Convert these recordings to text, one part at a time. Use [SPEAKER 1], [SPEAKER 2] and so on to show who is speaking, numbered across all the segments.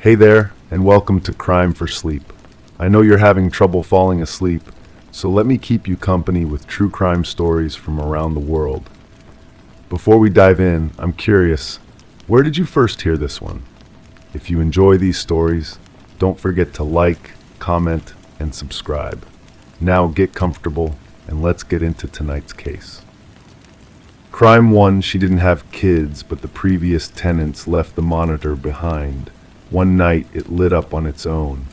[SPEAKER 1] Hey there, and welcome to Crime for Sleep. I know you're having trouble falling asleep, so let me keep you company with true crime stories from around the world. Before we dive in, I'm curious, where did you first hear this one? If you enjoy these stories, don't forget to like, comment, and subscribe. Now get comfortable, and let's get into tonight's case. Crime 1, she didn't have kids, but the previous tenants left the monitor behind. One night, it lit up on its own.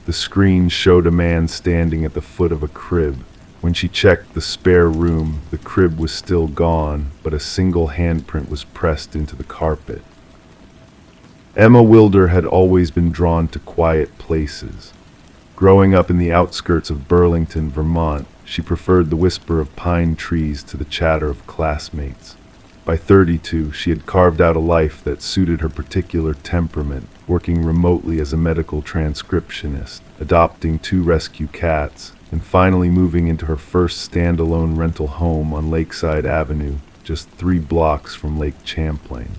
[SPEAKER 1] The screen showed a man standing at the foot of a crib. When she checked the spare room, the crib was still gone, but a single handprint was pressed into the carpet. Emma Wilder had always been drawn to quiet places. Growing up in the outskirts of Burlington, Vermont, she preferred the whisper of pine trees to the chatter of classmates. By 32, she had carved out a life that suited her particular temperament, working remotely as a medical transcriptionist, adopting 2 rescue cats, and finally moving into her first standalone rental home on Lakeside Avenue, just 3 blocks from Lake Champlain.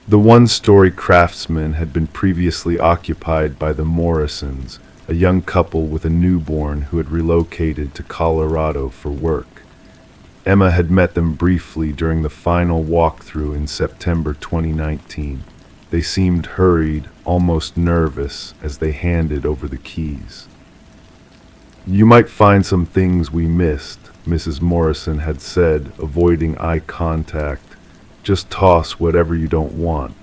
[SPEAKER 1] The one-story Craftsman had been previously occupied by the Morrisons, a young couple with a newborn who had relocated to Colorado for work. Emma had met them briefly during the final walkthrough in September 2019. They seemed hurried, almost nervous, as they handed over the keys. "You might find some things we missed," Mrs. Morrison had said, avoiding eye contact. "Just toss whatever you don't want."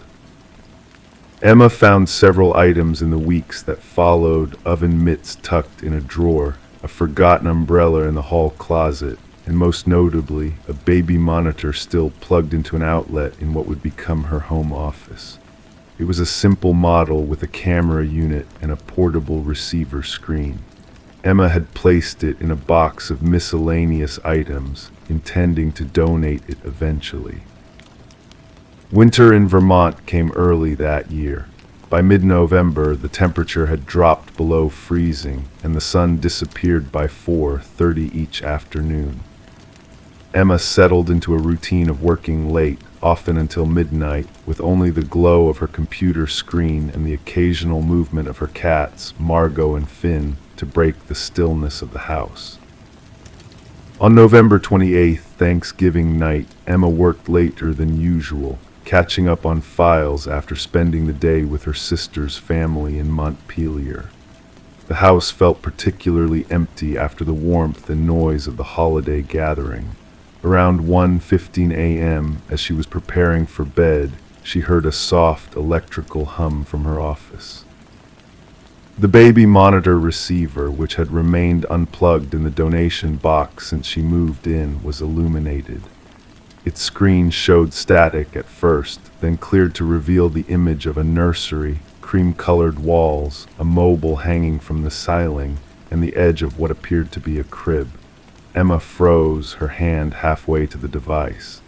[SPEAKER 1] Emma found several items in the weeks that followed: oven mitts tucked in a drawer, a forgotten umbrella in the hall closet, and most notably, a baby monitor still plugged into an outlet in what would become her home office. It was a simple model with a camera unit and a portable receiver screen. Emma had placed it in a box of miscellaneous items, intending to donate it eventually. Winter in Vermont came early that year. By mid-November, the temperature had dropped below freezing, and the sun disappeared by 4:30 each afternoon. Emma settled into a routine of working late, often until midnight, with only the glow of her computer screen and the occasional movement of her cats, Margot and Finn, to break the stillness of the house. On November 28th, Thanksgiving night, Emma worked later than usual, catching up on files after spending the day with her sister's family in Montpelier. The house felt particularly empty after the warmth and noise of the holiday gathering. Around 1:15 a.m., as she was preparing for bed, she heard a soft electrical hum from her office. The baby monitor receiver, which had remained unplugged in the donation box since she moved in, was illuminated. Its screen showed static at first, then cleared to reveal the image of a nursery, cream-colored walls, a mobile hanging from the ceiling, and the edge of what appeared to be a crib. Emma froze, her hand halfway to the device.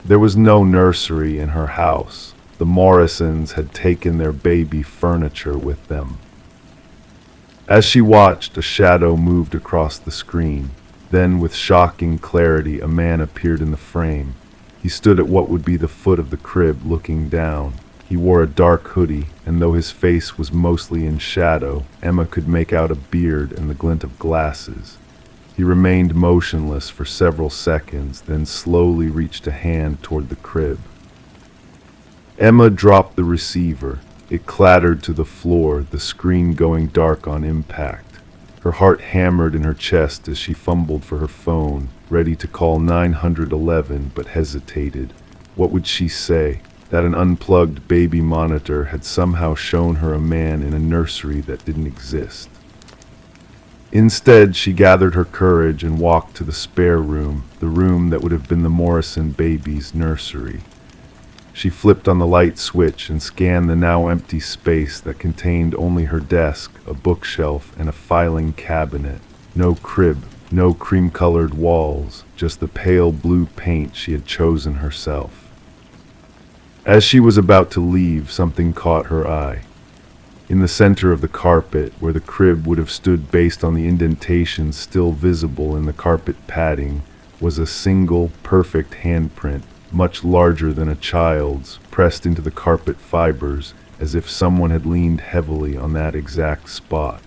[SPEAKER 1] There was no nursery in her house. The Morrisons had taken their baby furniture with them. As she watched, a shadow moved across the screen. Then, with shocking clarity, a man appeared in the frame. He stood at what would be the foot of the crib, looking down. He wore a dark hoodie, and though his face was mostly in shadow, Emma could make out a beard and the glint of glasses. He remained motionless for several seconds, then slowly reached a hand toward the crib. Emma dropped the receiver. It clattered to the floor, the screen going dark on impact. Her heart hammered in her chest as she fumbled for her phone, ready to call 911, but hesitated. What would she say? That an unplugged baby monitor had somehow shown her a man in a nursery that didn't exist. Instead, she gathered her courage and walked to the spare room, the room that would have been the Morrison baby's nursery. She flipped on the light switch and scanned the now empty space that contained only her desk, a bookshelf, and a filing cabinet. No crib, no cream-colored walls, just the pale blue paint she had chosen herself. As she was about to leave, something caught her eye. In the center of the carpet, where the crib would have stood based on the indentations still visible in the carpet padding, was a single, perfect handprint, much larger than a child's, pressed into the carpet fibers, as if someone had leaned heavily on that exact spot.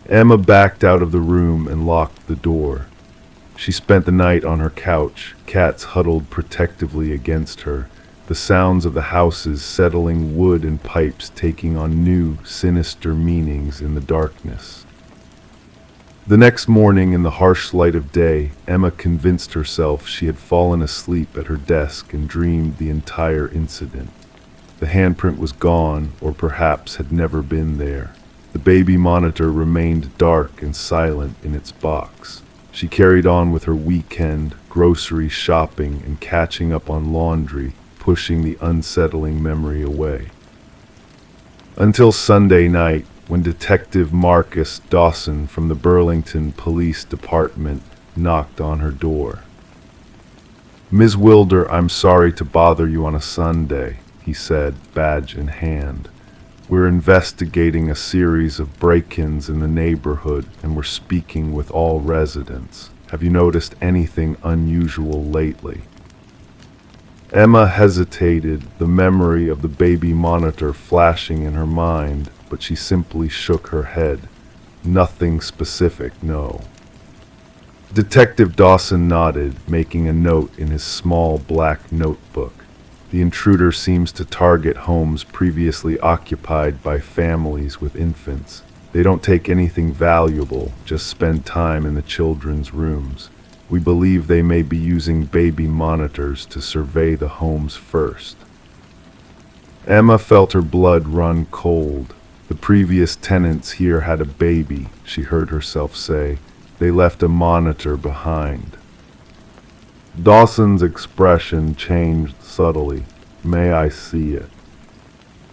[SPEAKER 1] Emma backed out of the room and locked the door. She spent the night on her couch, cats huddled protectively against her, the sounds of the house's settling wood and pipes taking on new, sinister meanings in the darkness. The next morning, in the harsh light of day, Emma convinced herself she had fallen asleep at her desk and dreamed the entire incident. The handprint was gone, or perhaps had never been there. The baby monitor remained dark and silent in its box. She carried on with her weekend, grocery shopping, and catching up on laundry, pushing the unsettling memory away. Until Sunday night, when Detective Marcus Dawson from the Burlington Police Department knocked on her door. "Ms. Wilder, I'm sorry to bother you on a Sunday," he said, badge in hand. "We're investigating a series of break-ins in the neighborhood, and we're speaking with all residents. Have you noticed anything unusual lately?" Emma hesitated, the memory of the baby monitor flashing in her mind, but she simply shook her head. "Nothing specific, no." Detective Dawson nodded, making a note in his small black notebook. "The intruder seems to target homes previously occupied by families with infants. They don't take anything valuable, just spend time in the children's rooms. We believe they may be using baby monitors to survey the homes first." Emma felt her blood run cold. "The previous tenants here had a baby," she heard herself say. "They left a monitor behind." Dawson's expression changed subtly. "May I see it?"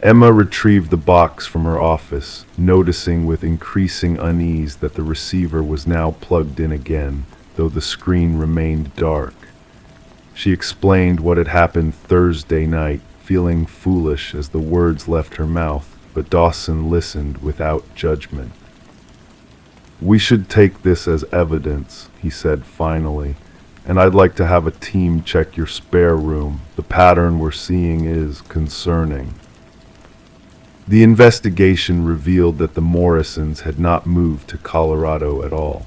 [SPEAKER 1] Emma retrieved the box from her office, noticing with increasing unease that the receiver was now plugged in again, though the screen remained dark. She explained what had happened Thursday night, feeling foolish as the words left her mouth, but Dawson listened without judgment. "We should take this as evidence," he said finally, "and I'd like to have a team check your spare room. The pattern we're seeing is concerning." The investigation revealed that the Morrisons had not moved to Colorado at all.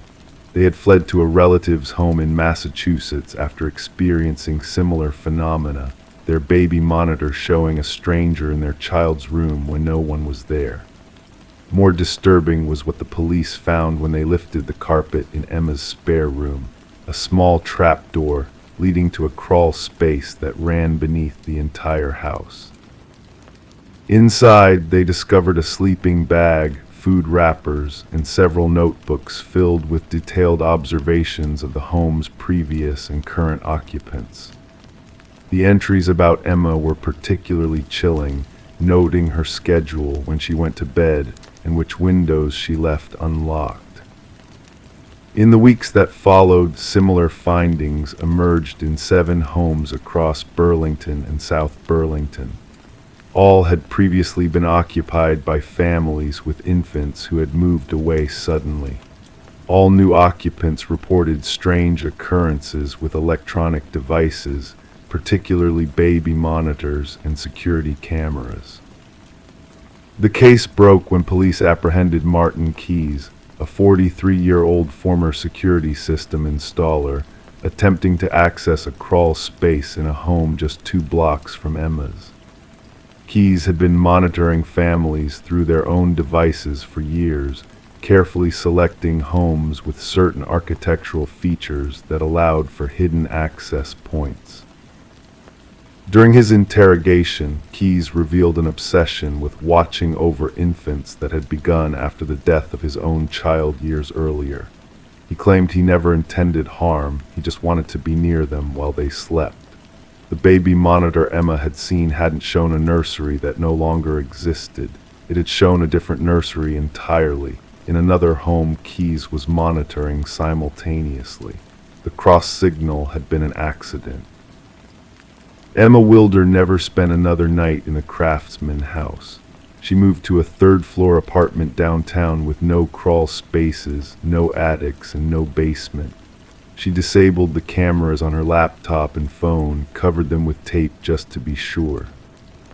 [SPEAKER 1] They had fled to a relative's home in Massachusetts after experiencing similar phenomena, their baby monitor showing a stranger in their child's room when no one was there. More disturbing was what the police found when they lifted the carpet in Emma's spare room, a small trapdoor leading to a crawl space that ran beneath the entire house. Inside, they discovered a sleeping bag, food wrappers, and several notebooks filled with detailed observations of the home's previous and current occupants. The entries about Emma were particularly chilling, noting her schedule when she went to bed and which windows she left unlocked. In the weeks that followed, similar findings emerged in 7 homes across Burlington and South Burlington. All had previously been occupied by families with infants who had moved away suddenly. All new occupants reported strange occurrences with electronic devices, particularly baby monitors and security cameras. The case broke when police apprehended Martin Keyes, a 43-year-old former security system installer, attempting to access a crawl space in a home just 2 blocks from Emma's. Keyes had been monitoring families through their own devices for years, carefully selecting homes with certain architectural features that allowed for hidden access points. During his interrogation, Keyes revealed an obsession with watching over infants that had begun after the death of his own child years earlier. He claimed he never intended harm, he just wanted to be near them while they slept. The baby monitor Emma had seen hadn't shown a nursery that no longer existed. It had shown a different nursery entirely, in another home Keyes was monitoring simultaneously. The cross signal had been an accident. Emma Wilder never spent another night in the Craftsman house. She moved to a 3rd-floor apartment downtown with no crawl spaces, no attics, and no basement. She disabled the cameras on her laptop and phone, covered them with tape just to be sure.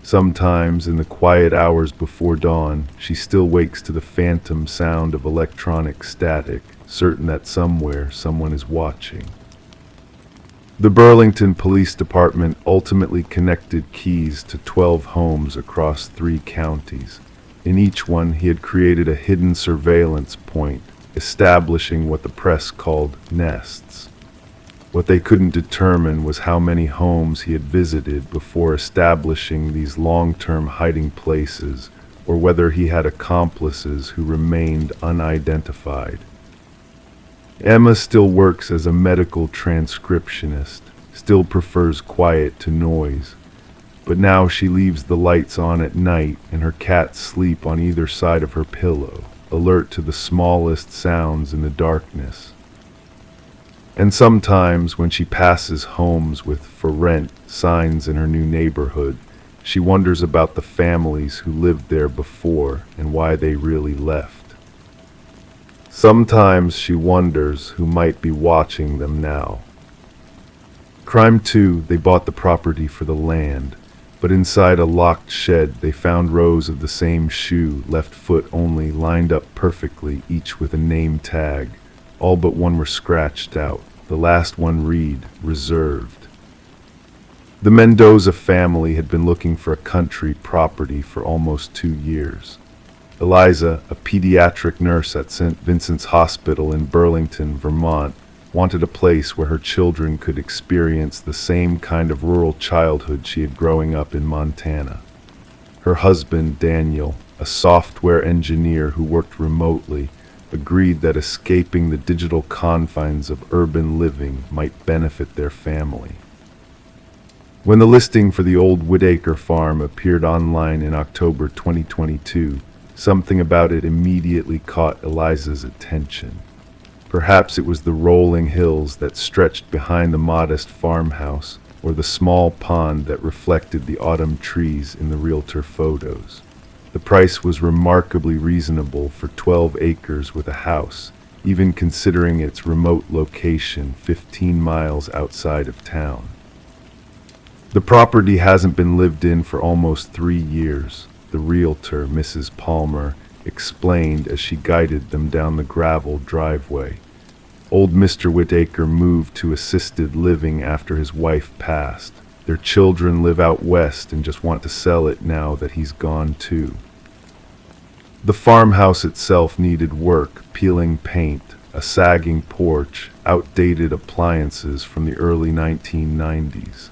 [SPEAKER 1] Sometimes, in the quiet hours before dawn, she still wakes to the phantom sound of electronic static, certain that somewhere someone is watching. The Burlington Police Department ultimately connected Keyes to 12 homes across 3 counties. In each one, he had created a hidden surveillance point, establishing what the press called nests. What they couldn't determine was how many homes he had visited before establishing these long-term hiding places, or whether he had accomplices who remained unidentified. Emma still works as a medical transcriptionist, still prefers quiet to noise. But now she leaves the lights on at night and her cats sleep on either side of her pillow, alert to the smallest sounds in the darkness. And sometimes when she passes homes with "for rent" signs in her new neighborhood, she wonders about the families who lived there before and why they really left. Sometimes she wonders who might be watching them now. Crime 2, they bought the property for the land, but inside a locked shed they found rows of the same shoe, left foot only, lined up perfectly, each with a name tag. All but one were scratched out. The last one read, "Reserved." The Mendoza family had been looking for a country property for almost 2 years. Eliza, a pediatric nurse at St. Vincent's Hospital in Burlington, Vermont, wanted a place where her children could experience the same kind of rural childhood she had growing up in Montana. Her husband, Daniel, a software engineer who worked remotely, agreed that escaping the digital confines of urban living might benefit their family. When the listing for the old Whitaker farm appeared online in October 2022, something about it immediately caught Eliza's attention. Perhaps it was the rolling hills that stretched behind the modest farmhouse, or the small pond that reflected the autumn trees in the realtor photos. The price was remarkably reasonable for 12 acres with a house, even considering its remote location 15 miles outside of town. The property hasn't been lived in for almost 3 years, the realtor, Mrs. Palmer, explained as she guided them down the gravel driveway. Old Mr. Whitaker moved to assisted living after his wife passed. Their children live out west and just want to sell it now that he's gone too. The farmhouse itself needed work, peeling paint, a sagging porch, outdated appliances from the early 1990s.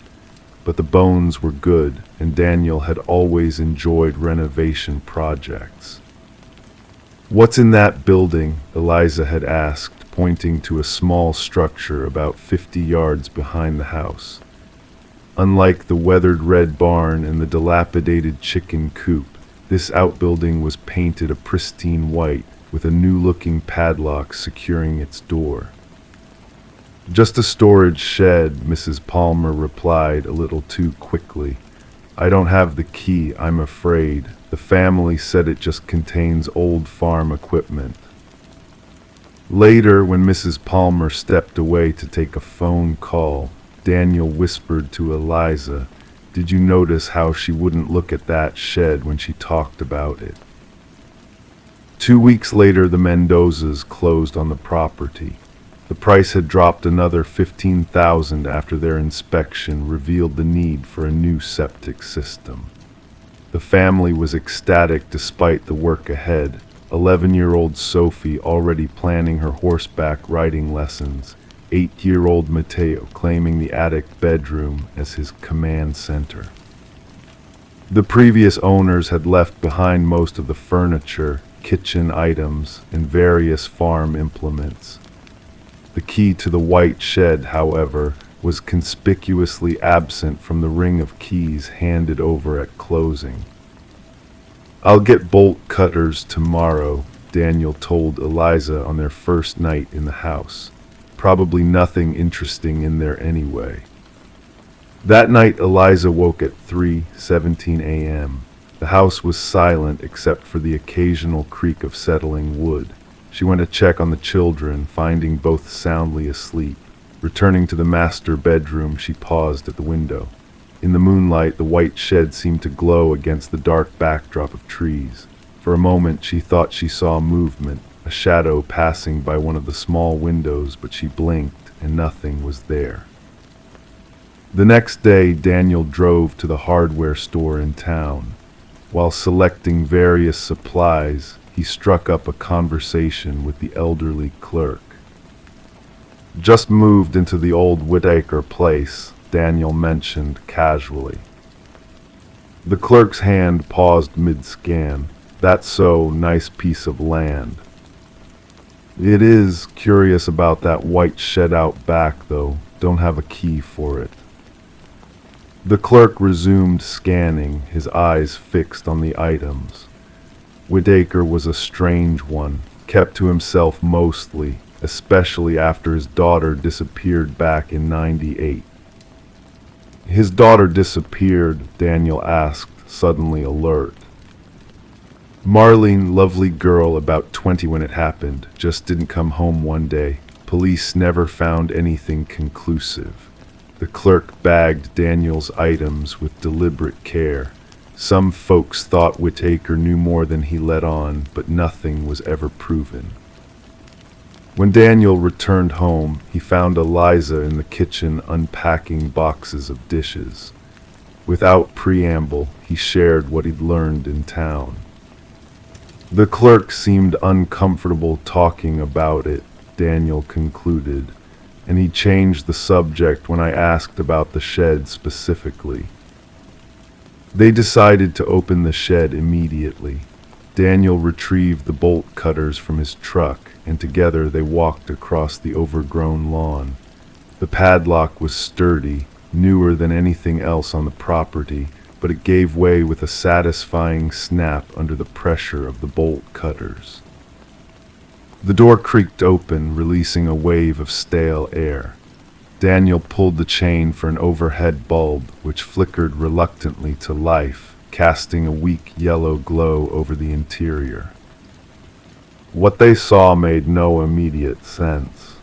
[SPEAKER 1] But the bones were good, and Daniel had always enjoyed renovation projects. "What's in that building?" Eliza had asked, pointing to a small structure about 50 yards behind the house. Unlike the weathered red barn and the dilapidated chicken coop, this outbuilding was painted a pristine white, with a new-looking padlock securing its door. "Just a storage shed," Mrs. Palmer replied a little too quickly. "I don't have the key, I'm afraid. The family said it just contains old farm equipment." Later, when Mrs. Palmer stepped away to take a phone call, Daniel whispered to Eliza, "Did you notice how she wouldn't look at that shed when she talked about it?" 2 weeks later, the Mendozas closed on the property. The price had dropped another $15,000 after their inspection revealed the need for a new septic system. The family was ecstatic despite the work ahead. 11-year-old Sophie already planning her horseback riding lessons, 8-year-old Mateo claiming the attic bedroom as his command center. The previous owners had left behind most of the furniture, kitchen items, and various farm implements. The key to the white shed, however, was conspicuously absent from the ring of keys handed over at closing. "I'll get bolt cutters tomorrow," Daniel told Eliza on their first night in the house. Probably nothing interesting in there anyway. That night, Eliza woke at 3:17 a.m. The house was silent except for the occasional creak of settling wood. She went to check on the children, finding both soundly asleep. Returning to the master bedroom, she paused at the window. In the moonlight, the white shed seemed to glow against the dark backdrop of trees. For a moment, she thought she saw movement, a shadow passing by one of the small windows, but she blinked and nothing was there. The next day, Daniel drove to the hardware store in town. While selecting various supplies, he struck up a conversation with the elderly clerk. "Just moved into the old Whitaker place," Daniel mentioned casually. The clerk's hand paused mid-scan. "That's so, nice piece of land." "It is. Curious about that white shed out back, though. Don't have a key for it." The clerk resumed scanning, his eyes fixed on the items. Whitaker was a strange one, kept to himself mostly, especially after his daughter disappeared back in '98. "His daughter disappeared?" Daniel asked, suddenly alert. "Marlene, lovely girl, about 20 when it happened, just didn't come home one day. Police never found anything conclusive." The clerk bagged Daniel's items with deliberate care. Some folks thought Whitaker knew more than he let on, but nothing was ever proven. When Daniel returned home, he found Eliza in the kitchen unpacking boxes of dishes. Without preamble, he shared what he'd learned in town. The clerk seemed uncomfortable talking about it, Daniel concluded, and he changed the subject when I asked about the shed specifically. They decided to open the shed immediately. Daniel retrieved the bolt cutters from his truck, and together they walked across the overgrown lawn. The padlock was sturdy, newer than anything else on the property, but it gave way with a satisfying snap under the pressure of the bolt cutters. The door creaked open, releasing a wave of stale air. Daniel pulled the chain for an overhead bulb, which flickered reluctantly to life, casting a weak yellow glow over the interior. What they saw made no immediate sense.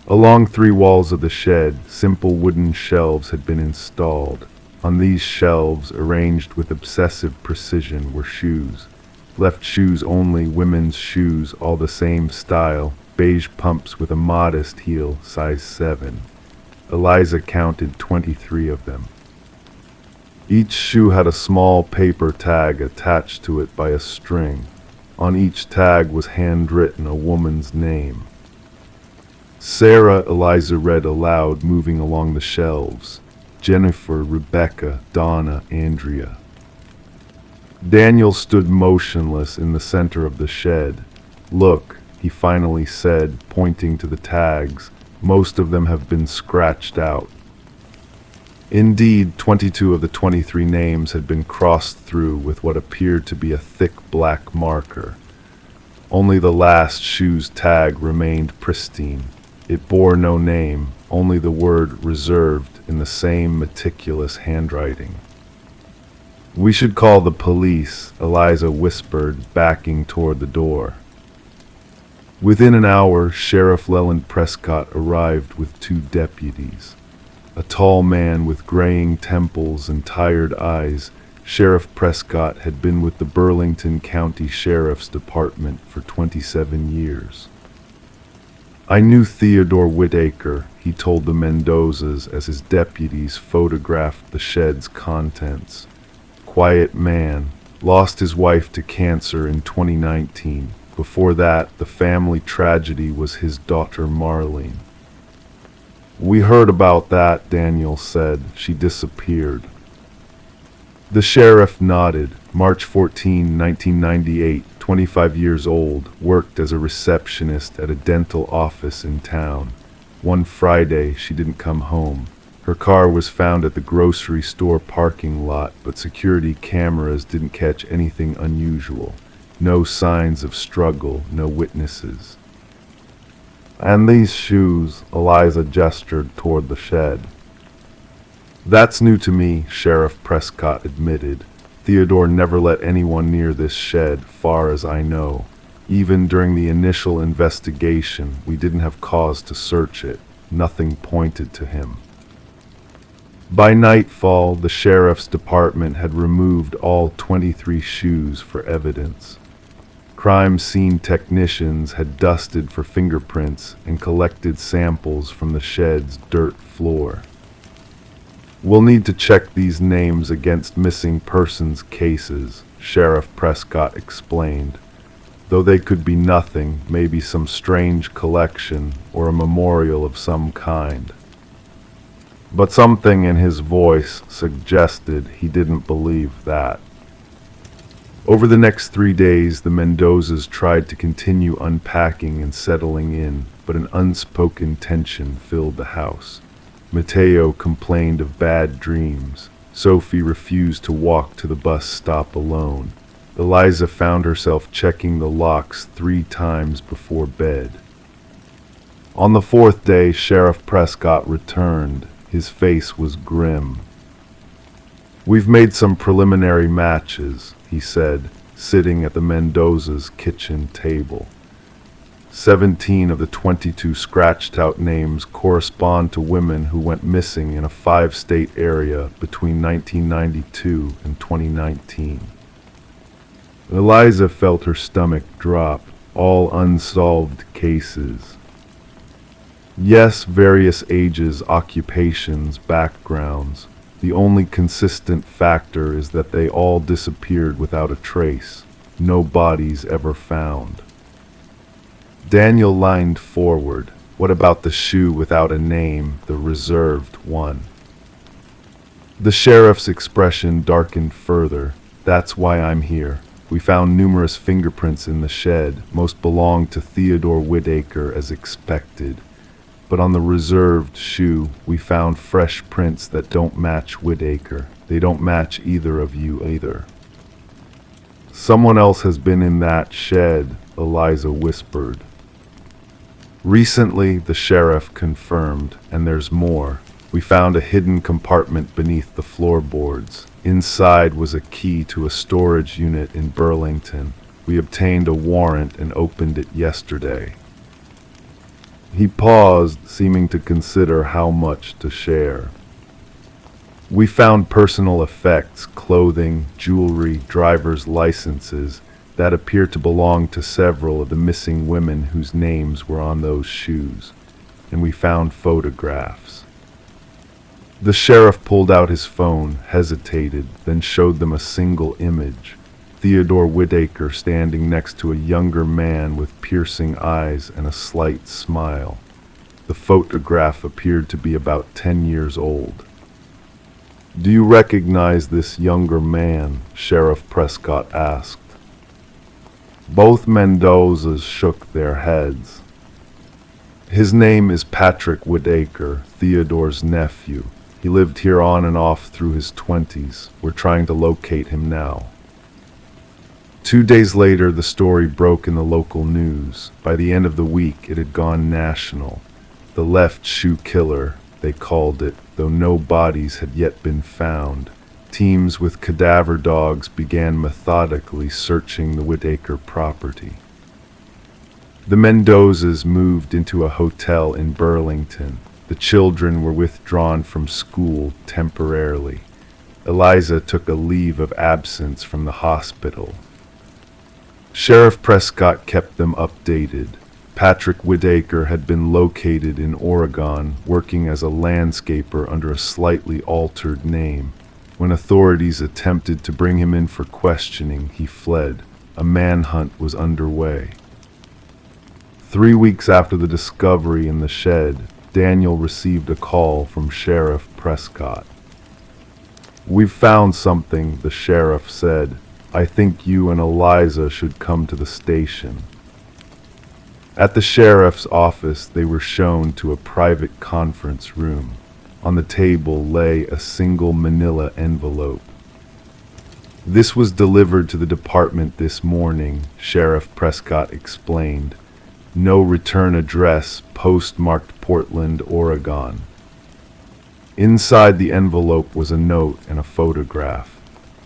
[SPEAKER 1] Along 3 walls of the shed, simple wooden shelves had been installed. On these shelves, arranged with obsessive precision, were shoes. Left shoes only, women's shoes, all the same style, beige pumps with a modest heel, size 7. Eliza counted 23 of them. Each shoe had a small paper tag attached to it by a string. On each tag was handwritten a woman's name. Sarah, Eliza read aloud, moving along the shelves. Jennifer, Rebecca, Donna, Andrea. Daniel stood motionless in the center of the shed. "Look," he finally said, pointing to the tags. "Most of them have been scratched out." Indeed, 22 of the 23 names had been crossed through with what appeared to be a thick black marker. Only the last shoe's tag remained pristine. It bore no name, only the word "reserved" in the same meticulous handwriting. "We should call the police," Eliza whispered, backing toward the door. Within an hour, Sheriff Leland Prescott arrived with 2 deputies. A tall man with graying temples and tired eyes, Sheriff Prescott had been with the Burlington County Sheriff's Department for 27 years. "I knew Theodore Whitaker," he told the Mendozas as his deputies photographed the shed's contents. "Quiet man, lost his wife to cancer in 2019. Before that, the family tragedy was his daughter Marlene." "We heard about that," Daniel said. "She disappeared." The sheriff nodded. March 14, 1998, 25 years old, worked as a receptionist at a dental office in town. One Friday, she didn't come home. Her car was found at the grocery store parking lot, but security cameras didn't catch anything unusual. No signs of struggle, no witnesses. "And these shoes," Eliza gestured toward the shed. "That's new to me," Sheriff Prescott admitted. "Theodore never let anyone near this shed, far as I know. Even during the initial investigation, we didn't have cause to search it. Nothing pointed to him." By nightfall, the sheriff's department had removed all 23 shoes for evidence. Crime scene technicians had dusted for fingerprints and collected samples from the shed's dirt floor. "We'll need to check these names against missing persons cases," Sheriff Prescott explained. "Though they could be nothing, maybe some strange collection or a memorial of some kind." But something in his voice suggested he didn't believe that. Over the next 3 days, the Mendozas tried to continue unpacking and settling in, but an unspoken tension filled the house. Mateo complained of bad dreams. Sophie refused to walk to the bus stop alone. Eliza found herself checking the locks 3 times before bed. On the 4th day, Sheriff Prescott returned. His face was grim. "We've made some preliminary matches," he said, sitting at the Mendoza's kitchen table. 17 of the 22 scratched-out names correspond to women who went missing in a 5-state area between 1992 and 2019. Eliza felt her stomach drop. All unsolved cases. Yes, various ages, occupations, backgrounds. The only consistent factor is that they all disappeared without a trace. No bodies ever found. Daniel leaned forward. "What about the shoe without a name, the reserved one?" The sheriff's expression darkened further. "That's why I'm here. We found numerous fingerprints in the shed. Most belonged to Theodore Whitaker as expected. But on the reserved shoe, we found fresh prints that don't match Whitaker. They don't match either of you either." "Someone else has been in that shed," Eliza whispered. "Recently," the sheriff confirmed, "and there's more. We found a hidden compartment beneath the floorboards. Inside was a key to a storage unit in Burlington. We obtained a warrant and opened it yesterday." He paused, seeming to consider how much to share. "We found personal effects, clothing, jewelry, driver's licenses that appear to belong to several of the missing women whose names were on those shoes. And we found photographs." The sheriff pulled out his phone, hesitated, then showed them a single image. Theodore Whitaker standing next to a younger man with piercing eyes and a slight smile. The photograph appeared to be about 10 years old. "Do you recognize this younger man?" Sheriff Prescott asked. Both Mendozas shook their heads. "His name is Patrick Whitaker, Theodore's nephew. He lived here on and off through his 20s. We're trying to locate him now." 2 days later, the story broke in the local news. By the end of the week, it had gone national. The left shoe killer, they called it, though no bodies had yet been found. Teams with cadaver dogs began methodically searching the Whitaker property. The Mendozas moved into a hotel in Burlington. The children were withdrawn from school temporarily. Eliza took a leave of absence from the hospital. Sheriff Prescott kept them updated. Patrick Whitaker had been located in Oregon, working as a landscaper under a slightly altered name. When authorities attempted to bring him in for questioning, he fled. A manhunt was underway. 3 weeks after the discovery in the shed, Daniel received a call from Sheriff Prescott. "We've found something," the sheriff said. "I think you and Eliza should come to the station." At the sheriff's office, they were shown to a private conference room. On the table lay a single manila envelope. "This was delivered to the department this morning," Sheriff Prescott explained. "No return address, postmarked Portland, Oregon." Inside the envelope was a note and a photograph.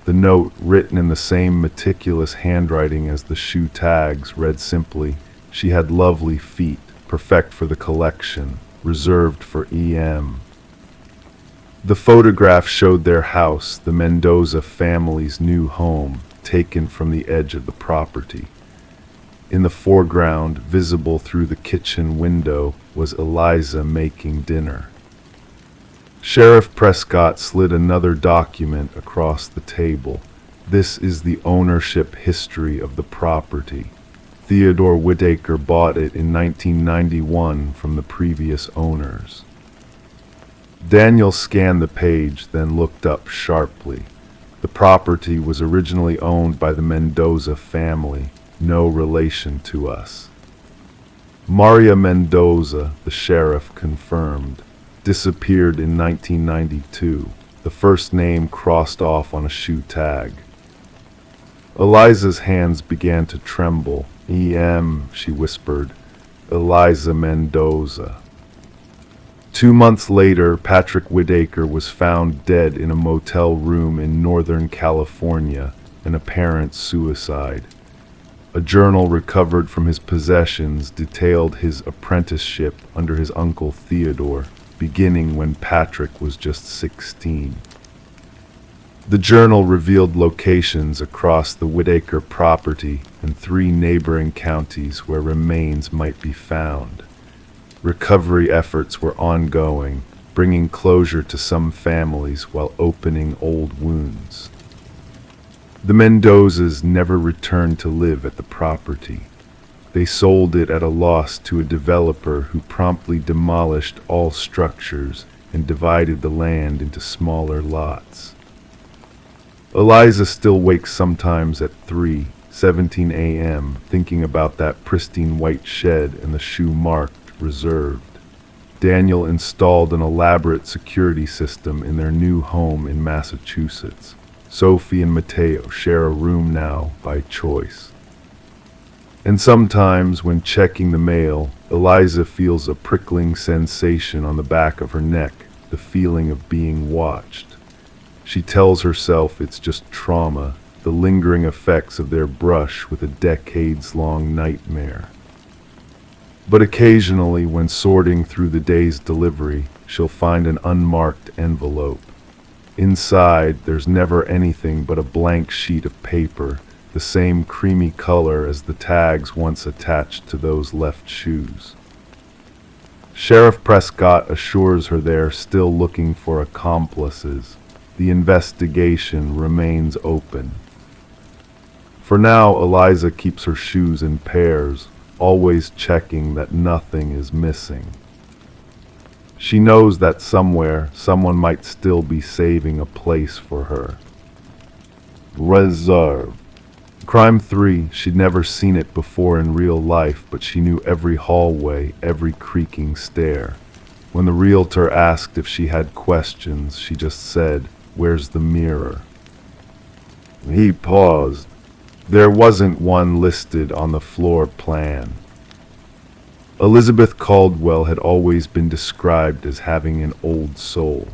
[SPEAKER 1] The note, written in the same meticulous handwriting as the shoe tags, read simply, "She had lovely feet, perfect for the collection, reserved for EM." The photograph showed their house, the Mendoza family's new home, taken from the edge of the property. In the foreground, visible through the kitchen window, was Eliza making dinner. Sheriff Prescott slid another document across the table. This is the ownership history of the property. Theodore Whitaker bought it in 1991 from the previous owners. Daniel scanned the page, then looked up sharply. The property was originally owned by the Mendoza family, no relation to us. Maria Mendoza, the sheriff confirmed, disappeared in 1992, the first name crossed off on a shoe tag. Eliza's hands began to tremble. She whispered. Eliza Mendoza. 2 months later, Patrick Whitaker was found dead in a motel room in Northern California, an apparent suicide. A journal recovered from his possessions detailed his apprenticeship under his uncle Theodore, beginning when Patrick was just 16. The journal revealed locations across the Whitaker property and 3 neighboring counties where remains might be found. Recovery efforts were ongoing, bringing closure to some families while opening old wounds. The Mendozas never returned to live at the property. They sold it at a loss to a developer who promptly demolished all structures and divided the land into smaller lots. Eliza still wakes sometimes at 3:17 a.m. thinking about that pristine white shed and the shoe marked reserved. Daniel installed an elaborate security system in their new home in Massachusetts. Sophie and Mateo share a room now by choice. And sometimes when checking the mail, Eliza feels a prickling sensation on the back of her neck, the feeling of being watched. She tells herself it's just trauma, the lingering effects of their brush with a decades-long nightmare. But occasionally, when sorting through the day's delivery, she'll find an unmarked envelope. Inside, there's never anything but a blank sheet of paper, the same creamy color as the tags once attached to those left shoes. Sheriff Prescott assures her they're still looking for accomplices. The investigation remains open. For now, Eliza keeps her shoes in pairs, always checking that nothing is missing. She knows that somewhere, someone might still be saving a place for her. Reserve. Crime 3, she'd never seen it before in real life, but she knew every hallway, every creaking stair. When the realtor asked if she had questions, she just said, "Where's the mirror?" He paused. There wasn't one listed on the floor plan. Elizabeth Caldwell had always been described as having an old soul.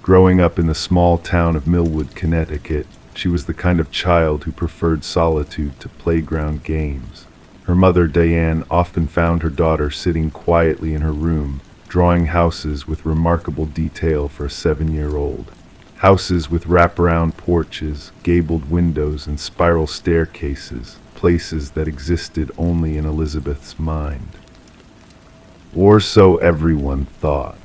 [SPEAKER 1] Growing up in the small town of Millwood, Connecticut, she was the kind of child who preferred solitude to playground games. Her mother, Diane, often found her daughter sitting quietly in her room, drawing houses with remarkable detail for a 7-year-old. Houses with wraparound porches, gabled windows, and spiral staircases, places that existed only in Elizabeth's mind. Or so everyone thought.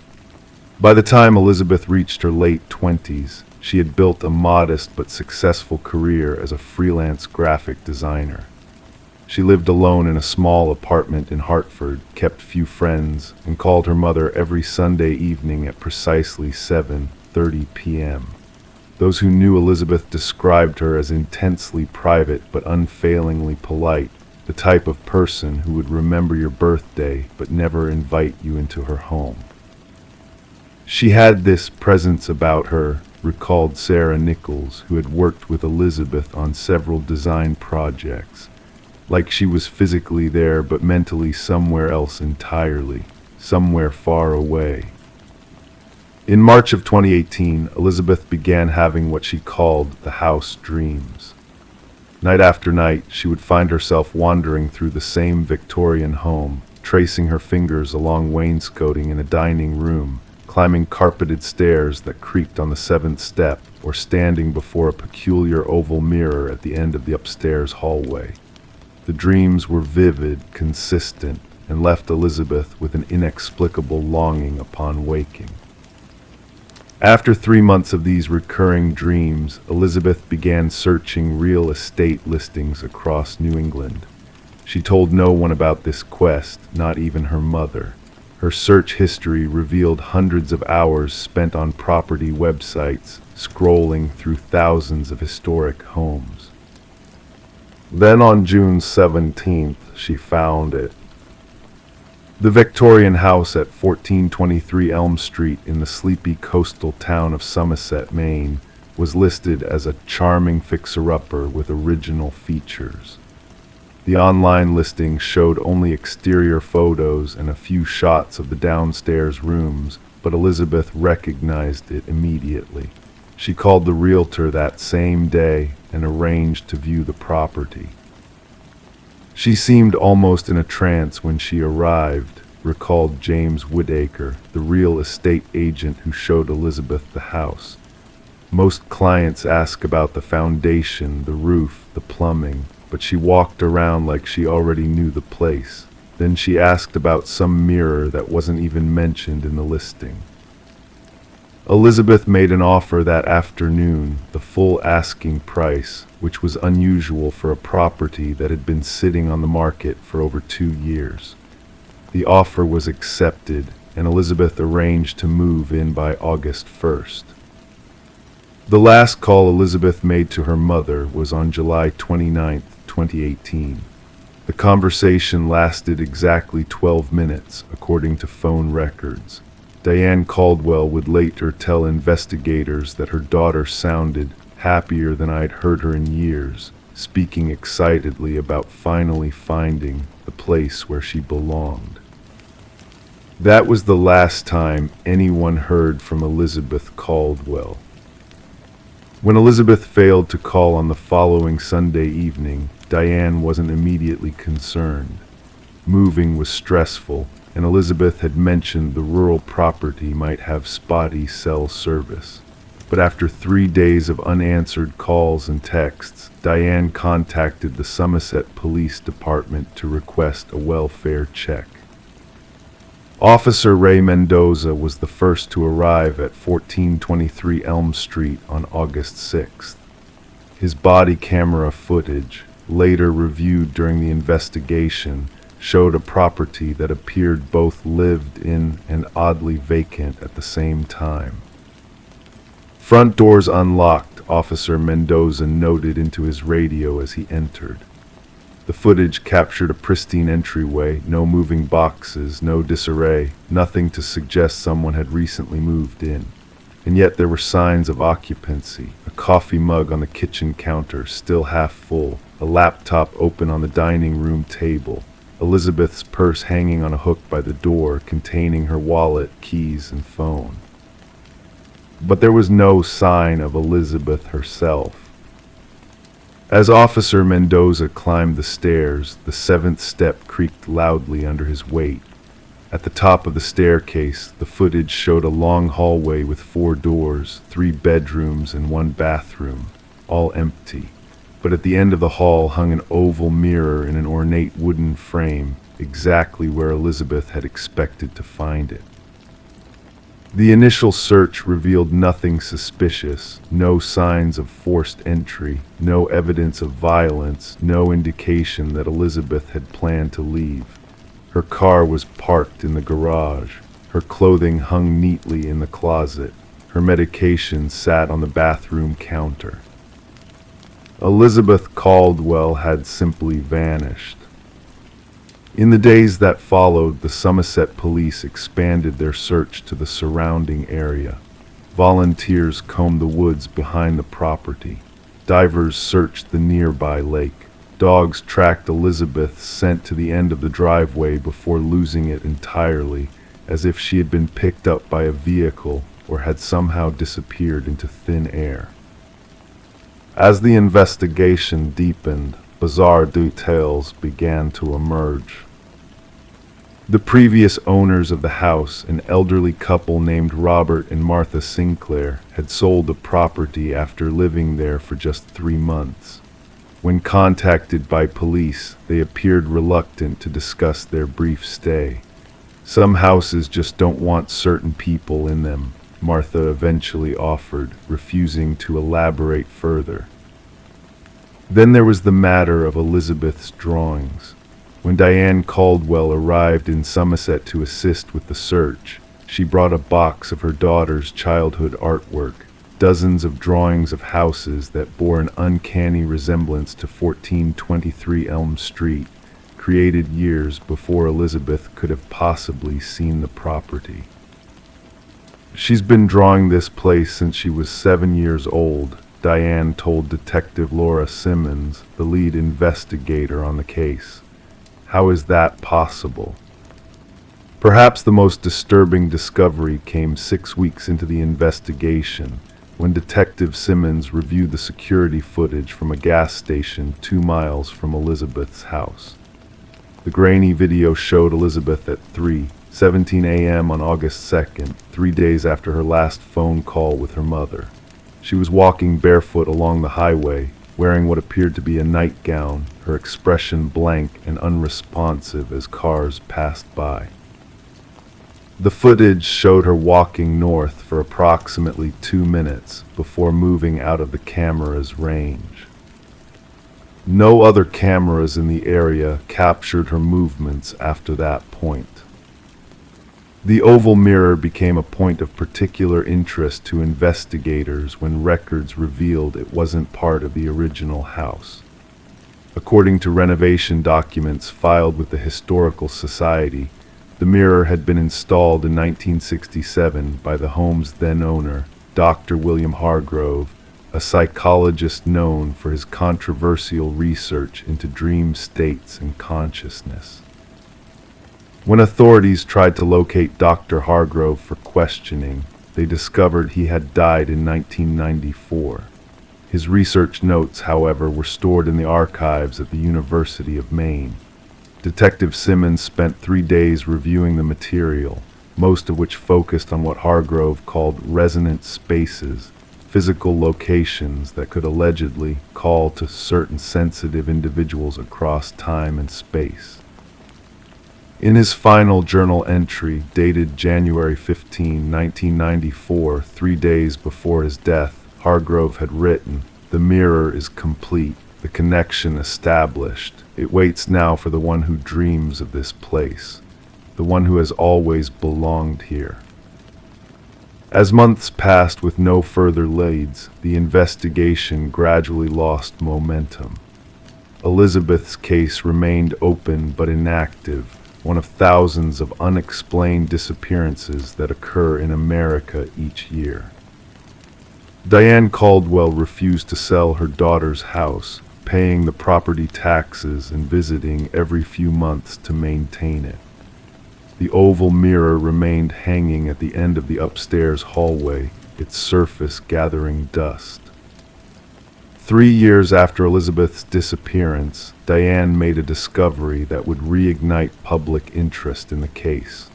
[SPEAKER 1] By the time Elizabeth reached her late 20s, she had built a modest but successful career as a freelance graphic designer. She lived alone in a small apartment in Hartford, kept few friends, and called her mother every Sunday evening at precisely 7:30 p.m. Those who knew Elizabeth described her as intensely private but unfailingly polite, the type of person who would remember your birthday but never invite you into her home. She had this presence about her, recalled Sarah Nichols, who had worked with Elizabeth on several design projects, like she was physically there but mentally somewhere else entirely, somewhere far away. In March of 2018, Elizabeth began having what she called the house dreams. Night after night, she would find herself wandering through the same Victorian home, tracing her fingers along wainscoting in a dining room, climbing carpeted stairs that creaked on the seventh step, or standing before a peculiar oval mirror at the end of the upstairs hallway. The dreams were vivid, consistent, and left Elizabeth with an inexplicable longing upon waking. After 3 months of these recurring dreams, Elizabeth began searching real estate listings across New England. She told no one about this quest, not even her mother. Her search history revealed hundreds of hours spent on property websites, scrolling through thousands of historic homes. Then on June 17th, she found it. The Victorian house at 1423 Elm Street in the sleepy coastal town of Somerset, Maine, was listed as a charming fixer-upper with original features. The online listing showed only exterior photos and a few shots of the downstairs rooms, but Elizabeth recognized it immediately. She called the realtor that same day and arranged to view the property. She seemed almost in a trance when she arrived, recalled James Woodacre, the real estate agent who showed Elizabeth the house. Most clients ask about the foundation, the roof, the plumbing, but she walked around like she already knew the place. Then she asked about some mirror that wasn't even mentioned in the listing. Elizabeth made an offer that afternoon, the full asking price, which was unusual for a property that had been sitting on the market for over 2 years. The offer was accepted, and Elizabeth arranged to move in by August 1st. The last call Elizabeth made to her mother was on July 29, 2018. The conversation lasted exactly 12 minutes, according to phone records. Diane Caldwell would later tell investigators that her daughter sounded happier than I'd heard her in years, speaking excitedly about finally finding the place where she belonged. That was the last time anyone heard from Elizabeth Caldwell. When Elizabeth failed to call on the following Sunday evening, Diane wasn't immediately concerned. Moving was stressful, and Elizabeth had mentioned the rural property might have spotty cell service. But after 3 days of unanswered calls and texts, Diane contacted the Somerset Police Department to request a welfare check. Officer Ray Mendoza was the first to arrive at 1423 Elm Street on August 6th. His body camera footage, later reviewed during the investigation, showed a property that appeared both lived in and oddly vacant at the same time. Front doors unlocked, Officer Mendoza noted into his radio as he entered. The footage captured a pristine entryway, no moving boxes, no disarray, nothing to suggest someone had recently moved in. And yet there were signs of occupancy, a coffee mug on the kitchen counter, still half full, a laptop open on the dining room table, Elizabeth's purse hanging on a hook by the door, containing her wallet, keys, and phone. But there was no sign of Elizabeth herself. As Officer Mendoza climbed the stairs, the seventh step creaked loudly under his weight. At the top of the staircase, the footage showed a long hallway with 4 doors, 3 bedrooms, and 1 bathroom, all empty. But at the end of the hall hung an oval mirror in an ornate wooden frame, exactly where Elizabeth had expected to find it. The initial search revealed nothing suspicious, no signs of forced entry, no evidence of violence, no indication that Elizabeth had planned to leave. Her car was parked in the garage. Her clothing hung neatly in the closet. Her medication sat on the bathroom counter. Elizabeth Caldwell had simply vanished. In the days that followed, the Somerset police expanded their search to the surrounding area. Volunteers combed the woods behind the property. Divers searched the nearby lake. Dogs tracked Elizabeth's scent to the end of the driveway before losing it entirely, as if she had been picked up by a vehicle or had somehow disappeared into thin air. As the investigation deepened, bizarre details began to emerge. The previous owners of the house, an elderly couple named Robert and Martha Sinclair, had sold the property after living there for just 3 months. When contacted by police, they appeared reluctant to discuss their brief stay. Some houses just don't want certain people in them, Martha eventually offered, refusing to elaborate further. Then there was the matter of Elizabeth's drawings. When Diane Caldwell arrived in Somerset to assist with the search, she brought a box of her daughter's childhood artwork, dozens of drawings of houses that bore an uncanny resemblance to 1423 Elm Street, created years before Elizabeth could have possibly seen the property. "She's been drawing this place since she was 7 years old," Diane told Detective Laura Simmons, the lead investigator on the case. "How is that possible?" Perhaps the most disturbing discovery came 6 weeks into the investigation, when Detective Simmons reviewed the security footage from a gas station 2 miles from Elizabeth's house. The grainy video showed Elizabeth at 3:17 a.m. on August 2nd, 3 days after her last phone call with her mother. She was walking barefoot along the highway, wearing what appeared to be a nightgown, her expression blank and unresponsive as cars passed by. The footage showed her walking north for approximately 2 minutes before moving out of the camera's range. No other cameras in the area captured her movements after that point. The oval mirror became a point of particular interest to investigators when records revealed it wasn't part of the original house. According to renovation documents filed with the Historical Society, the mirror had been installed in 1967 by the home's then owner, Dr. William Hargrove, a psychologist known for his controversial research into dream states and consciousness. When authorities tried to locate Dr. Hargrove for questioning, they discovered he had died in 1994. His research notes, however, were stored in the archives at the University of Maine. Detective Simmons spent 3 days reviewing the material, most of which focused on what Hargrove called resonant spaces, physical locations that could allegedly call to certain sensitive individuals across time and space. In his final journal entry, dated January 15, 1994, 3 days before his death, Hargrove had written, "The mirror is complete, the connection established. It waits now for the one who dreams of this place, the one who has always belonged here." As months passed with no further leads, the investigation gradually lost momentum. Elizabeth's case remained open but inactive, one of thousands of unexplained disappearances that occur in America each year. Diane Caldwell refused to sell her daughter's house, paying the property taxes and visiting every few months to maintain it. The oval mirror remained hanging at the end of the upstairs hallway, its surface gathering dust. 3 years after Elizabeth's disappearance, Diane made a discovery that would reignite public interest in the case.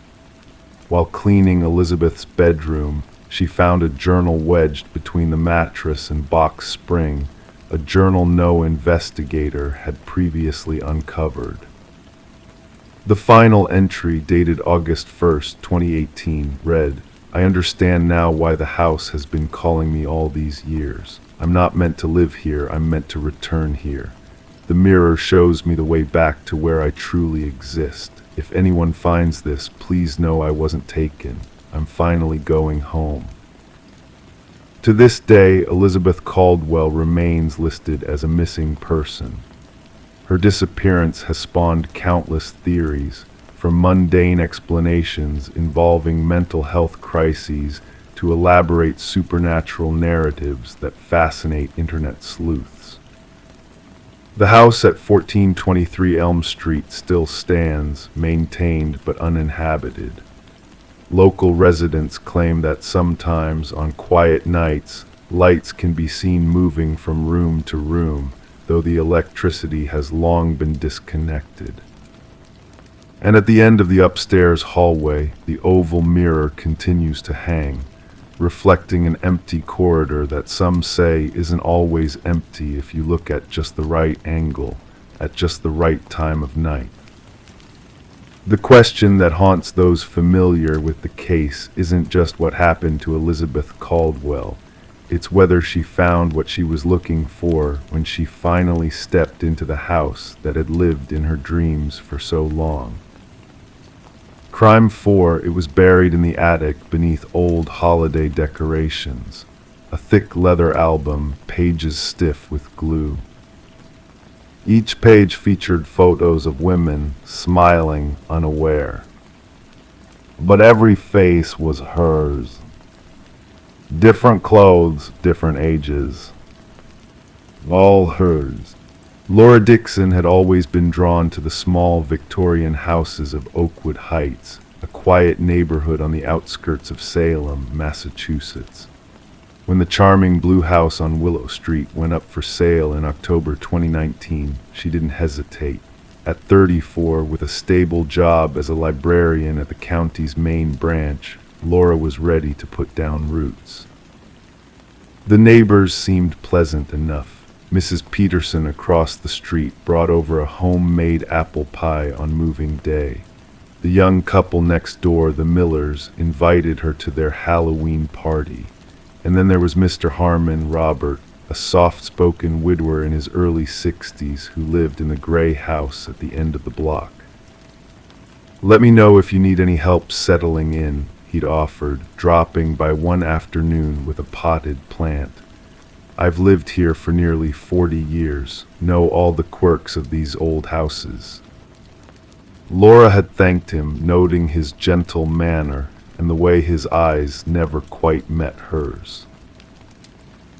[SPEAKER 1] While cleaning Elizabeth's bedroom, she found a journal wedged between the mattress and box spring, a journal no investigator had previously uncovered. The final entry, dated August 1st, 2018, read, "I understand now why the house has been calling me all these years. I'm not meant to live here, I'm meant to return here. The mirror shows me the way back to where I truly exist. If anyone finds this, please know I wasn't taken. I'm finally going home." To this day, Elizabeth Caldwell remains listed as a missing person. Her disappearance has spawned countless theories, from mundane explanations involving mental health crises to elaborate supernatural narratives that fascinate internet sleuths. The house at 1423 Elm Street still stands, maintained but uninhabited. Local residents claim that sometimes, on quiet nights, lights can be seen moving from room to room, though the electricity has long been disconnected. And at the end of the upstairs hallway, the oval mirror continues to hang, reflecting an empty corridor that some say isn't always empty if you look at just the right angle, at just the right time of night. The question that haunts those familiar with the case isn't just what happened to Elizabeth Caldwell. It's whether she found what she was looking for when she finally stepped into the house that had lived in her dreams for so long. Crime 4, it was buried in the attic beneath old holiday decorations, a thick leather album, pages stiff with glue. Each page featured photos of women smiling unaware. But every face was hers. Different clothes, different ages. All hers. Laura Dixon had always been drawn to the small Victorian houses of Oakwood Heights, a quiet neighborhood on the outskirts of Salem, Massachusetts. When the charming blue house on Willow Street went up for sale in October 2019, she didn't hesitate. At 34, with a stable job as a librarian at the county's main branch, Laura was ready to put down roots. The neighbors seemed pleasant enough. Mrs. Peterson across the street brought over a homemade apple pie on moving day. The young couple next door, the Millers, invited her to their Halloween party. And then there was Mr. Harmon Robert, a soft-spoken widower in his early 60s who lived in the gray house at the end of the block. "Let me know if you need any help settling in," he'd offered, dropping by one afternoon with a potted plant. "I've lived here for nearly 40 years, know all the quirks of these old houses." Laura had thanked him, noting his gentle manner and the way his eyes never quite met hers.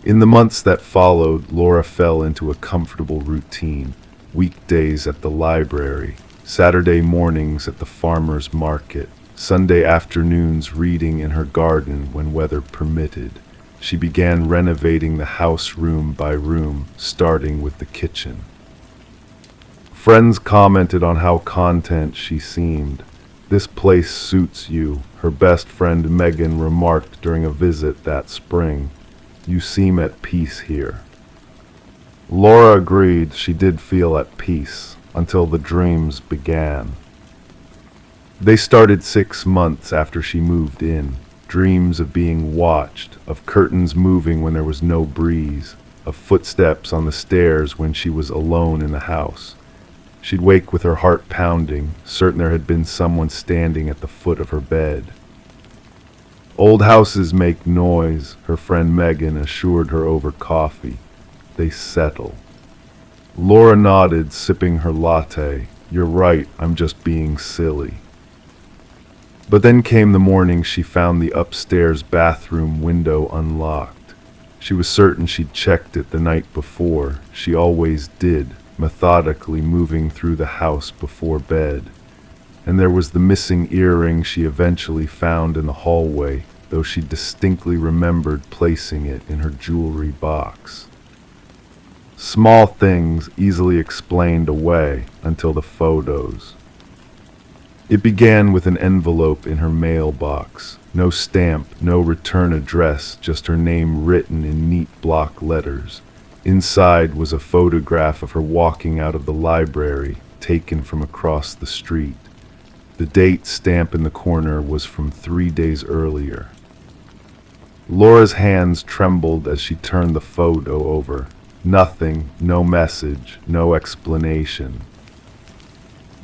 [SPEAKER 1] In the months that followed, Laura fell into a comfortable routine. Weekdays at the library, Saturday mornings at the farmer's market, Sunday afternoons reading in her garden when weather permitted. She began renovating the house room by room, starting with the kitchen. Friends commented on how content she seemed. "This place suits you," her best friend Megan remarked during a visit that spring. "You seem at peace here." Laura agreed. She did feel at peace until the dreams began. They started 6 months after she moved in. Dreams of being watched, of curtains moving when there was no breeze, of footsteps on the stairs when she was alone in the house. She'd wake with her heart pounding, certain there had been someone standing at the foot of her bed. "Old houses make noise," her friend Megan assured her over coffee. "They settle." Laura nodded, sipping her latte. "You're right, I'm just being silly." But then came the morning she found the upstairs bathroom window unlocked. She was certain she'd checked it the night before. She always did, methodically moving through the house before bed. And there was the missing earring she eventually found in the hallway, though she distinctly remembered placing it in her jewelry box. Small things easily explained away until the photos. It began with an envelope in her mailbox. No stamp, no return address, just her name written in neat block letters. Inside was a photograph of her walking out of the library, taken from across the street. The date stamp in the corner was from 3 days earlier. Laura's hands trembled as she turned the photo over. Nothing, no message, no explanation.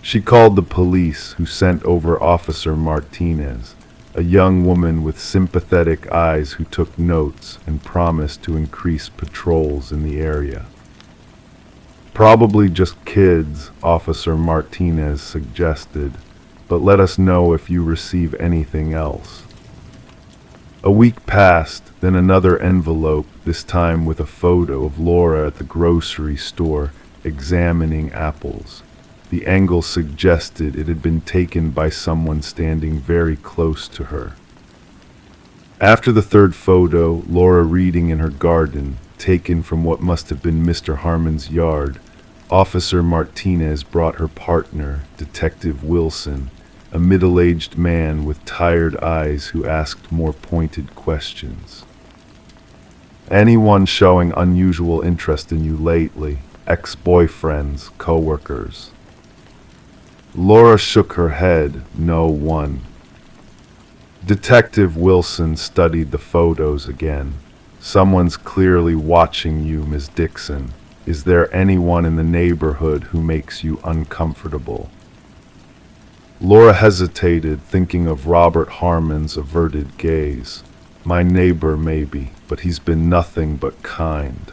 [SPEAKER 1] She called the police, who sent over Officer Martinez, a young woman with sympathetic eyes who took notes and promised to increase patrols in the area. "Probably just kids," Officer Martinez suggested, "but let us know if you receive anything else." A week passed, then another envelope, this time with a photo of Laura at the grocery store examining apples. The angle suggested it had been taken by someone standing very close to her. After the third photo, Laura reading in her garden, taken from what must have been Mr. Harmon's yard, Officer Martinez brought her partner, Detective Wilson, a middle-aged man with tired eyes who asked more pointed questions. Anyone showing unusual interest in you lately? Ex-boyfriends, co-workers? Laura shook her head. No one. Detective Wilson studied the photos again. Someone's clearly watching you, Ms. Dixon. Is there anyone in the neighborhood who makes you uncomfortable? Laura hesitated, thinking of Robert Harmon's averted gaze. My neighbor, maybe, but he's been nothing but kind.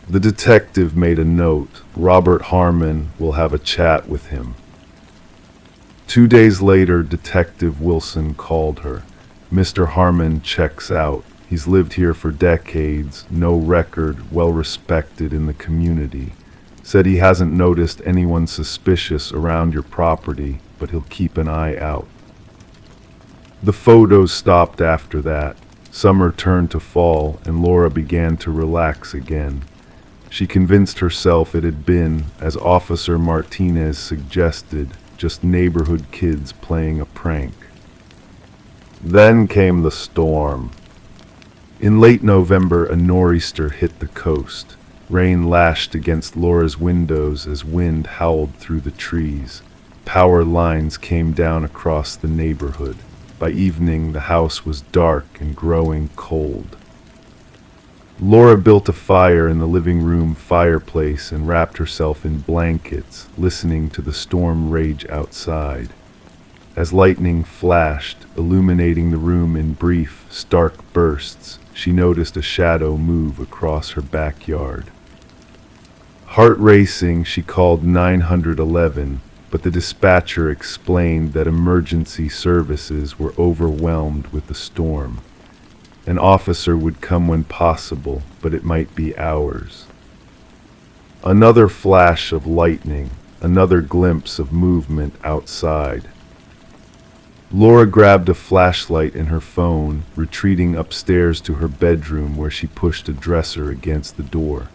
[SPEAKER 1] The detective made a note. Robert Harmon will have a chat with him. 2 days later, Detective Wilson called her. Mr. Harmon checks out. He's lived here for decades, no record, well respected in the community. Said he hasn't noticed anyone suspicious around your property, but he'll keep an eye out. The photos stopped after that. Summer turned to fall, and Laura began to relax again. She convinced herself it had been, as Officer Martinez suggested, just neighborhood kids playing a prank. Then came the storm. In late November, a nor'easter hit the coast. Rain lashed against Laura's windows as wind howled through the trees. Power lines came down across the neighborhood. By evening, the house was dark and growing cold. Laura built a fire in the living room fireplace and wrapped herself in blankets, listening to the storm rage outside. As lightning flashed, illuminating the room in brief, stark bursts, she noticed a shadow move across her backyard. Heart racing, she called 911, but the dispatcher explained that emergency services were overwhelmed with the storm. An officer would come when possible, but it might be hours. Another flash of lightning, another glimpse of movement outside. Laura grabbed a flashlight in her phone, retreating upstairs to her bedroom where she pushed a dresser against the door.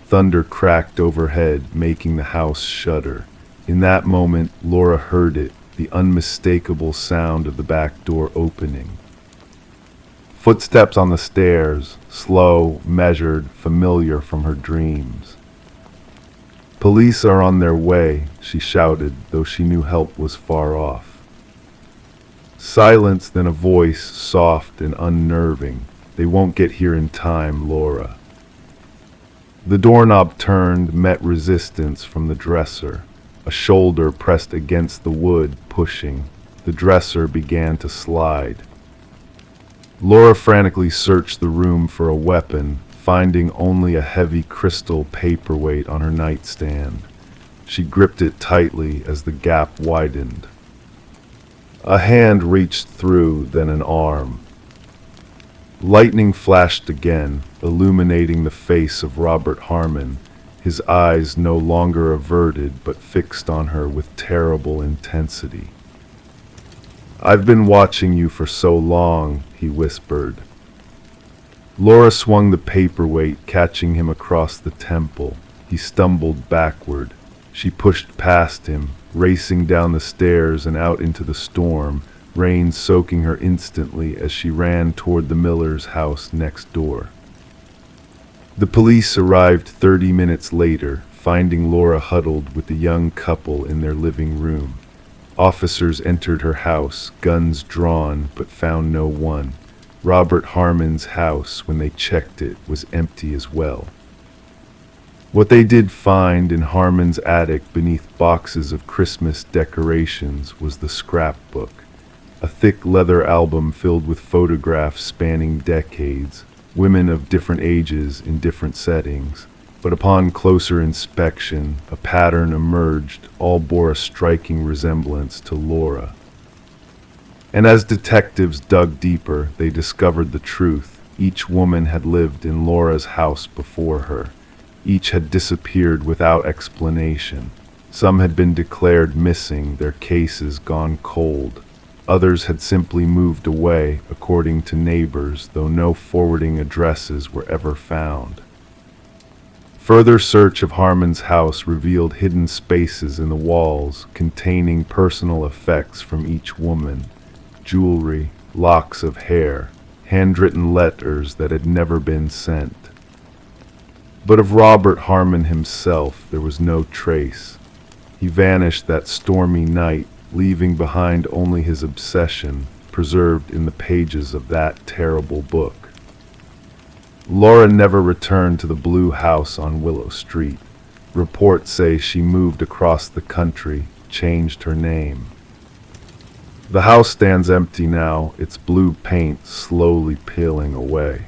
[SPEAKER 1] Thunder cracked overhead, making the house shudder. In that moment, Laura heard it, the unmistakable sound of the back door opening. Footsteps on the stairs, slow, measured, familiar from her dreams. Police are on their way, she shouted, though she knew help was far off. Silence, then a voice, soft and unnerving. They won't get here in time, Laura. The doorknob turned, met resistance from the dresser. A shoulder pressed against the wood, pushing. The dresser began to slide. Laura frantically searched the room for a weapon, finding only a heavy crystal paperweight on her nightstand. She gripped it tightly as the gap widened. A hand reached through, then an arm. Lightning flashed again, illuminating the face of Robert Harmon, his eyes no longer averted but fixed on her with terrible intensity. I've been watching you for so long, he whispered. Laura swung the paperweight, catching him across the temple. He stumbled backward. She pushed past him, racing down the stairs and out into the storm, rain soaking her instantly as she ran toward the miller's house next door. The police arrived 30 minutes later, finding Laura huddled with the young couple in their living room. Officers entered her house, guns drawn, but found no one. Robert Harmon's house, when they checked it, was empty as well. What they did find in Harmon's attic beneath boxes of Christmas decorations was the scrapbook, a thick leather album filled with photographs spanning decades, women of different ages in different settings. But upon closer inspection, a pattern emerged. All bore a striking resemblance to Laura. And as detectives dug deeper, they discovered the truth. Each woman had lived in Laura's house before her. Each had disappeared without explanation. Some had been declared missing, their cases gone cold. Others had simply moved away, according to neighbors, though no forwarding addresses were ever found. Further search of Harmon's house revealed hidden spaces in the walls containing personal effects from each woman, jewelry, locks of hair, handwritten letters that had never been sent. But of Robert Harmon himself there was no trace. He vanished that stormy night, leaving behind only his obsession, preserved in the pages of that terrible book. Laura never returned to the blue house on Willow Street. Reports say she moved across the country, changed her name. The house stands empty now, its blue paint slowly peeling away.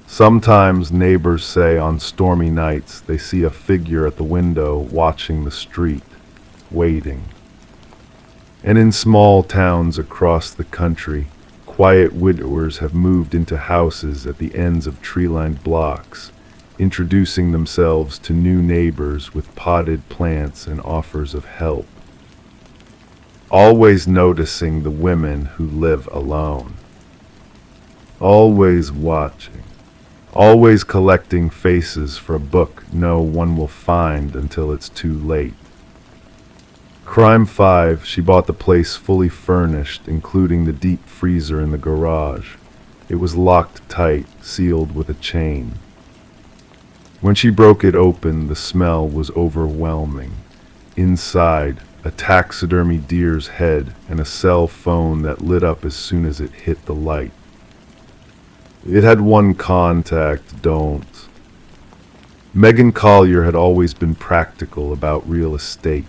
[SPEAKER 1] Sometimes neighbors say on stormy nights they see a figure at the window watching the street, waiting. And in small towns across the country, quiet widowers have moved into houses at the ends of tree-lined blocks, introducing themselves to new neighbors with potted plants and offers of help. Always noticing the women who live alone. Always watching. Always collecting faces for a book no one will find until it's too late. Crime 5, she bought the place fully furnished, including the deep freezer in the garage. It was locked tight, sealed with a chain. When she broke it open, the smell was overwhelming. Inside, a taxidermy deer's head and a cell phone that lit up as soon as it hit the light. It had one contact, don't. Megan Collier had always been practical about real estate.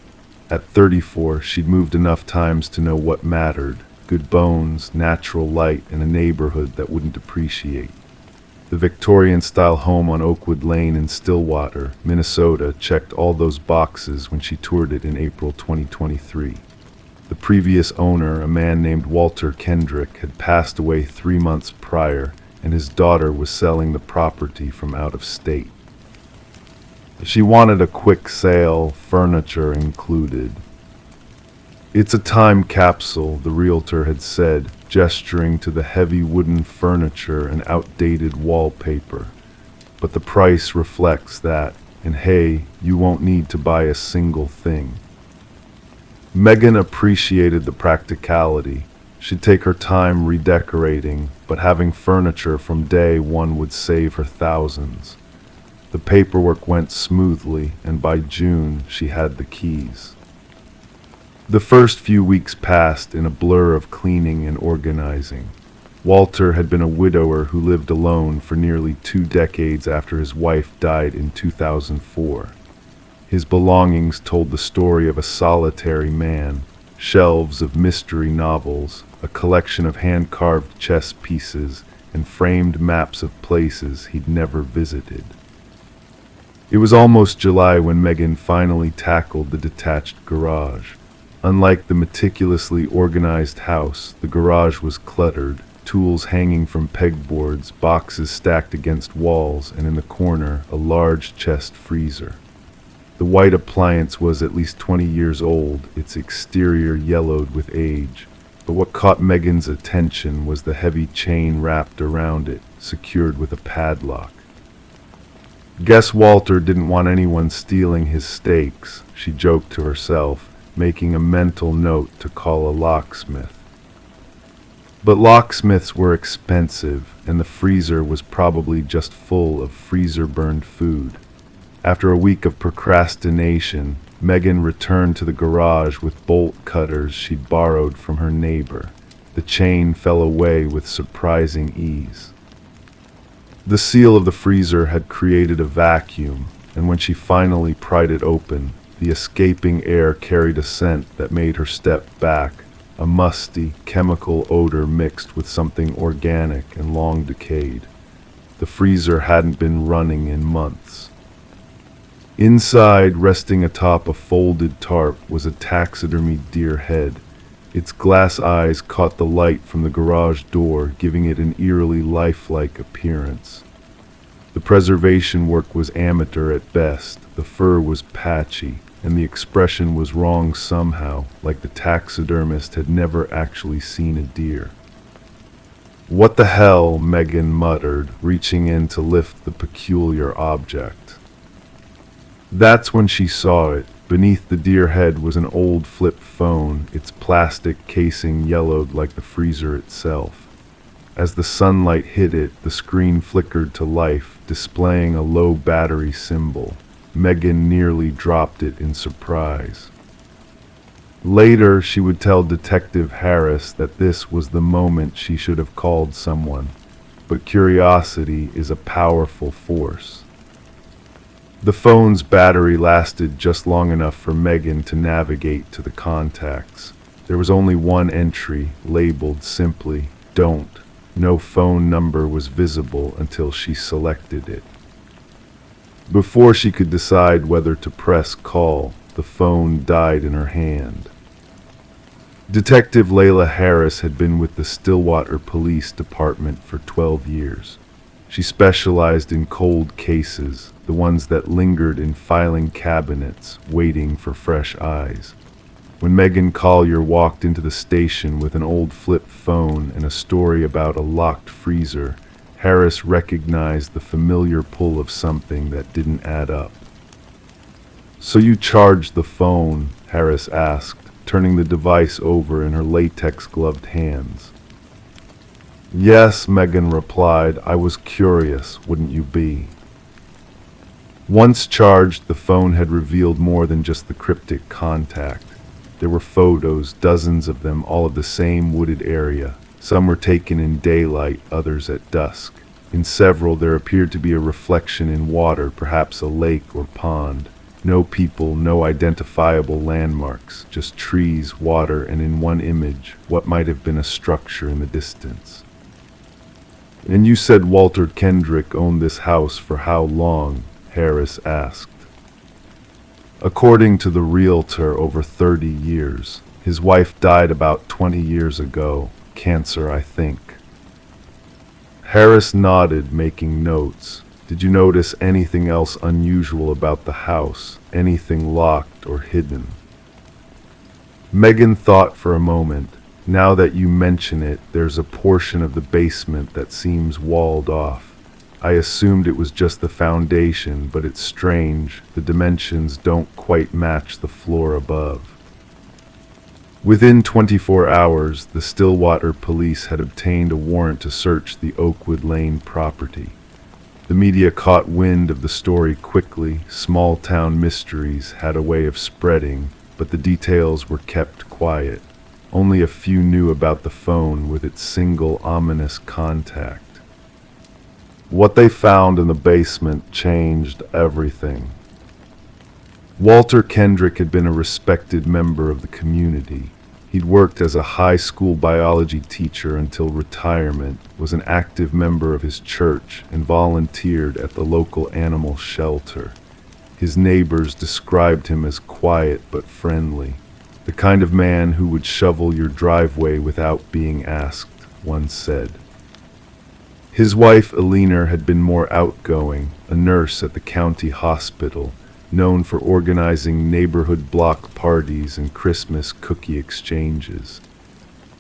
[SPEAKER 1] At 34, she'd moved enough times to know what mattered: good bones, natural light, and a neighborhood that wouldn't depreciate. The Victorian-style home on Oakwood Lane in Stillwater, Minnesota, checked all those boxes when she toured it in April 2023. The previous owner, a man named Walter Kendrick, had passed away 3 months prior, and his daughter was selling the property from out of state. She wanted a quick sale, furniture included. It's a time capsule, the realtor had said, gesturing to the heavy wooden furniture and outdated wallpaper. But the price reflects that, and hey, you won't need to buy a single thing. Megan appreciated the practicality. She'd take her time redecorating, but having furniture from day one would save her thousands. The paperwork went smoothly, and by June she had the keys. The first few weeks passed in a blur of cleaning and organizing. Walter had been a widower who lived alone for nearly 2 decades after his wife died in 2004. His belongings told the story of a solitary man: shelves of mystery novels, a collection of hand-carved chess pieces, and framed maps of places he'd never visited. It was almost July when Megan finally tackled the detached garage. Unlike the meticulously organized house, the garage was cluttered, tools hanging from pegboards, boxes stacked against walls, and in the corner, a large chest freezer. The white appliance was at least 20 years old, its exterior yellowed with age. But what caught Megan's attention was the heavy chain wrapped around it, secured with a padlock. Guess Walter didn't want anyone stealing his steaks, she joked to herself, making a mental note to call a locksmith. But locksmiths were expensive, and the freezer was probably just full of freezer-burned food. After a week of procrastination, Megan returned to the garage with bolt cutters she'd borrowed from her neighbor. The chain fell away with surprising ease. The seal of the freezer had created a vacuum, and when she finally pried it open, the escaping air carried a scent that made her step back, a musty, chemical odor mixed with something organic and long decayed. The freezer hadn't been running in months. Inside, resting atop a folded tarp, was a taxidermy deer head. Its glass eyes caught the light from the garage door, giving it an eerily lifelike appearance. The preservation work was amateur at best, the fur was patchy, and the expression was wrong somehow, like the taxidermist had never actually seen a deer. "What the hell?" Megan muttered, reaching in to lift the peculiar object. That's when she saw it. Beneath the deer head was an old flip phone, its plastic casing yellowed like the freezer itself. As the sunlight hit it, the screen flickered to life, displaying a low battery symbol. Megan nearly dropped it in surprise. Later, she would tell Detective Harris that this was the moment she should have called someone. But curiosity is a powerful force. The phone's battery lasted just long enough for Megan to navigate to the contacts. There was only one entry, labeled simply, "Don't." No phone number was visible until she selected it. Before she could decide whether to press call, the phone died in her hand. Detective Layla Harris had been with the Stillwater Police Department for 12 years. She specialized in cold cases, the ones that lingered in filing cabinets, waiting for fresh eyes. When Megan Collier walked into the station with an old flip phone and a story about a locked freezer, Harris recognized the familiar pull of something that didn't add up. "So you charged the phone?" Harris asked, turning the device over in her latex-gloved hands. "Yes," Megan replied. "I was curious, wouldn't you be?" Once charged, the phone had revealed more than just the cryptic contact. There were photos, dozens of them, all of the same wooded area. Some were taken in daylight, others at dusk. In several, there appeared to be a reflection in water, perhaps a lake or pond. No people, no identifiable landmarks, just trees, water, and in one image, what might have been a structure in the distance. "And you said Walter Kendrick owned this house for how long?" Harris asked. "According to the realtor, over 30 years. His wife died about 20 years ago. Cancer, I think." Harris nodded, making notes. "Did you notice anything else unusual about the house? Anything locked or hidden?" Megan thought for a moment. "Now that you mention it, there's a portion of the basement that seems walled off. I assumed it was just the foundation, but it's strange. The dimensions don't quite match the floor above." Within 24 hours, the Stillwater police had obtained a warrant to search the Oakwood Lane property. The media caught wind of the story quickly. Small-town mysteries had a way of spreading, but the details were kept quiet. Only a few knew about the phone with its single ominous contact. What they found in the basement changed everything. Walter Kendrick had been a respected member of the community. He'd worked as a high school biology teacher until retirement, was an active member of his church, and volunteered at the local animal shelter. His neighbors described him as quiet but friendly, the kind of man who would shovel your driveway without being asked, one said. His wife, Alina, had been more outgoing, a nurse at the county hospital, known for organizing neighborhood block parties and Christmas cookie exchanges.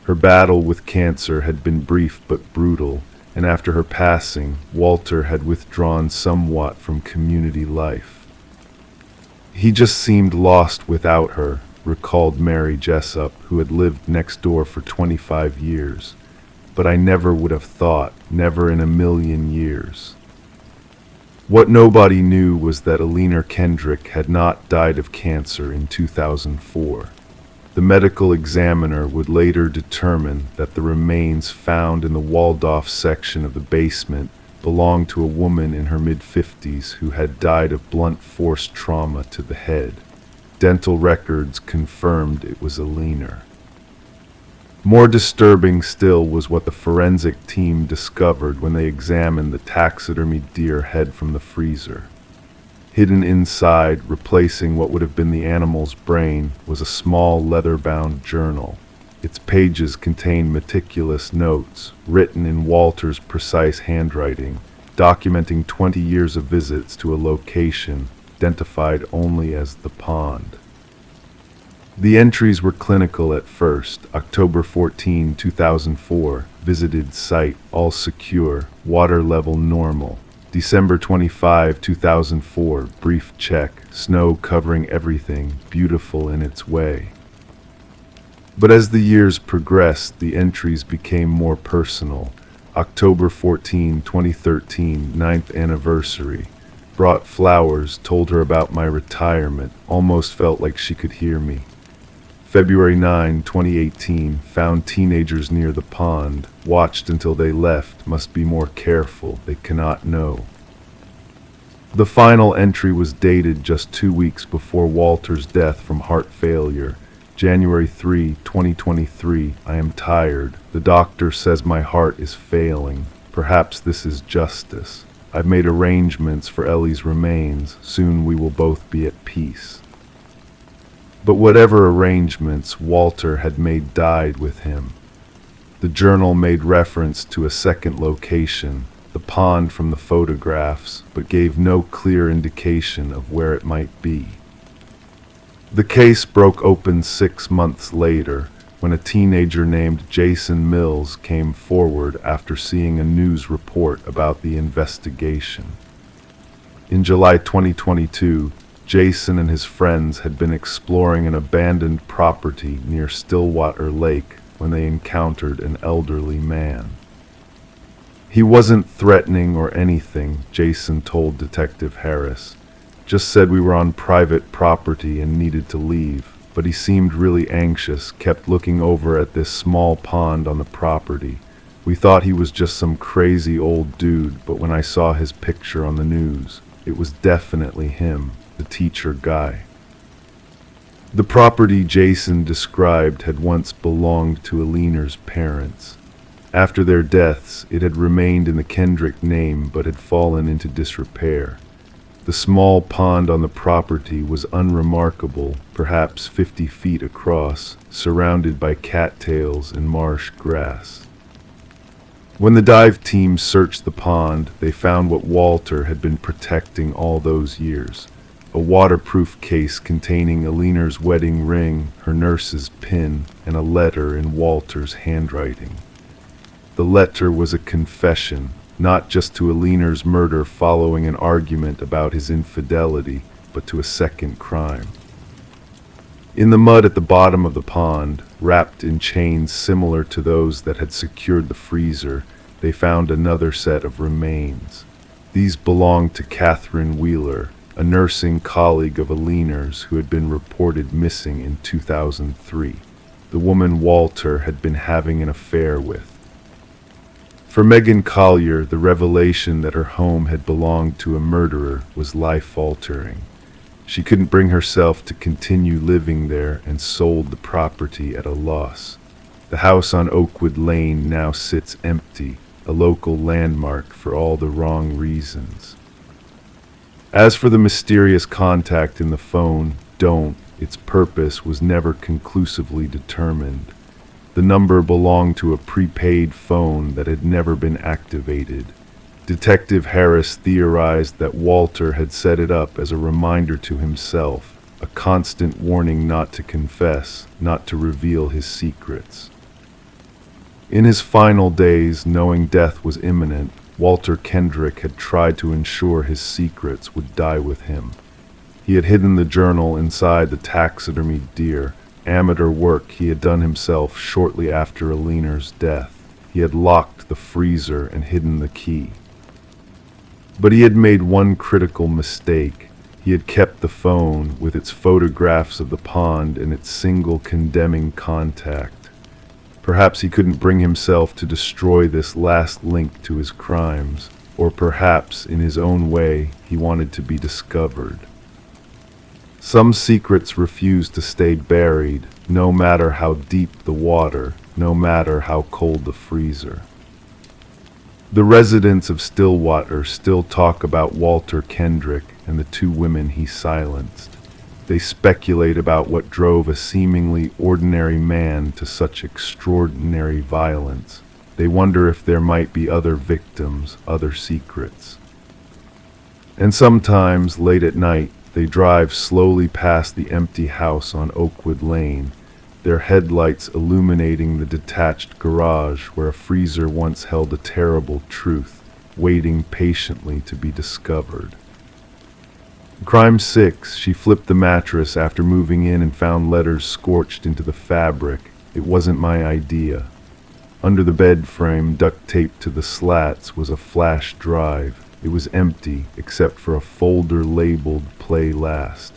[SPEAKER 1] Her battle with cancer had been brief but brutal, and after her passing, Walter had withdrawn somewhat from community life. "He just seemed lost without her," recalled Mary Jessup, who had lived next door for 25 years. "But I never would have thought, never in a million years." What nobody knew was that Alina Kendrick had not died of cancer in 2004. The medical examiner would later determine that the remains found in the walled-off section of the basement belonged to a woman in her mid-50s who had died of blunt force trauma to the head. Dental records confirmed it was Alina. More disturbing still was what the forensic team discovered when they examined the taxidermied deer head from the freezer. Hidden inside, replacing what would have been the animal's brain, was a small leather-bound journal. Its pages contained meticulous notes, written in Walter's precise handwriting, documenting 20 years of visits to a location identified only as the pond. The entries were clinical at first. October 14, 2004, visited site, all secure, water level normal. December 25, 2004, brief check, snow covering everything, beautiful in its way. But as the years progressed, the entries became more personal. October 14, 2013, 9th anniversary. Brought flowers, told her about my retirement, almost felt like she could hear me. February 9, 2018, found teenagers near the pond, watched until they left, must be more careful, they cannot know. The final entry was dated just 2 weeks before Walter's death from heart failure. January 3, 2023, I am tired. The doctor says my heart is failing. Perhaps this is justice. I've made arrangements for Ellie's remains. Soon we will both be at peace. But whatever arrangements Walter had made died with him. The journal made reference to a second location, the pond from the photographs, but gave no clear indication of where it might be. The case broke open 6 months later, when a teenager named Jason Mills came forward after seeing a news report about the investigation. In July 2022, Jason and his friends had been exploring an abandoned property near Stillwater Lake when they encountered an elderly man. He wasn't threatening or anything, Jason told Detective Harris. Just said we were on private property and needed to leave, but he seemed really anxious, kept looking over at this small pond on the property. We thought he was just some crazy old dude, but when I saw his picture on the news, it was definitely him. The teacher guy. The property Jason described had once belonged to Alina's parents. After their deaths, it had remained in the Kendrick name but had fallen into disrepair. The small pond on the property was unremarkable, perhaps 50 feet across, surrounded by cattails and marsh grass. When the dive team searched the pond, they found what Walter had been protecting all those years. A waterproof case containing Alina's wedding ring, her nurse's pin, and a letter in Walter's handwriting. The letter was a confession, not just to Alina's murder following an argument about his infidelity, but to a second crime. In the mud at the bottom of the pond, wrapped in chains similar to those that had secured the freezer, they found another set of remains. These belonged to Catherine Wheeler, a nursing colleague of Alina's who had been reported missing in 2003, the woman Walter had been having an affair with. For Megan Collier, the revelation that her home had belonged to a murderer was life-altering. She couldn't bring herself to continue living there and sold the property at a loss. The house on Oakwood Lane now sits empty, a local landmark for all the wrong reasons. As for the mysterious contact in the phone, its purpose was never conclusively determined. The number belonged to a prepaid phone that had never been activated. Detective Harris theorized that Walter had set it up as a reminder to himself, a constant warning not to confess, not to reveal his secrets. In his final days, knowing death was imminent, Walter Kendrick had tried to ensure his secrets would die with him. He had hidden the journal inside the taxidermied deer, amateur work he had done himself shortly after Alina's death. He had locked the freezer and hidden the key. But he had made one critical mistake. He had kept the phone with its photographs of the pond and its single condemning contact. Perhaps he couldn't bring himself to destroy this last link to his crimes, or perhaps, in his own way, he wanted to be discovered. Some secrets refuse to stay buried, no matter how deep the water, no matter how cold the freezer. The residents of Stillwater still talk about Walter Kendrick and the 2 women he silenced. They speculate about what drove a seemingly ordinary man to such extraordinary violence. They wonder if there might be other victims, other secrets. And sometimes, late at night, They drive slowly past the empty house on Oakwood Lane, their headlights illuminating the detached garage where a freezer once held a terrible truth, waiting patiently to be discovered. Crime 6, she flipped the mattress after moving in and found letters scorched into the fabric. It wasn't my idea. Under the bed frame, duct taped to the slats, was a flash drive. It was empty, except for a folder labeled Play Last.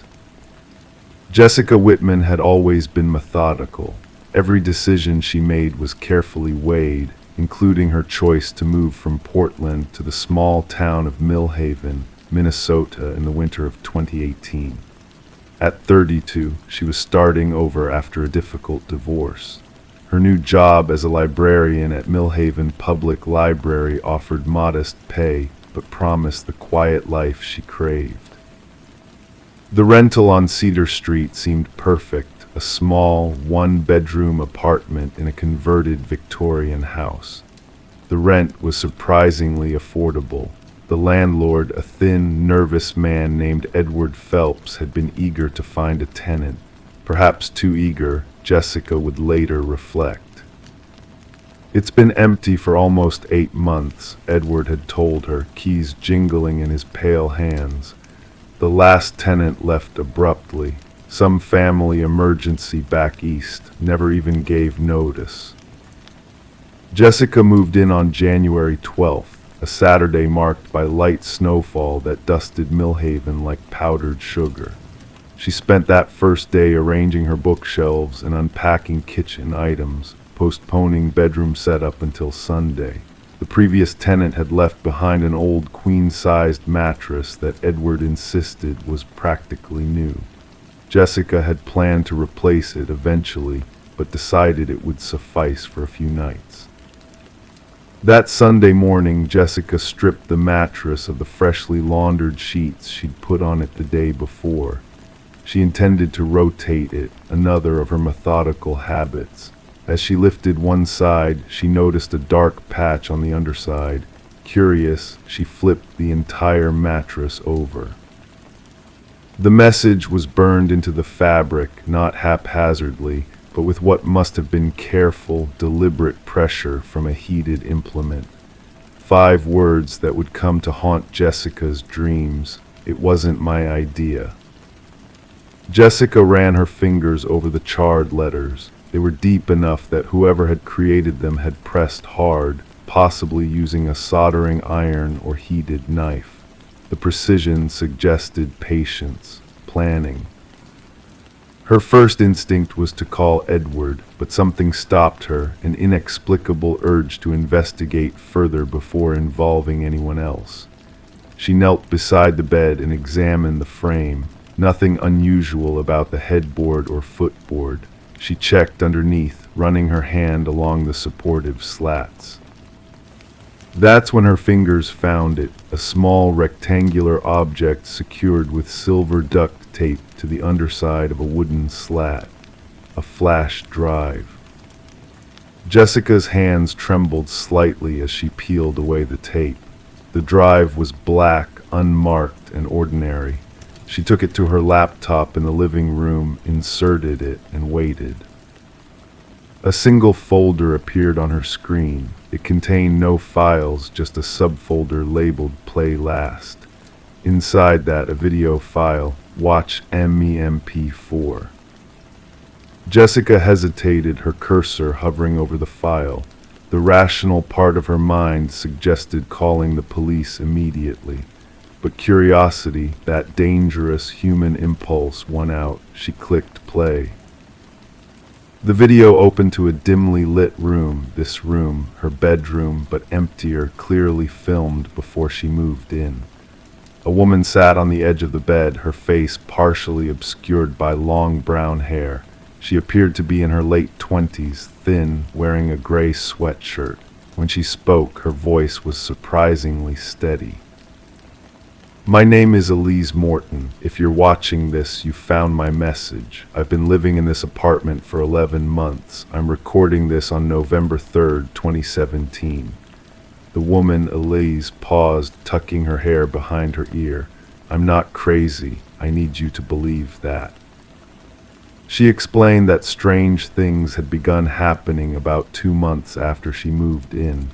[SPEAKER 1] Jessica Whitman had always been methodical. Every decision she made was carefully weighed, including her choice to move from Portland to the small town of Millhaven, Minnesota in the winter of 2018. At 32, she was starting over after a difficult divorce. Her new job as a librarian at Millhaven Public Library offered modest pay, but promised the quiet life she craved. The rental on Cedar Street seemed perfect, a small, one-bedroom apartment in a converted Victorian house. The rent was surprisingly affordable. The landlord, a thin, nervous man named Edward Phelps, had been eager to find a tenant. Perhaps too eager, Jessica would later reflect. "It's been empty for almost 8 months," Edward had told her, keys jingling in his pale hands. "The last tenant left abruptly. Some family emergency back east, never even gave notice." Jessica moved in on January 12th, a Saturday marked by light snowfall that dusted Millhaven like powdered sugar. She spent that first day arranging her bookshelves and unpacking kitchen items, postponing bedroom setup until Sunday. The previous tenant had left behind an old queen-sized mattress that Edward insisted was practically new. Jessica had planned to replace it eventually, but decided it would suffice for a few nights. That Sunday morning, Jessica stripped the mattress of the freshly laundered sheets she'd put on it the day before. She intended to rotate it, another of her methodical habits. As she lifted one side, she noticed a dark patch on the underside. Curious, she flipped the entire mattress over. The message was burned into the fabric, not haphazardly, but with what must have been careful, deliberate pressure from a heated implement. 5 words that would come to haunt Jessica's dreams. "It wasn't my idea." Jessica ran her fingers over the charred letters. They were deep enough that whoever had created them had pressed hard, possibly using a soldering iron or heated knife. The precision suggested patience, planning. Her first instinct was to call Edward, but something stopped her, an inexplicable urge to investigate further before involving anyone else. She knelt beside the bed and examined the frame. Nothing unusual about the headboard or footboard. She checked underneath, running her hand along the supportive slats. That's when her fingers found it, a small rectangular object secured with silver duct tape to the underside of a wooden slat. A flash drive. Jessica's hands trembled slightly as she peeled away the tape. The drive was black, unmarked, and ordinary. She took it to her laptop in the living room, inserted it, and waited. A single folder appeared on her screen. It contained no files, just a subfolder labeled Play Last. Inside that, a video file, Watch MEMP4. Jessica hesitated, her cursor hovering over the file. The rational part of her mind suggested calling the police immediately. But curiosity, that dangerous human impulse, won out. She clicked play. The video opened to a dimly lit room, this room, her bedroom, but emptier, clearly filmed before she moved in. A woman sat on the edge of the bed, her face partially obscured by long brown hair. She appeared to be in her late 20s, thin, wearing a gray sweatshirt. When she spoke, her voice was surprisingly steady. "My name is Elise Morton. If you're watching this, you found my message. I've been living in this apartment for 11 months. I'm recording this on November 3rd, 2017. The woman, Elise, paused, tucking her hair behind her ear. "I'm not crazy. I need you to believe that." She explained that strange things had begun happening about 2 months after she moved in.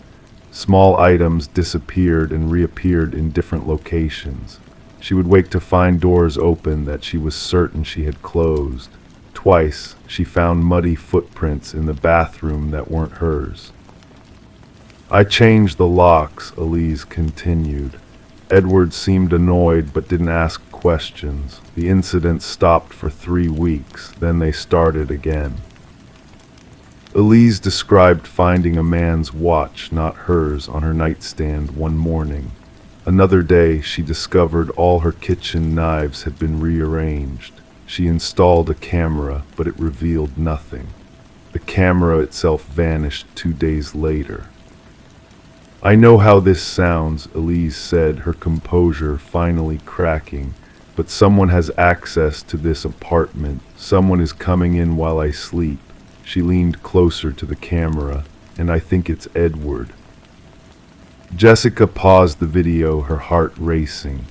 [SPEAKER 1] Small items disappeared and reappeared in different locations. She would wake to find doors open that she was certain she had closed. Twice, she found muddy footprints in the bathroom that weren't hers. "I changed the locks," Elise continued. Edward seemed annoyed but didn't ask questions. The incident stopped for 3 weeks, then they started again. Elise described finding a man's watch, not hers, on her nightstand one morning. Another day, she discovered all her kitchen knives had been rearranged. She installed a camera, but it revealed nothing. The camera itself vanished 2 days later. "I know how this sounds," Elise said, her composure finally cracking, "but someone has access to this apartment. Someone is coming in while I sleep." She leaned closer to the camera. "And I think it's Edward." Jessica paused the video, her heart racing.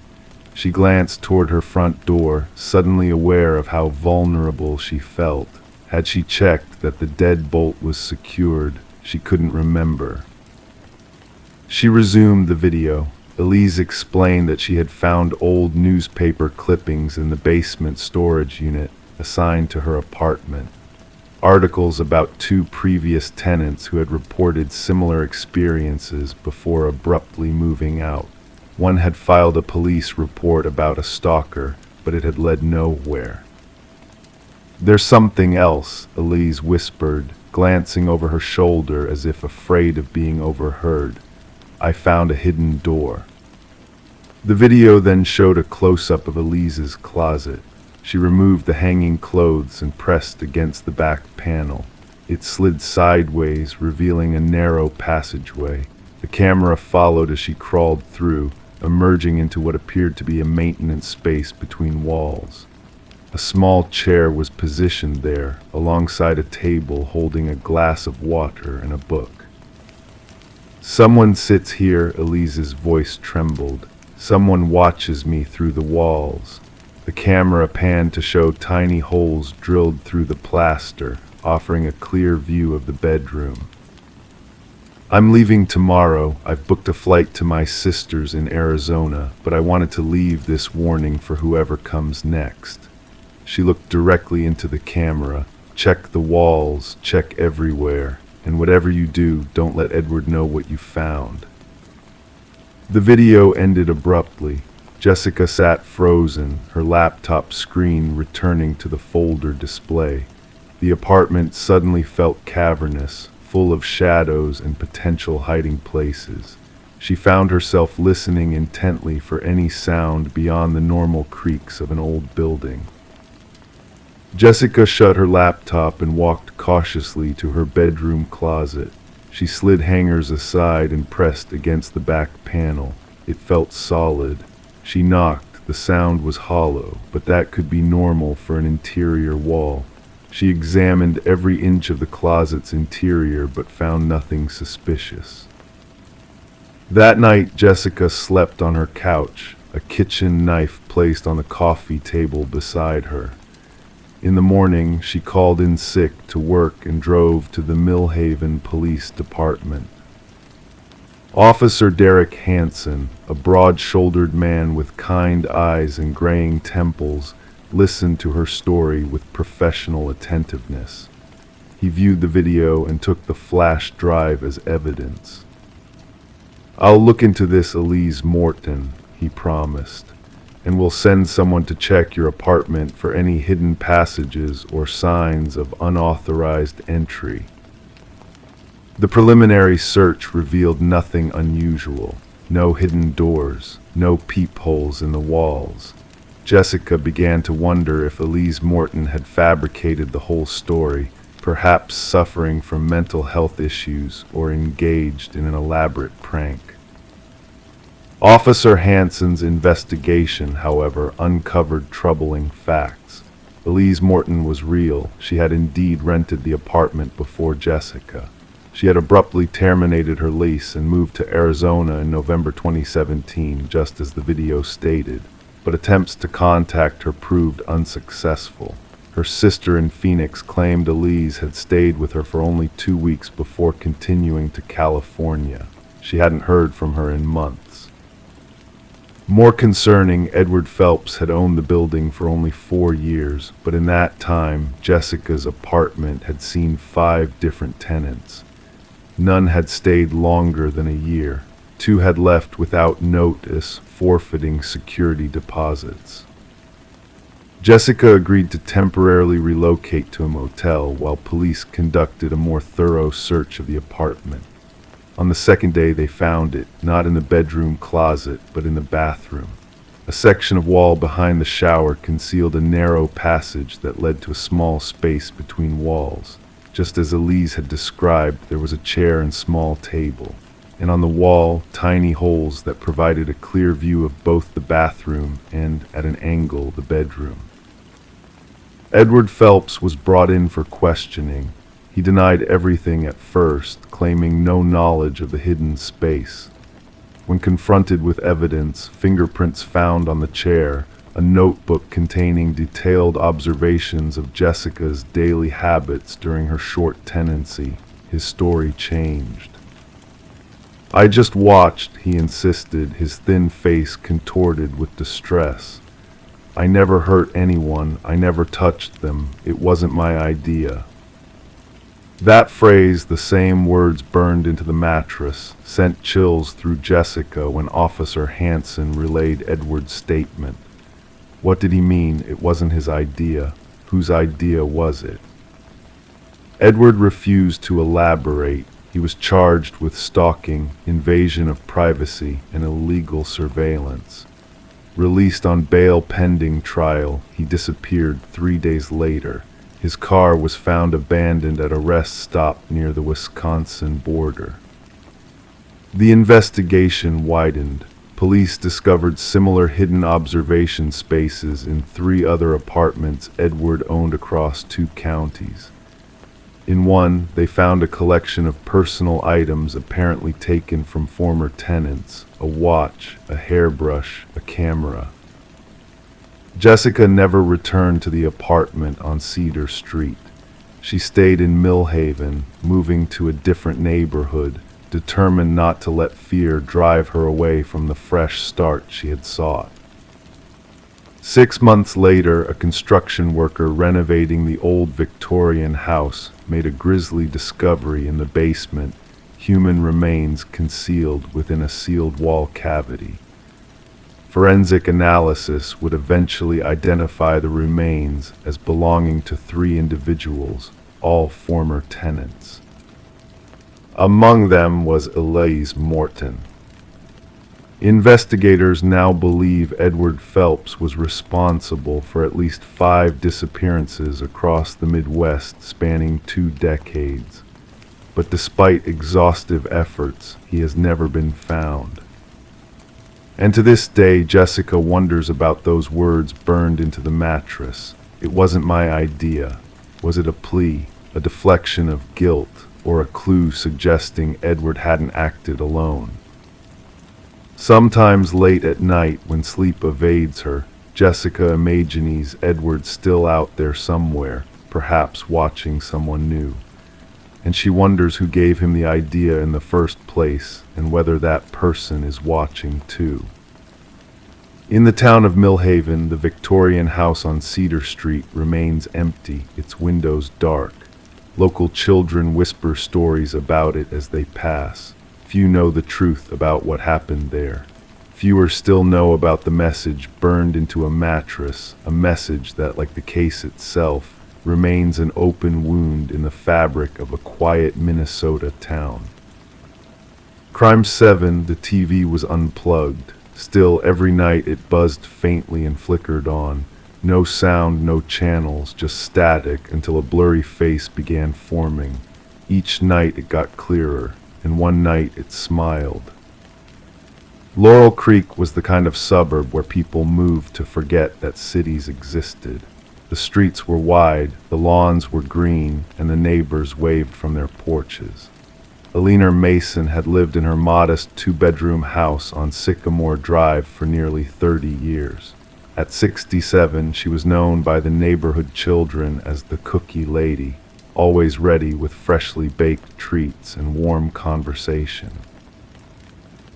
[SPEAKER 1] She glanced toward her front door, suddenly aware of how vulnerable she felt. Had she checked that the deadbolt was secured? She couldn't remember. She resumed the video. Elise explained that she had found old newspaper clippings in the basement storage unit assigned to her apartment. Articles about 2 previous tenants who had reported similar experiences before abruptly moving out. One had filed a police report about a stalker, but it had led nowhere. "There's something else," Elise whispered, glancing over her shoulder as if afraid of being overheard. "I found a hidden door." The video then showed a close-up of Elise's closet. She removed the hanging clothes and pressed against the back panel. It slid sideways, revealing a narrow passageway. The camera followed as she crawled through, emerging into what appeared to be a maintenance space between walls. A small chair was positioned there, alongside a table holding a glass of water and a book. "Someone sits here," Elise's voice trembled. "Someone watches me through the walls." The camera panned to show tiny holes drilled through the plaster, offering a clear view of the bedroom. "I'm leaving tomorrow. I've booked a flight to my sister's in Arizona, but I wanted to leave this warning for whoever comes next." She looked directly into the camera. "Check the walls, check everywhere, and whatever you do, don't let Edward know what you found." The video ended abruptly. Jessica sat frozen, her laptop screen returning to the folder display. The apartment suddenly felt cavernous, full of shadows and potential hiding places. She found herself listening intently for any sound beyond the normal creaks of an old building. Jessica shut her laptop and walked cautiously to her bedroom closet. She slid hangers aside and pressed against the back panel. It felt solid. She knocked. The sound was hollow, but that could be normal for an interior wall. She examined every inch of the closet's interior but found nothing suspicious. That night, Jessica slept on her couch, a kitchen knife placed on the coffee table beside her. In the morning, she called in sick to work and drove to the Millhaven Police Department. Officer Derek Hansen, a broad-shouldered man with kind eyes and graying temples, listened to her story with professional attentiveness. He viewed the video and took the flash drive as evidence. "I'll look into this, Elise Morton," he promised, "and we'll send someone to check your apartment for any hidden passages or signs of unauthorized entry." The preliminary search revealed nothing unusual. No hidden doors, no peepholes in the walls. Jessica began to wonder if Elise Morton had fabricated the whole story, perhaps suffering from mental health issues or engaged in an elaborate prank. Officer Hansen's investigation, however, uncovered troubling facts. Elise Morton was real. She had indeed rented the apartment before Jessica. She had abruptly terminated her lease and moved to Arizona in November 2017, just as the video stated. but attempts to contact her proved unsuccessful. Her sister in Phoenix claimed Elise had stayed with her for only 2 weeks before continuing to California. She hadn't heard from her in months. More concerning, Edward Phelps had owned the building for only 4 years, but in that time, Jessica's apartment had seen 5 different tenants. None had stayed longer than a year. 2 had left without notice, forfeiting security deposits. Jessica agreed to temporarily relocate to a motel while police conducted a more thorough search of the apartment. On the second day, they found it, not in the bedroom closet, but in the bathroom. A section of wall behind the shower concealed a narrow passage that led to a small space between walls. Just as Elise had described, there was a chair and small table, and on the wall, tiny holes that provided a clear view of both the bathroom and, at an angle, the bedroom. Edward Phelps was brought in for questioning. He denied everything at first, claiming no knowledge of the hidden space. When confronted with evidence, fingerprints found on the chair, a notebook containing detailed observations of Jessica's daily habits during her short tenancy, his story changed. "I just watched," he insisted, his thin face contorted with distress. "I never hurt anyone, I never touched them, it wasn't my idea." That phrase, the same words burned into the mattress, sent chills through Jessica when Officer Hansen relayed Edward's statement. What did he mean? It wasn't his idea. Whose idea was it? Edward refused to elaborate. He was charged with stalking, invasion of privacy, and illegal surveillance. Released on bail pending trial, he disappeared 3 days later. His car was found abandoned at a rest stop near the Wisconsin border. The investigation widened. Police discovered similar hidden observation spaces in 3 other apartments Edward owned across 2 counties. In one, they found a collection of personal items apparently taken from former tenants: a watch, a hairbrush, a camera. Jessica never returned to the apartment on Cedar Street. She stayed in Millhaven, moving to a different neighborhood, determined not to let fear drive her away from the fresh start she had sought. 6 months later, a construction worker renovating the old Victorian house made a grisly discovery in the basement: human remains concealed within a sealed wall cavity. Forensic analysis would eventually identify the remains as belonging to 3 individuals, all former tenants. Among them was Elise Morton. Investigators now believe Edward Phelps was responsible for at least 5 disappearances across the Midwest spanning 2 decades. But despite exhaustive efforts, he has never been found. And to this day, Jessica wonders about those words burned into the mattress. It wasn't my idea. Was it a plea, a deflection of guilt, or a clue suggesting Edward hadn't acted alone? Sometimes late at night, when sleep evades her, Jessica imagines Edward still out there somewhere, perhaps watching someone new. And she wonders who gave him the idea in the first place, and whether that person is watching too. In the town of Millhaven, the Victorian house on Cedar Street remains empty, its windows dark. Local children whisper stories about it as they pass. Few know the truth about what happened there. Fewer still know about the message burned into a mattress, a message that, like the case itself, remains an open wound in the fabric of a quiet Minnesota town. Crime 7, the TV was unplugged. Still, every night it buzzed faintly and flickered on. No sound, no channels, just static until a blurry face began forming. Each night it got clearer, and one night it smiled. Laurel Creek was the kind of suburb where people moved to forget that cities existed. The streets were wide, the lawns were green, and the neighbors waved from their porches. Alina Mason had lived in her modest 2-bedroom house on Sycamore Drive for nearly 30 years. At 67, she was known by the neighborhood children as the Cookie Lady, always ready with freshly baked treats and warm conversation.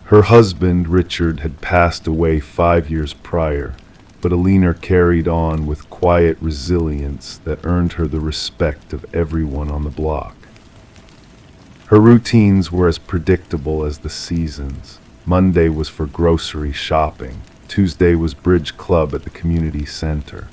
[SPEAKER 1] Her husband, Richard, had passed away 5 years prior, but Alina carried on with quiet resilience that earned her the respect of everyone on the block. Her routines were as predictable as the seasons. Monday was for grocery shopping. Tuesday was bridge club at the community center.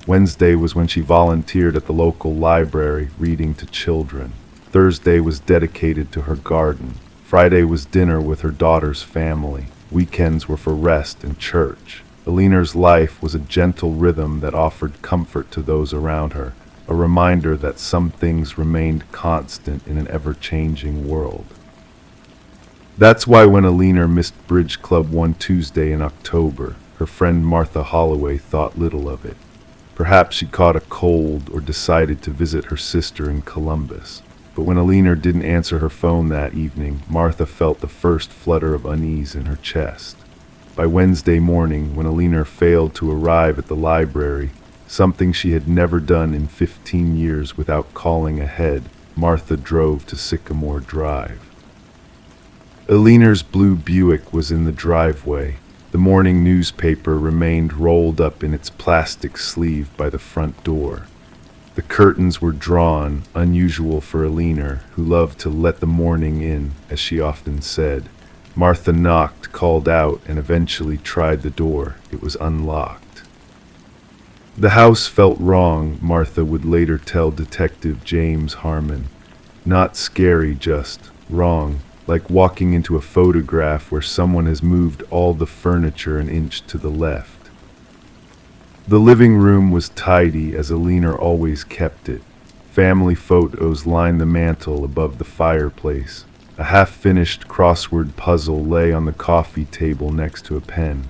[SPEAKER 1] Wednesday was when she volunteered at the local library reading to children. Thursday was dedicated to her garden. Friday was dinner with her daughter's family. Weekends were for rest and church. Alina's life was a gentle rhythm that offered comfort to those around her, a reminder that some things remained constant in an ever-changing world. That's why when Alina missed Bridge Club one Tuesday in October, her friend Martha Holloway thought little of it. Perhaps she caught a cold or decided to visit her sister in Columbus. But when Alina didn't answer her phone that evening, Martha felt the first flutter of unease in her chest. By Wednesday morning, when Alina failed to arrive at the library, something she had never done in 15 years without calling ahead, Martha drove to Sycamore Drive. Alina's blue Buick was in the driveway. The morning newspaper remained rolled up in its plastic sleeve by the front door. The curtains were drawn, unusual for Alina, who loved to let the morning in, as she often said. Martha knocked, called out, and eventually tried the door. It was unlocked. The house felt wrong, Martha would later tell Detective James Harmon. Not scary, just wrong. Like walking into a photograph where someone has moved all the furniture an inch to the left. The living room was tidy as Alina always kept it. Family photos lined the mantel above the fireplace. A half-finished crossword puzzle lay on the coffee table next to a pen.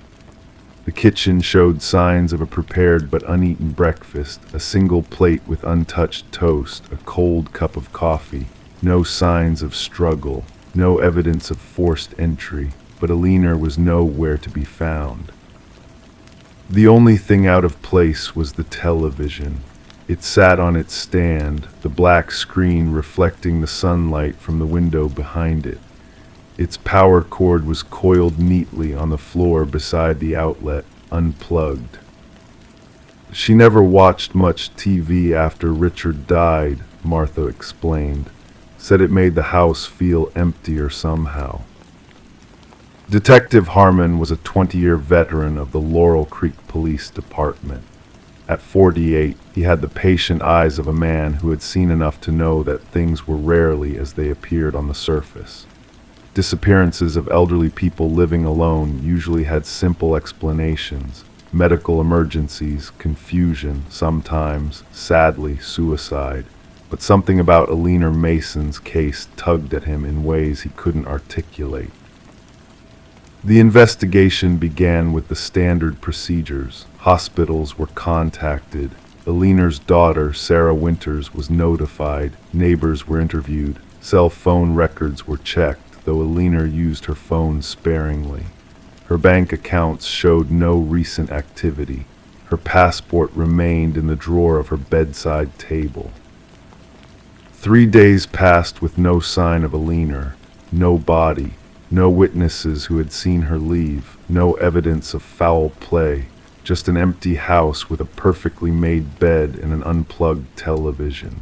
[SPEAKER 1] The kitchen showed signs of a prepared but uneaten breakfast, a single plate with untouched toast, a cold cup of coffee. No signs of struggle. No evidence of forced entry, but Alina was nowhere to be found. The only thing out of place was the television. It sat on its stand, the black screen reflecting the sunlight from the window behind it. Its power cord was coiled neatly on the floor beside the outlet, unplugged. She never watched much TV after Richard died, Martha explained. Said it made the house feel emptier somehow. Detective Harmon was a 20-year veteran of the Laurel Creek Police Department. At 48, he had the patient eyes of a man who had seen enough to know that things were rarely as they appeared on the surface. Disappearances of elderly people living alone usually had simple explanations: medical emergencies, confusion, sometimes, sadly, suicide. But something about Alina Mason's case tugged at him in ways he couldn't articulate. The investigation began with the standard procedures. Hospitals were contacted. Alina's daughter, Sarah Winters, was notified. Neighbors were interviewed. Cell phone records were checked, though Alina used her phone sparingly. Her bank accounts showed no recent activity. Her passport remained in the drawer of her bedside table. 3 days passed with no sign of Alina, no body, no witnesses who had seen her leave, no evidence of foul play, just an empty house with a perfectly made bed and an unplugged television.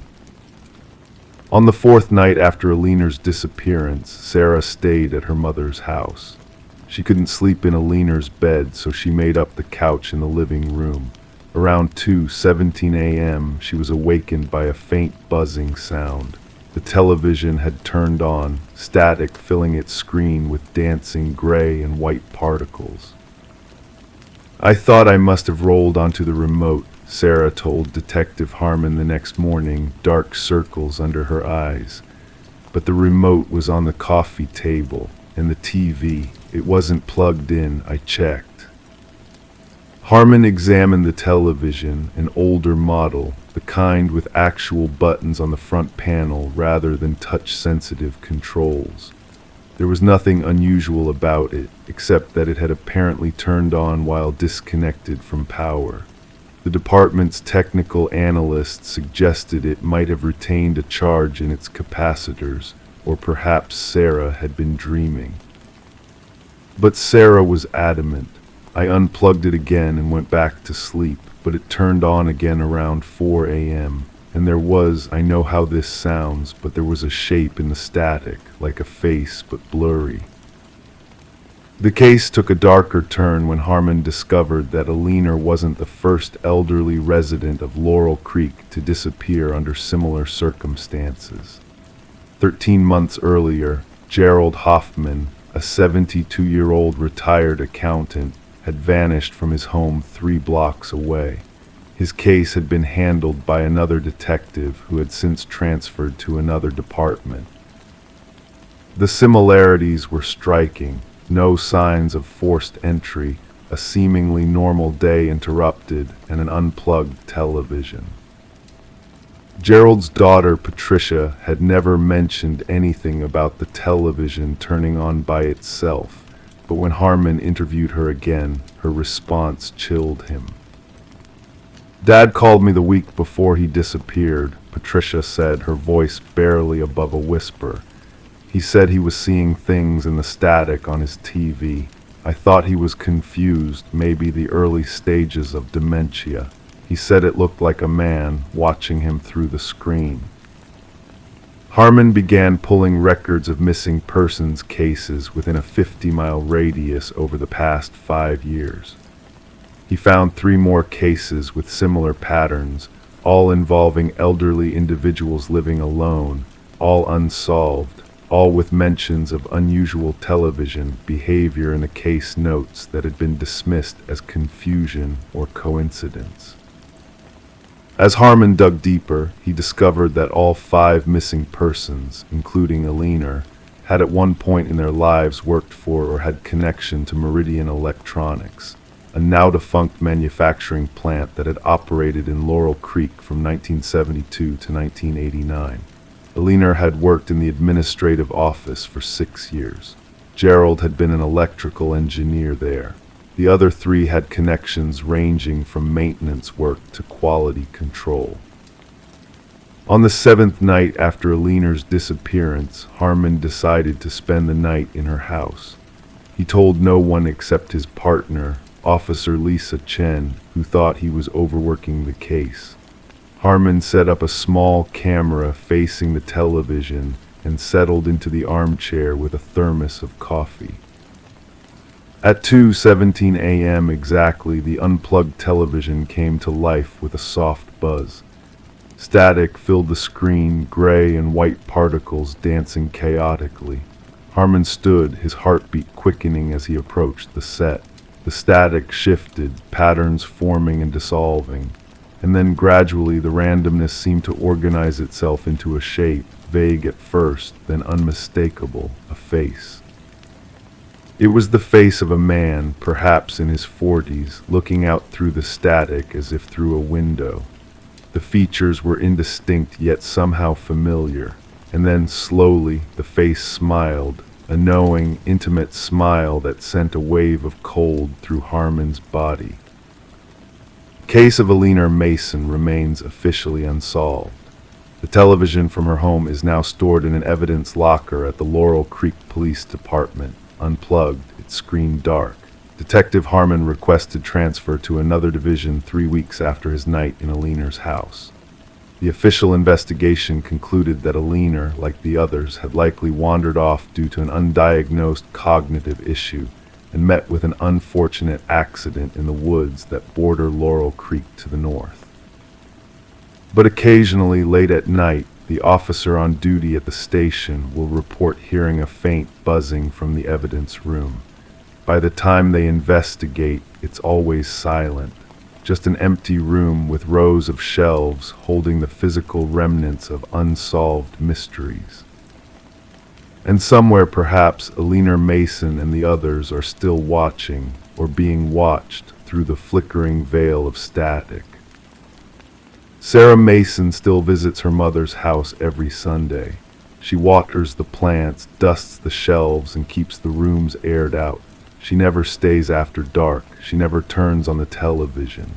[SPEAKER 1] On the fourth night after Alina's disappearance, Sarah stayed at her mother's house. She couldn't sleep in Alina's bed, so she made up the couch in the living room. Around 2:17 a.m., she was awakened by a faint buzzing sound. The television had turned on, static filling its screen with dancing gray and white particles. "I thought I must have rolled onto the remote," Sarah told Detective Harmon the next morning, dark circles under her eyes. But the remote was on the coffee table, and the TV. It wasn't plugged in, I checked. Harmon examined the television, an older model, the kind with actual buttons on the front panel rather than touch-sensitive controls. There was nothing unusual about it, except that it had apparently turned on while disconnected from power. The department's technical analyst suggested it might have retained a charge in its capacitors, or perhaps Sarah had been dreaming. But Sarah was adamant. I unplugged it again and went back to sleep, but it turned on again around 4 a.m., and there was, I know how this sounds, but there was a shape in the static, like a face but blurry. The case took a darker turn when Harmon discovered that Alina wasn't the first elderly resident of Laurel Creek to disappear under similar circumstances. 13 months earlier, Gerald Hoffman, a 72-year-old retired accountant, had vanished from his home 3 blocks away. His case had been handled by another detective who had since transferred to another department. The similarities were striking. No signs of forced entry, a seemingly normal day interrupted, and an unplugged television. Gerald's daughter, Patricia, had never mentioned anything about the television turning on by itself, but when Harmon interviewed her again, her response chilled him. "Dad called me the week before he disappeared," Patricia said, her voice barely above a whisper. "He said he was seeing things in the static on his TV. I thought he was confused, maybe the early stages of dementia. He said it looked like a man watching him through the screen." Harmon began pulling records of missing persons cases within a 50-mile radius over the past 5 years. He found 3 more cases with similar patterns, all involving elderly individuals living alone, all unsolved, all with mentions of unusual television behavior in the case notes that had been dismissed as confusion or coincidence. As Harmon dug deeper, he discovered that all 5 missing persons, including Alina, had at one point in their lives worked for or had connection to Meridian Electronics, a now-defunct manufacturing plant that had operated in Laurel Creek from 1972 to 1989. Alina had worked in the administrative office for 6 years. Gerald had been an electrical engineer there. The other 3 had connections ranging from maintenance work to quality control. On the 7th night after Alina's disappearance, Harmon decided to spend the night in her house. He told no one except his partner, Officer Lisa Chen, who thought he was overworking the case. Harmon set up a small camera facing the television and settled into the armchair with a thermos of coffee. At 2:17 a.m. exactly, the unplugged television came to life with a soft buzz. Static filled the screen, gray and white particles dancing chaotically. Harmon stood, his heartbeat quickening as he approached the set. The static shifted, patterns forming and dissolving, and then gradually the randomness seemed to organize itself into a shape, vague at first, then unmistakable, a face. It was the face of a man, perhaps in his 40s, looking out through the static as if through a window. The features were indistinct yet somehow familiar, and then slowly the face smiled, a knowing, intimate smile that sent a wave of cold through Harmon's body. The case of Alina Mason remains officially unsolved. The television from her home is now stored in an evidence locker at the Laurel Creek Police Department, unplugged, its screen dark. Detective Harmon requested transfer to another division 3 weeks after his night in Alina's house. The official investigation concluded that Alina, like the others, had likely wandered off due to an undiagnosed cognitive issue and met with an unfortunate accident in the woods that border Laurel Creek to the north. But occasionally, late at night, the officer on duty at the station will report hearing a faint buzzing from the evidence room. By the time they investigate, it's always silent. Just an empty room with rows of shelves holding the physical remnants of unsolved mysteries. And somewhere perhaps Alina Mason and the others are still watching, or being watched, through the flickering veil of static. Sarah Mason still visits her mother's house every Sunday. She waters the plants, dusts the shelves, and keeps the rooms aired out. She never stays after dark. She never turns on the television.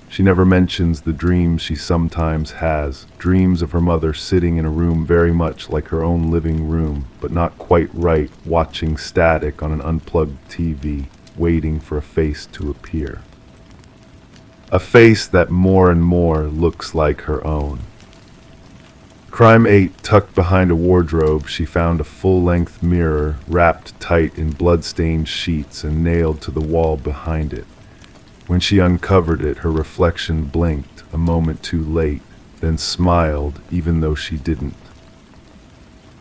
[SPEAKER 1] She never mentions the dreams she sometimes has, dreams of her mother sitting in a room very much like her own living room, but not quite right, watching static on an unplugged TV, waiting for a face to appear. A face that more and more looks like her own. Crime 8, tucked behind a wardrobe, she found a full-length mirror wrapped tight in blood-stained sheets and nailed to the wall behind it. When she uncovered it, her reflection blinked, a moment too late, then smiled even though she didn't.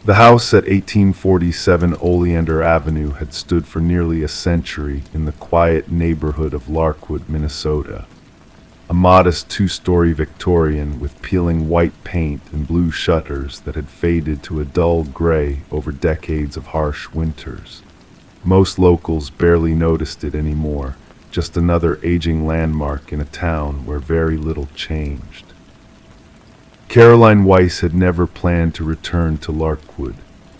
[SPEAKER 1] The house at 1847 Oleander Avenue had stood for nearly a century in the quiet neighborhood of Larkwood, Minnesota. A modest two-story Victorian with peeling white paint and blue shutters that had faded to a dull gray over decades of harsh winters. Most locals barely noticed it anymore, just another aging landmark in a town where very little changed. Caroline Weiss had never planned to return to Larkwood.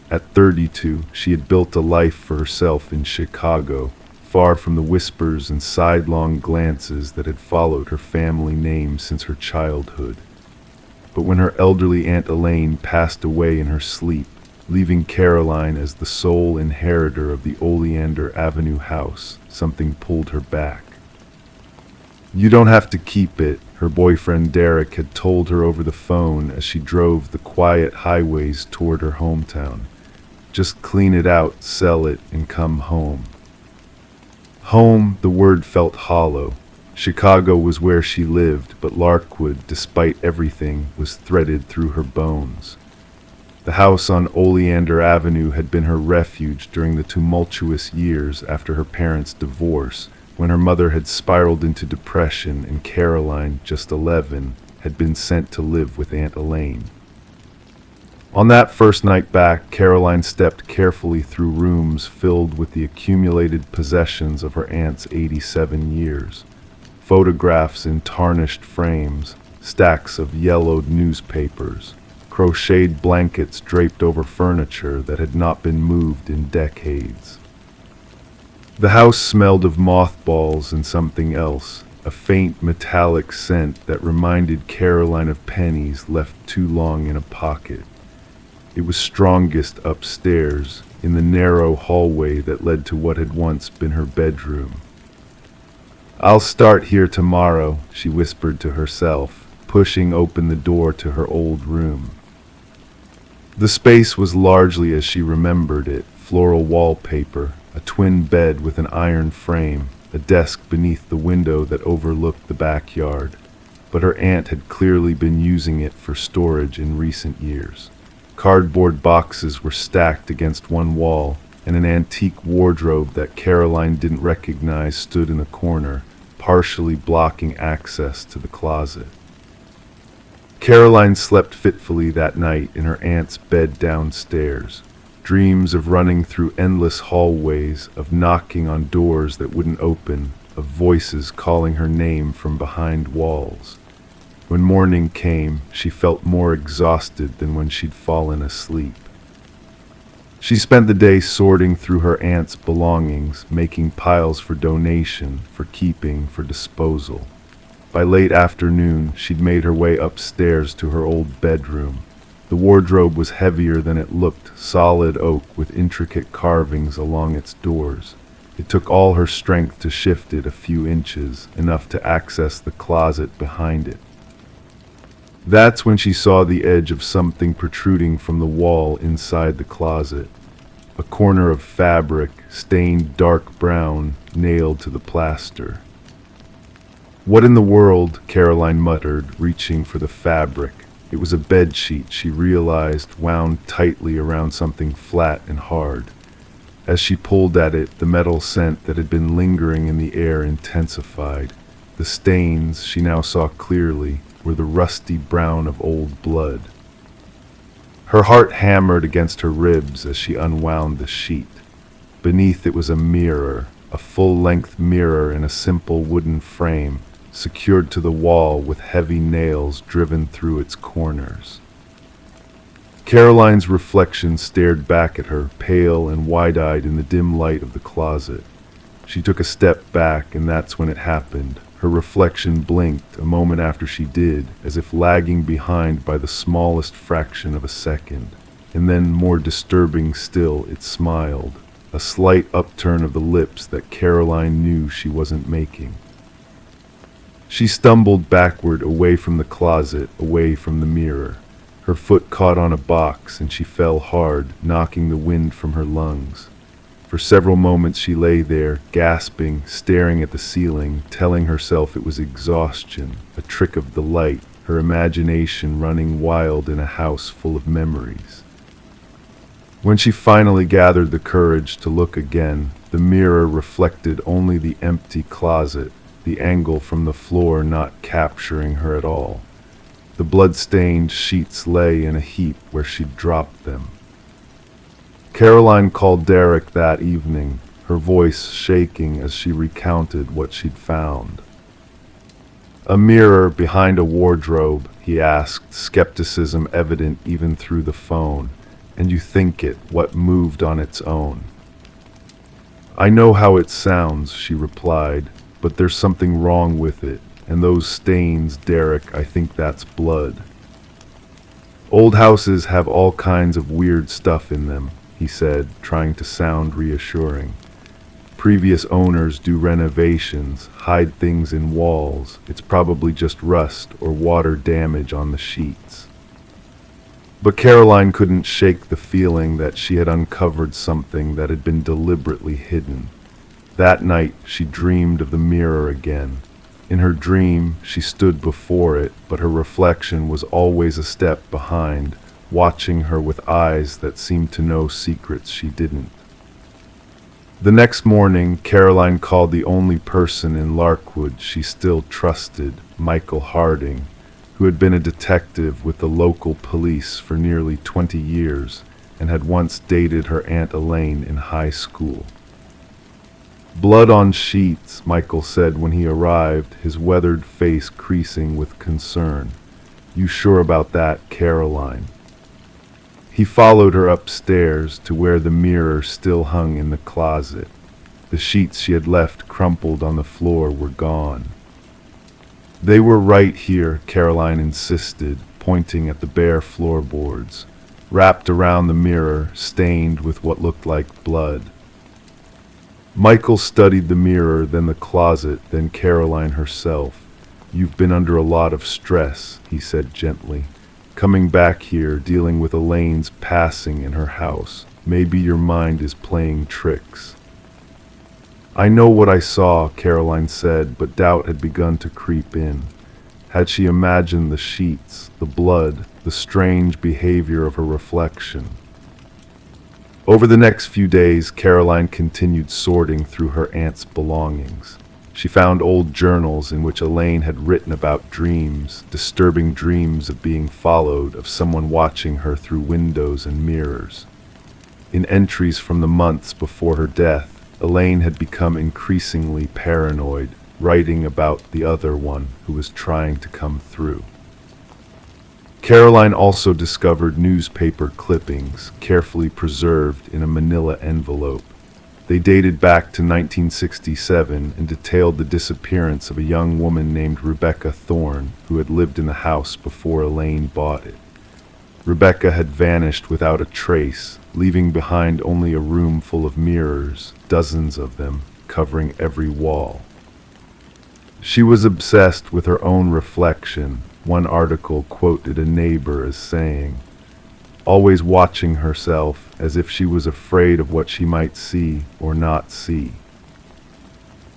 [SPEAKER 1] At 32, she had built a life for herself in Chicago, far from the whispers and sidelong glances that had followed her family name since her childhood. But when her elderly Aunt Elaine passed away in her sleep, leaving Caroline as the sole inheritor of the Oleander Avenue house, something pulled her back. "You don't have to keep it," her boyfriend Derek had told her over the phone as she drove the quiet highways toward her hometown. "Just clean it out, sell it, and come home." Home, the word felt hollow. Chicago was where she lived, but Larkwood, despite everything, was threaded through her bones. The house on Oleander Avenue had been her refuge during the tumultuous years after her parents' divorce, when her mother had spiraled into depression and Caroline, just 11, had been sent to live with Aunt Elaine. On that first night back, Caroline stepped carefully through rooms filled with the accumulated possessions of her aunt's 87 years. Photographs in tarnished frames, stacks of yellowed newspapers, crocheted blankets draped over furniture that had not been moved in decades. The house smelled of mothballs and something else, a faint metallic scent that reminded Caroline of pennies left too long in a pocket. It was strongest upstairs, in the narrow hallway that led to what had once been her bedroom. "I'll start here tomorrow," she whispered to herself, pushing open the door to her old room. The space was largely as she remembered it: floral wallpaper, a twin bed with an iron frame, a desk beneath the window that overlooked the backyard. But her aunt had clearly been using it for storage in recent years. Cardboard boxes were stacked against one wall, and an antique wardrobe that Caroline didn't recognize stood in a corner, partially blocking access to the closet. Caroline slept fitfully that night in her aunt's bed downstairs. Dreams of running through endless hallways, of knocking on doors that wouldn't open, of voices calling her name from behind walls. When morning came, she felt more exhausted than when she'd fallen asleep. She spent the day sorting through her aunt's belongings, making piles for donation, for keeping, for disposal. By late afternoon, she'd made her way upstairs to her old bedroom. The wardrobe was heavier than it looked, solid oak with intricate carvings along its doors. It took all her strength to shift it a few inches, enough to access the closet behind it. That's when she saw the edge of something protruding from the wall inside the closet. A corner of fabric, stained dark brown, nailed to the plaster. "What in the world?" Caroline muttered, reaching for the fabric. It was a bedsheet, she realized, wound tightly around something flat and hard. As she pulled at it, the metal scent that had been lingering in the air intensified. The stains, she now saw clearly, were the rusty brown of old blood. Her heart hammered against her ribs as she unwound the sheet. Beneath it was a mirror, a full-length mirror in a simple wooden frame, secured to the wall with heavy nails driven through its corners. Caroline's reflection stared back at her, pale and wide-eyed in the dim light of the closet. She took a step back, and that's when it happened. Her reflection blinked a moment after she did, as if lagging behind by the smallest fraction of a second. And then, more disturbing still, it smiled, a slight upturn of the lips that Caroline knew she wasn't making. She stumbled backward away from the closet, away from the mirror. Her foot caught on a box, and she fell hard, knocking the wind from her lungs. For several moments she lay there, gasping, staring at the ceiling, telling herself it was exhaustion, a trick of the light, her imagination running wild in a house full of memories. When she finally gathered the courage to look again, the mirror reflected only the empty closet, the angle from the floor not capturing her at all. The blood-stained sheets lay in a heap where she'd dropped them. Caroline called Derek that evening, her voice shaking as she recounted what she'd found. "A mirror behind a wardrobe," he asked, skepticism evident even through the phone. "And you think it, what moved on its own?" "I know how it sounds," she replied, "but there's something wrong with it. And those stains, Derek, I think that's blood." "Old houses have all kinds of weird stuff in them," he said, trying to sound reassuring. "Previous owners do renovations, hide things in walls. It's probably just rust or water damage on the sheets." But Caroline couldn't shake the feeling that she had uncovered something that had been deliberately hidden. That night she dreamed of the mirror again. In her dream, she stood before it, but her reflection was always a step behind, watching her with eyes that seemed to know secrets she didn't. The next morning, Caroline called the only person in Larkwood she still trusted, Michael Harding, who had been a detective with the local police for nearly 20 years and had once dated her Aunt Elaine in high school. "Blood on sheets," Michael said when he arrived, his weathered face creasing with concern. "You sure about that, Caroline?" He followed her upstairs to where the mirror still hung in the closet. The sheets she had left crumpled on the floor were gone. "They were right here," Caroline insisted, pointing at the bare floorboards, wrapped around the mirror, stained with what looked like blood. Michael studied the mirror, then the closet, then Caroline herself. "You've been under a lot of stress," he said gently. "Coming back here, dealing with Elaine's passing in her house. Maybe your mind is playing tricks." "I know what I saw," Caroline said, but doubt had begun to creep in. Had she imagined the sheets, the blood, the strange behavior of her reflection? Over the next few days, Caroline continued sorting through her aunt's belongings. She found old journals in which Elaine had written about dreams, disturbing dreams of being followed, of someone watching her through windows and mirrors. In entries from the months before her death, Elaine had become increasingly paranoid, writing about the other one who was trying to come through. Caroline also discovered newspaper clippings, carefully preserved in a manila envelope. They dated back to 1967 and detailed the disappearance of a young woman named Rebecca Thorne, who had lived in the house before Elaine bought it. Rebecca had vanished without a trace, leaving behind only a room full of mirrors, dozens of them, covering every wall. She was obsessed with her own reflection. One article quoted a neighbor as saying, "Always watching herself as if she was afraid of what she might see or not see."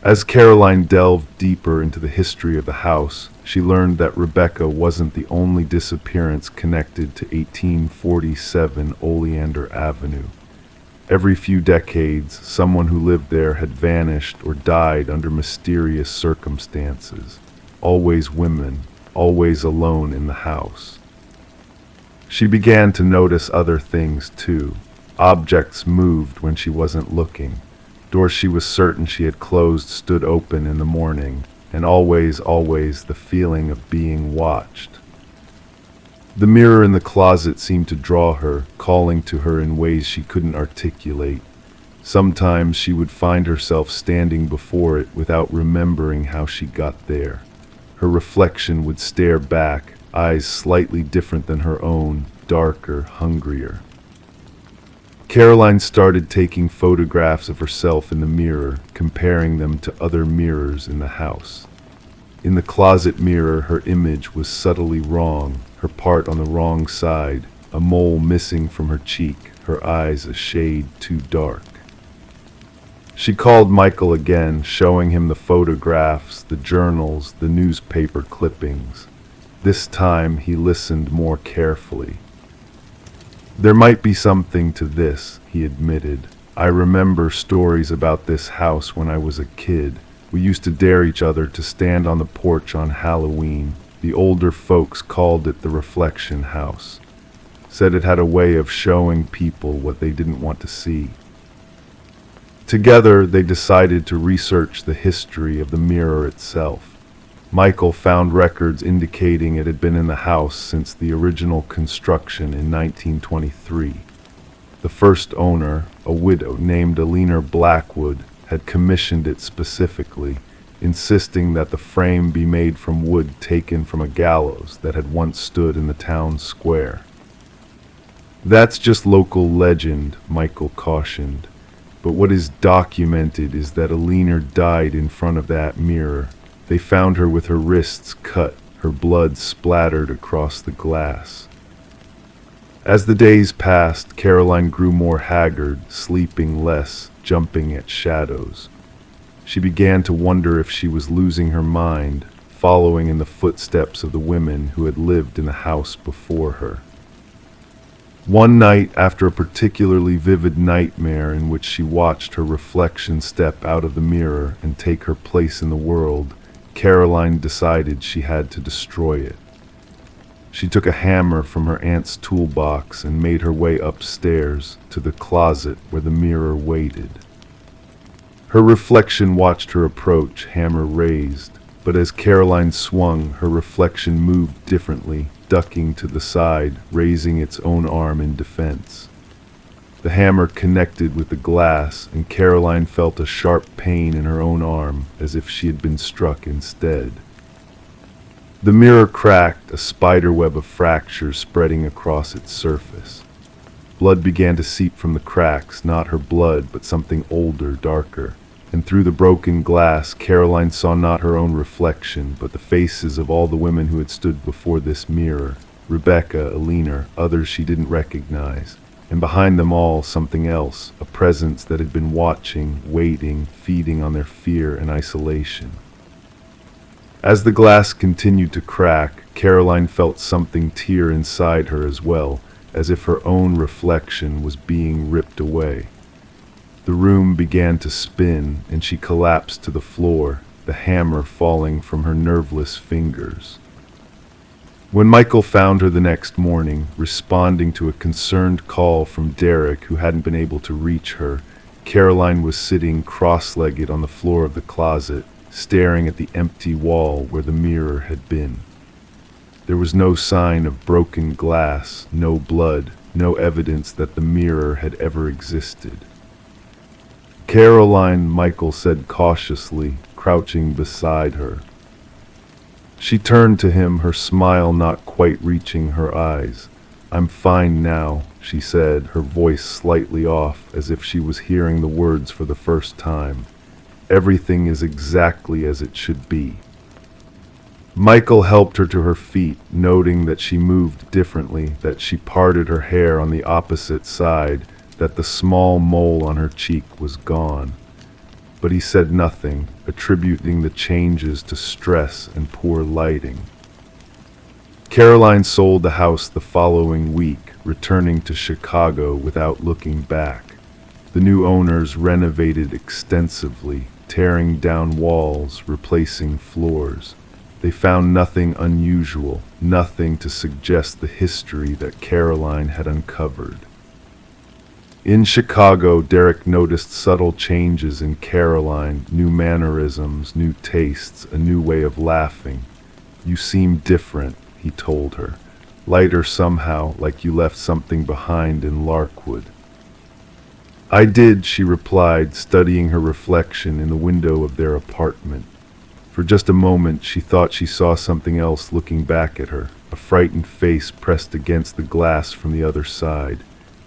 [SPEAKER 1] As Caroline delved deeper into the history of the house, she learned that Rebecca wasn't the only disappearance connected to 1847 Oleander Avenue. Every few decades, someone who lived there had vanished or died under mysterious circumstances. Always women, always alone in the house. She began to notice other things too. Objects moved when she wasn't looking. Doors she was certain she had closed stood open in the morning, and always the feeling of being watched. The mirror in the closet seemed to draw her, calling to her in ways she couldn't articulate. Sometimes she would find herself standing before it without remembering how she got there. Her reflection would stare back, eyes slightly different than her own, darker, hungrier. Caroline started taking photographs of herself in the mirror, comparing them to other mirrors in the house. In the closet mirror, her image was subtly wrong, her part on the wrong side, a mole missing from her cheek, her eyes a shade too dark. She called Michael again, showing him the photographs, the journals, the newspaper clippings. This time he listened more carefully. "There might be something to this," he admitted. "I remember stories about this house when I was a kid. We used to dare each other to stand on the porch on Halloween. The older folks called it the Reflection House. Said it had a way of showing people what they didn't want to see." Together, they decided to research the history of the mirror itself. Michael found records indicating it had been in the house since the original construction in 1923. The first owner, a widow named Alina Blackwood, had commissioned it specifically, insisting that the frame be made from wood taken from a gallows that had once stood in the town square. "That's just local legend," Michael cautioned. "But what is documented is that Alina died in front of that mirror. They found her with her wrists cut, her blood splattered across the glass." As the days passed, Caroline grew more haggard, sleeping less, jumping at shadows. She began to wonder if she was losing her mind, following in the footsteps of the women who had lived in the house before her. One night, after a particularly vivid nightmare in which she watched her reflection step out of the mirror and take her place in the world, Caroline decided she had to destroy it. She took a hammer from her aunt's toolbox and made her way upstairs to the closet where the mirror waited. Her reflection watched her approach, hammer raised, but as Caroline swung, her reflection moved differently, ducking to the side, raising its own arm in defense. The hammer connected with the glass, and Caroline felt a sharp pain in her own arm, as if she had been struck instead. The mirror cracked, a spiderweb of fractures spreading across its surface. Blood began to seep from the cracks, not her blood, but something older, darker. And through the broken glass, Caroline saw not her own reflection, but the faces of all the women who had stood before this mirror. Rebecca, Alina, others she didn't recognize. And behind them all, something else, a presence that had been watching, waiting, feeding on their fear and isolation. As the glass continued to crack, Caroline felt something tear inside her as well, as if her own reflection was being ripped away. The room began to spin, and she collapsed to the floor, the hammer falling from her nerveless fingers. When Michael found her the next morning, responding to a concerned call from Derek, who hadn't been able to reach her, Caroline was sitting cross-legged on the floor of the closet, staring at the empty wall where the mirror had been. There was no sign of broken glass, no blood, no evidence that the mirror had ever existed. "Caroline," Michael said cautiously, crouching beside her. She turned to him, her smile not quite reaching her eyes. "I'm fine now," she said, her voice slightly off, as if she was hearing the words for the first time. "Everything is exactly as it should be." Michael helped her to her feet, noting that she moved differently, that she parted her hair on the opposite side, that the small mole on her cheek was gone. But he said nothing, attributing the changes to stress and poor lighting. Caroline sold the house the following week, returning to Chicago without looking back. The new owners renovated extensively, tearing down walls, replacing floors. They found nothing unusual, nothing to suggest the history that Caroline had uncovered. In Chicago, Derek noticed subtle changes in Caroline, new mannerisms, new tastes, a new way of laughing. "You seem different," he told her. lighter somehow, like you left something behind in Larkwood. I did, she replied, studying her reflection in the window of their apartment. For just a moment, she thought she saw something else looking back at her, a frightened face pressed against the glass from the other side.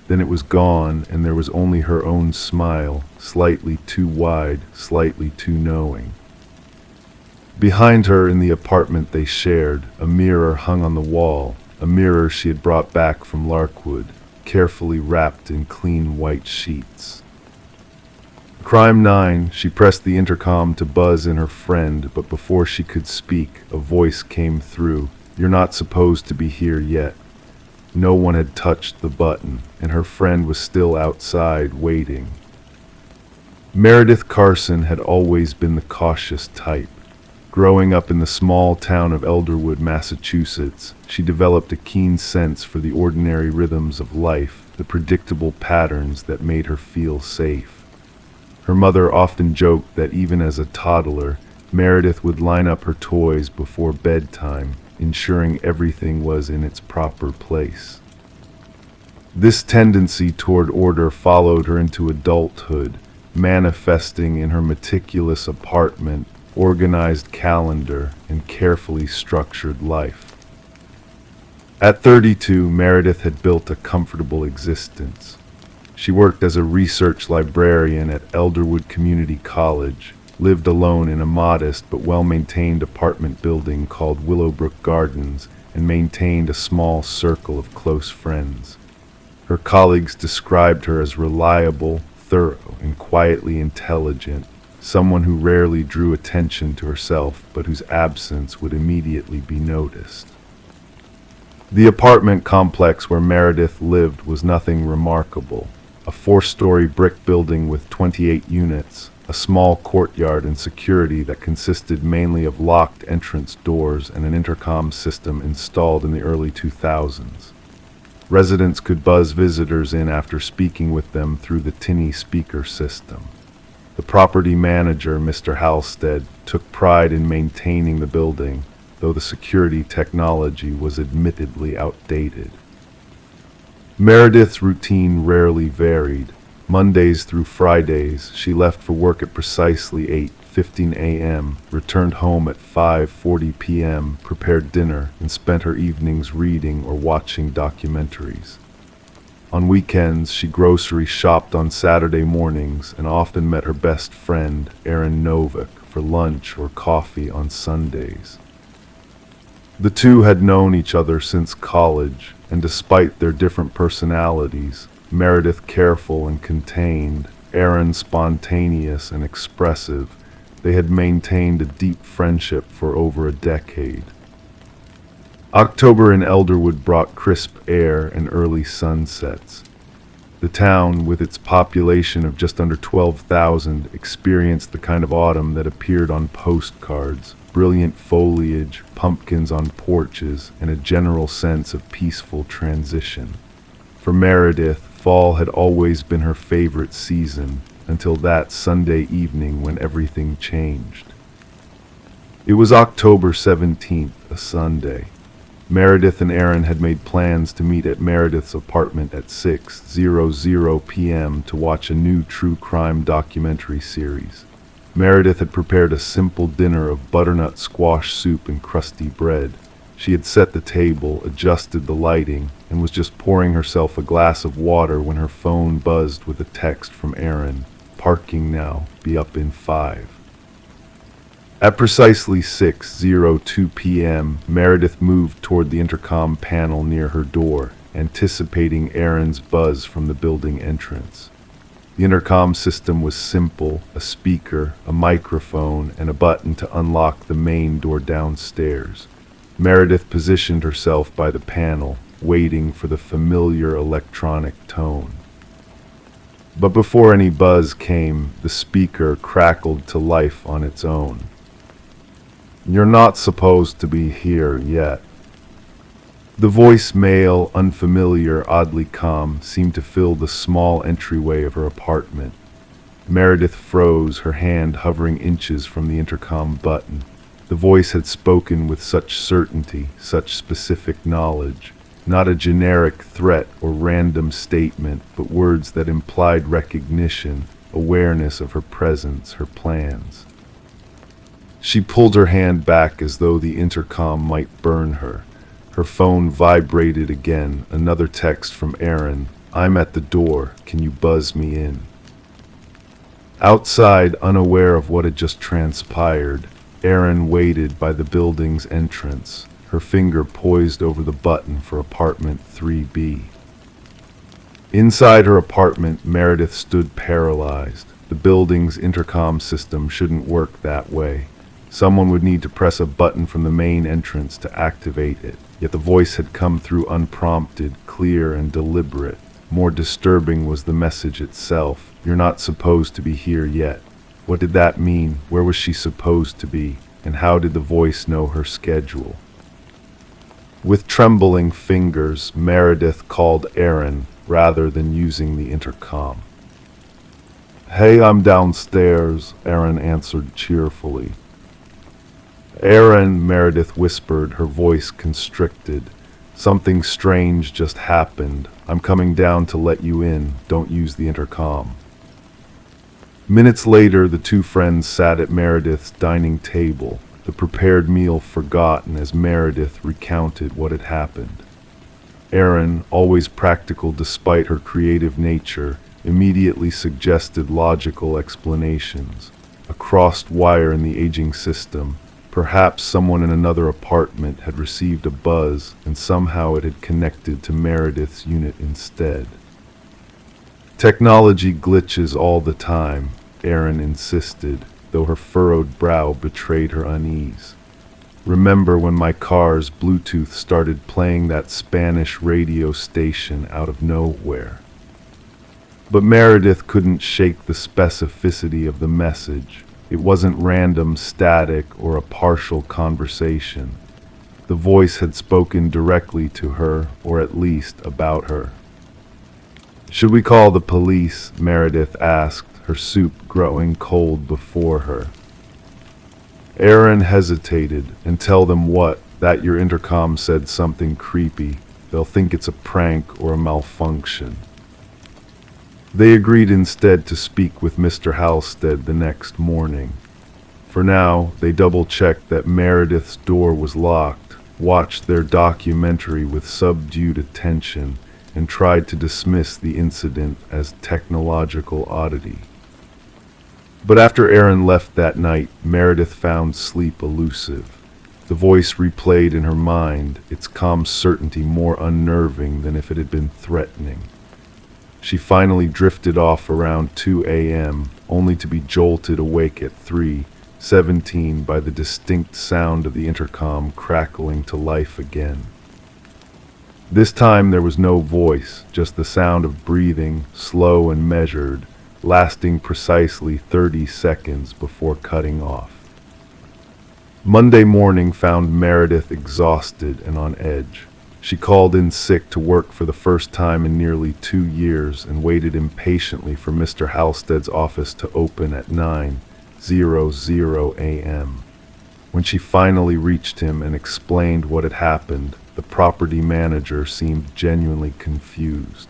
[SPEAKER 1] Then it was gone, and there was only her own smile, slightly too wide, slightly too knowing. Behind her in the apartment they shared, a mirror hung on the wall, a mirror she had brought back from Larkwood, carefully wrapped in clean white sheets. Crime 9, she pressed the intercom to buzz in her friend, but before she could speak, a voice came through. You're not supposed to be here yet. No one had touched the button, and her friend was still outside waiting. Meredith Carson had always been the cautious type. Growing up in the small town of Elderwood, Massachusetts, she developed a keen sense for the ordinary rhythms of life, the predictable patterns that made her feel safe. Her mother often joked that even as a toddler, Meredith would line up her toys before bedtime, ensuring everything was in its proper place. This tendency toward order followed her into adulthood, manifesting in her meticulous apartment, organized calendar, and carefully structured life. At 32, Meredith had built a comfortable existence. She worked as a research librarian at Elderwood Community College, lived alone in a modest but well-maintained apartment building called Willowbrook Gardens, and maintained a small circle of close friends. Her colleagues described her as reliable, thorough, and quietly intelligent, someone who rarely drew attention to herself but whose absence would immediately be noticed. The apartment complex where Meredith lived was nothing remarkable. A 4-story brick building with 28 units, a small courtyard and security that consisted mainly of locked entrance doors and an intercom system installed in the early 2000s. Residents could buzz visitors in after speaking with them through the tinny speaker system. The property manager, Mr. Halstead, took pride in maintaining the building, though the security technology was admittedly outdated. Meredith's routine rarely varied. Mondays through Fridays, she left for work at precisely 8:15 a.m., returned home at 5:40 p.m., prepared dinner, and spent her evenings reading or watching documentaries. On weekends, she grocery shopped on Saturday mornings and often met her best friend, Aaron Novick, for lunch or coffee on Sundays. The two had known each other since college, and despite their different personalities, Meredith careful and contained, Aaron spontaneous and expressive, they had maintained a deep friendship for over a decade. October in Elderwood brought crisp air and early sunsets. The town, with its population of just under 12,000, experienced the kind of autumn that appeared on postcards, brilliant foliage, pumpkins on porches, and a general sense of peaceful transition. For Meredith, fall had always been her favorite season, until that Sunday evening when everything changed. It was October 17th, a Sunday. Meredith and Aaron had made plans to meet at Meredith's apartment at 6:00 p.m. to watch a new true crime documentary series. Meredith had prepared a simple dinner of butternut squash soup and crusty bread. She had set the table, adjusted the lighting, and was just pouring herself a glass of water when her phone buzzed with a text from Aaron. Parking now, be up in 5. At precisely 6:02 p.m., Meredith moved toward the intercom panel near her door, anticipating Aaron's buzz from the building entrance. The intercom system was simple, a speaker, a microphone, and a button to unlock the main door downstairs. Meredith positioned herself by the panel, waiting for the familiar electronic tone. But before any buzz came, the speaker crackled to life on its own. "You're not supposed to be here yet." The voicemail, unfamiliar, oddly calm, seemed to fill the small entryway of her apartment. Meredith froze, her hand hovering inches from the intercom button. The voice had spoken with such certainty, such specific knowledge. not a generic threat or random statement, but words that implied recognition, awareness of her presence, her plans. She pulled her hand back as though the intercom might burn her. Her phone vibrated again, another text from Aaron. "I'm at the door. Can you buzz me in?" Outside, unaware of what had just transpired, Erin waited by the building's entrance, her finger poised over the button for apartment 3B. Inside her apartment, Meredith stood paralyzed. The building's intercom system shouldn't work that way. Someone would need to press a button from the main entrance to activate it, yet the voice had come through unprompted, clear and deliberate. More disturbing was the message itself. "You're not supposed to be here yet." What did that mean? Where was she supposed to be? And how did the voice know her schedule? With trembling fingers, Meredith called Aaron rather than using the intercom. "Hey, I'm downstairs," Aaron answered cheerfully. "Aaron," Meredith whispered, her voice constricted. "Something strange just happened. I'm coming down to let you in. Don't use the intercom." Minutes later, the two friends sat at Meredith's dining table, the prepared meal forgotten as Meredith recounted what had happened. Aaron, always practical despite her creative nature, immediately suggested logical explanations. A crossed wire in the aging system. Perhaps someone in another apartment had received a buzz and somehow it had connected to Meredith's unit instead. "Technology glitches all the time," Aaron insisted, though her furrowed brow betrayed her unease. "Remember when my car's Bluetooth started playing that Spanish radio station out of nowhere?" But Meredith couldn't shake the specificity of the message. It wasn't random static or a partial conversation. The voice had spoken directly to her, or at least about her. "Should we call the police?" Meredith asked, her soup growing cold before her. Aaron hesitated. "And tell them what? That your intercom said something creepy. They'll think it's a prank or a malfunction." They agreed instead to speak with Mr. Halstead the next morning. For now, they double-checked that Meredith's door was locked, watched their documentary with subdued attention, and tried to dismiss the incident as technological oddity. But after Aaron left that night, Meredith found sleep elusive. The voice replayed in her mind, its calm certainty more unnerving than if it had been threatening. She finally drifted off around 2 a.m., only to be jolted awake at 3:17 by the distinct sound of the intercom crackling to life again. This time there was no voice, just the sound of breathing, slow and measured, lasting precisely 30 seconds before cutting off. Monday morning found Meredith exhausted and on edge. She called in sick to work for the first time in nearly 2 years and waited impatiently for Mr. Halstead's office to open at 9:00 a.m. When she finally reached him and explained what had happened, the property manager seemed genuinely confused.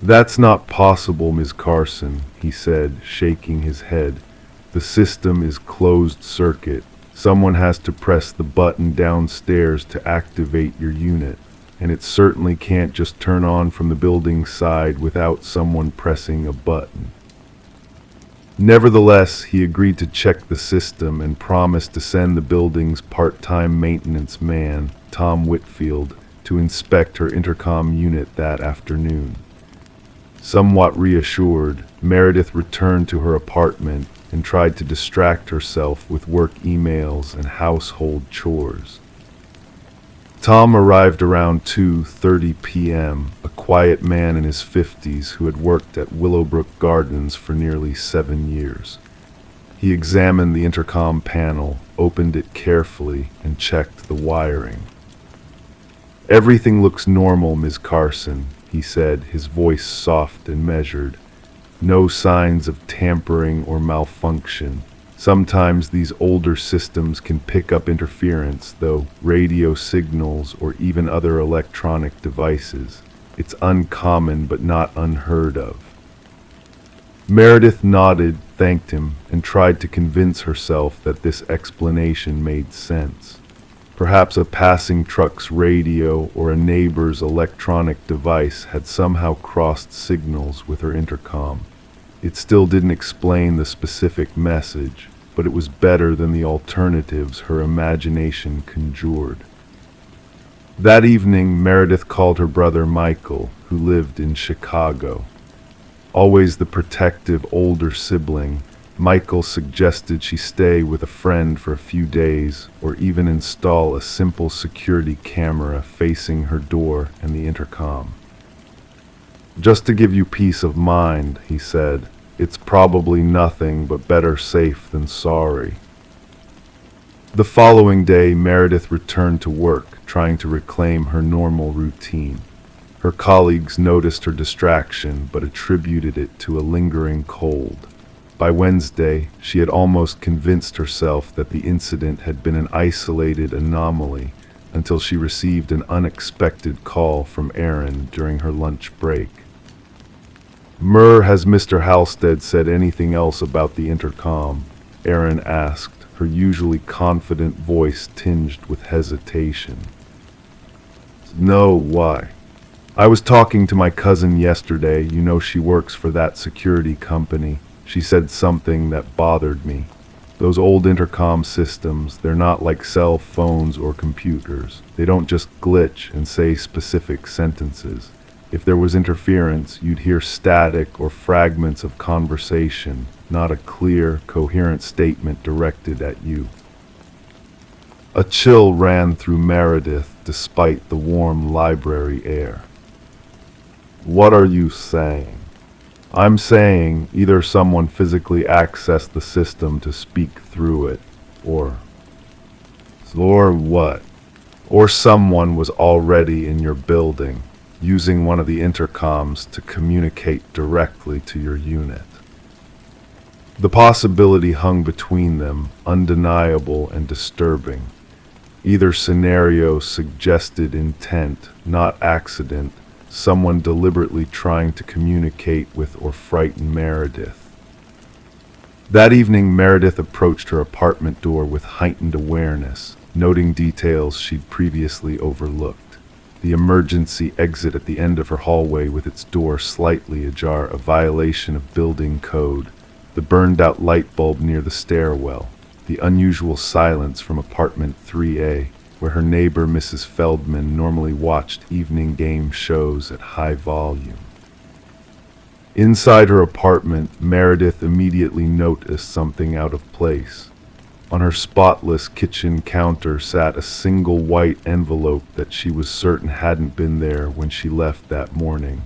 [SPEAKER 1] "That's not possible, Ms. Carson," he said, shaking his head. "The system is closed circuit. Someone has to press the button downstairs to activate your unit, and it certainly can't just turn on from the building side without someone pressing a button." Nevertheless, he agreed to check the system and promised to send the building's part-time maintenance man, Tom Whitfield, to inspect her intercom unit that afternoon. Somewhat reassured, Meredith returned to her apartment and tried to distract herself with work emails and household chores. Tom arrived around 2:30 p.m., a quiet man in his 50s who had worked at Willowbrook Gardens for nearly 7 years. He examined the intercom panel, opened it carefully, and checked the wiring. "Everything looks normal, Ms. Carson," he said, his voice soft and measured. "No signs of tampering or malfunction. Sometimes these older systems can pick up interference, though radio signals or even other electronic devices. It's uncommon but not unheard of. Meredith nodded, thanked him, and tried to convince herself that this explanation made sense. Perhaps a passing truck's radio or a neighbor's electronic device had somehow crossed signals with her intercom. It still didn't explain the specific message, but it was better than the alternatives her imagination conjured. That evening, Meredith called her brother Michael, who lived in Chicago. Always the protective older sibling, Michael suggested she stay with a friend for a few days or even install a simple security camera facing her door and the intercom. "Just to give you peace of mind," he said. "It's probably nothing but better safe than sorry." The following day, Meredith returned to work, trying to reclaim her normal routine. Her colleagues noticed her distraction but attributed it to a lingering cold. By Wednesday, she had almost convinced herself that the incident had been an isolated anomaly until she received an unexpected call from Aaron during her lunch break. "Has Mr. Halstead said anything else about the intercom?" Aaron asked, her usually confident voice tinged with hesitation. "No, why?" "I was talking to my cousin yesterday. You know she works for that security company. She said something that bothered me. Those old intercom systems, they're not like cell phones or computers. They don't just glitch and say specific sentences. If there was interference, you'd hear static or fragments of conversation, not a clear, coherent statement directed at you." A chill ran through Meredith despite the warm library air. "What are you saying?" "I'm saying either someone physically accessed the system to speak through it, or what? Or someone was already in your building, using one of the intercoms to communicate directly to your unit." The possibility hung between them, undeniable and disturbing. Either scenario suggested intent, not accident, someone deliberately trying to communicate with or frighten Meredith. That evening, Meredith approached her apartment door with heightened awareness, noting details she'd previously overlooked. The emergency exit at the end of her hallway with its door slightly ajar, a violation of building code, the burned-out light bulb near the stairwell, the unusual silence from apartment 3A, where her neighbor Mrs. Feldman normally watched evening game shows at high volume. Inside her apartment, Meredith immediately noticed something out of place. On her spotless kitchen counter sat a single white envelope that she was certain hadn't been there when she left that morning.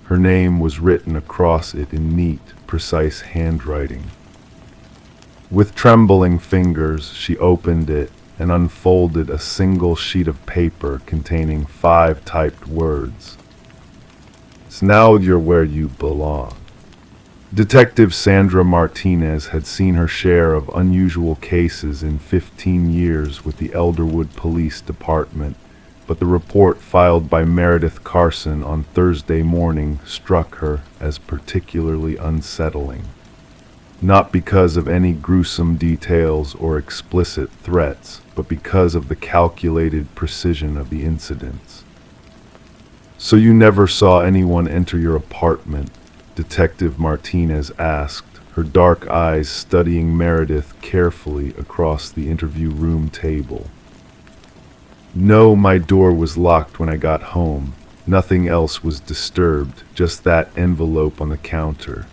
[SPEAKER 1] Her name was written across it in neat, precise handwriting. With trembling fingers, she opened it and unfolded a single sheet of paper containing 5 typed words. "So now you're where you belong." Detective Sandra Martinez had seen her share of unusual cases in 15 years with the Elderwood Police Department, but the report filed by Meredith Carson on Thursday morning struck her as particularly unsettling. Not because of any gruesome details or explicit threats, but because of the calculated precision of the incidents. "So you never saw anyone enter your apartment?" Detective Martinez asked, her dark eyes studying Meredith carefully across the interview room table. "No, my door was locked when I got home. Nothing else was disturbed, just that envelope on the counter."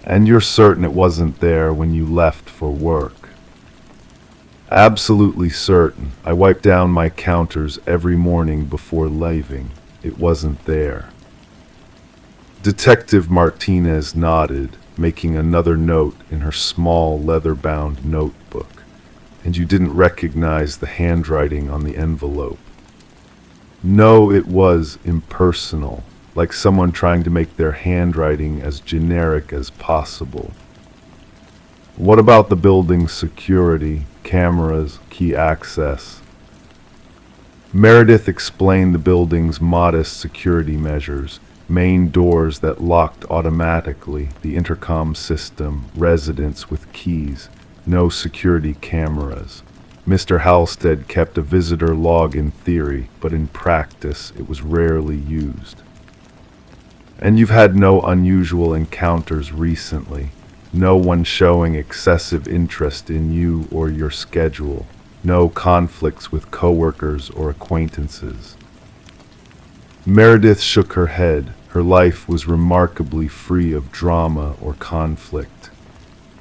[SPEAKER 1] "And you're certain it wasn't there when you left for work?" "Absolutely certain. I wipe down my counters every morning before leaving. It wasn't there." Detective Martinez nodded, making another note in her small leather-bound notebook. "And you didn't recognize the handwriting on the envelope?" "No, it was impersonal, like someone trying to make their handwriting as generic as possible." What about the building's security, cameras, key access? Meredith explained the building's modest security measures, main doors that locked automatically, the intercom system, residents with keys, no security cameras. Mr. Halstead kept a visitor log in theory, but in practice it was rarely used. And you've had no unusual encounters recently, no one showing excessive interest in you or your schedule, no conflicts with coworkers or acquaintances. Meredith shook her head. Her life was remarkably free of drama or conflict.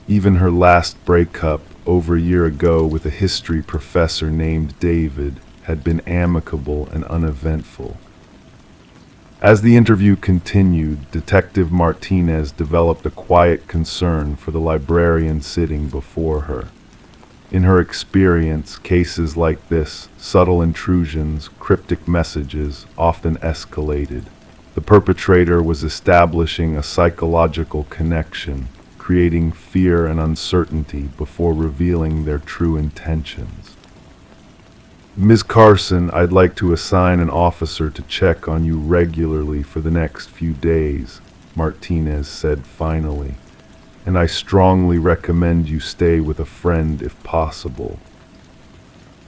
[SPEAKER 1] Even her last breakup, over a year ago with a history professor named David, had been amicable and uneventful. As the interview continued, Detective Martinez developed a quiet concern for the librarian sitting before her. In her experience, cases like this, subtle intrusions, cryptic messages, often escalated. The perpetrator was establishing a psychological connection, creating fear and uncertainty before revealing their true intentions. Ms. Carson, I'd like to assign an officer to check on you regularly for the next few days, Martinez said finally, and I strongly recommend you stay with a friend if possible.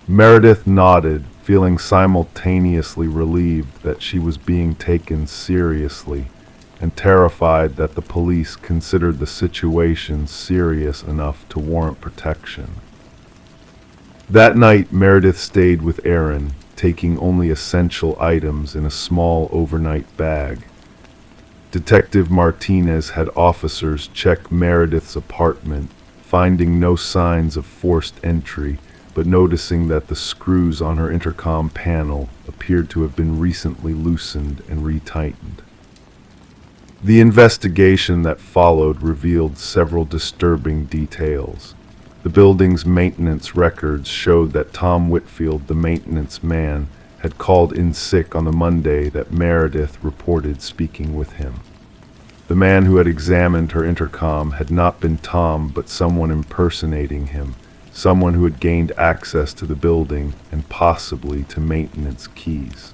[SPEAKER 1] Meredith nodded, feeling simultaneously relieved that she was being taken seriously and terrified that the police considered the situation serious enough to warrant protection. That night, Meredith stayed with Aaron, taking only essential items in a small overnight bag. Detective Martinez had officers check Meredith's apartment, finding no signs of forced entry, but noticing that the screws on her intercom panel appeared to have been recently loosened and retightened. The investigation that followed revealed several disturbing details. The building's maintenance records showed that Tom Whitfield, the maintenance man, had called in sick on the Monday that Meredith reported speaking with him. The man who had examined her intercom had not been Tom, but someone impersonating him, someone who had gained access to the building and possibly to maintenance keys.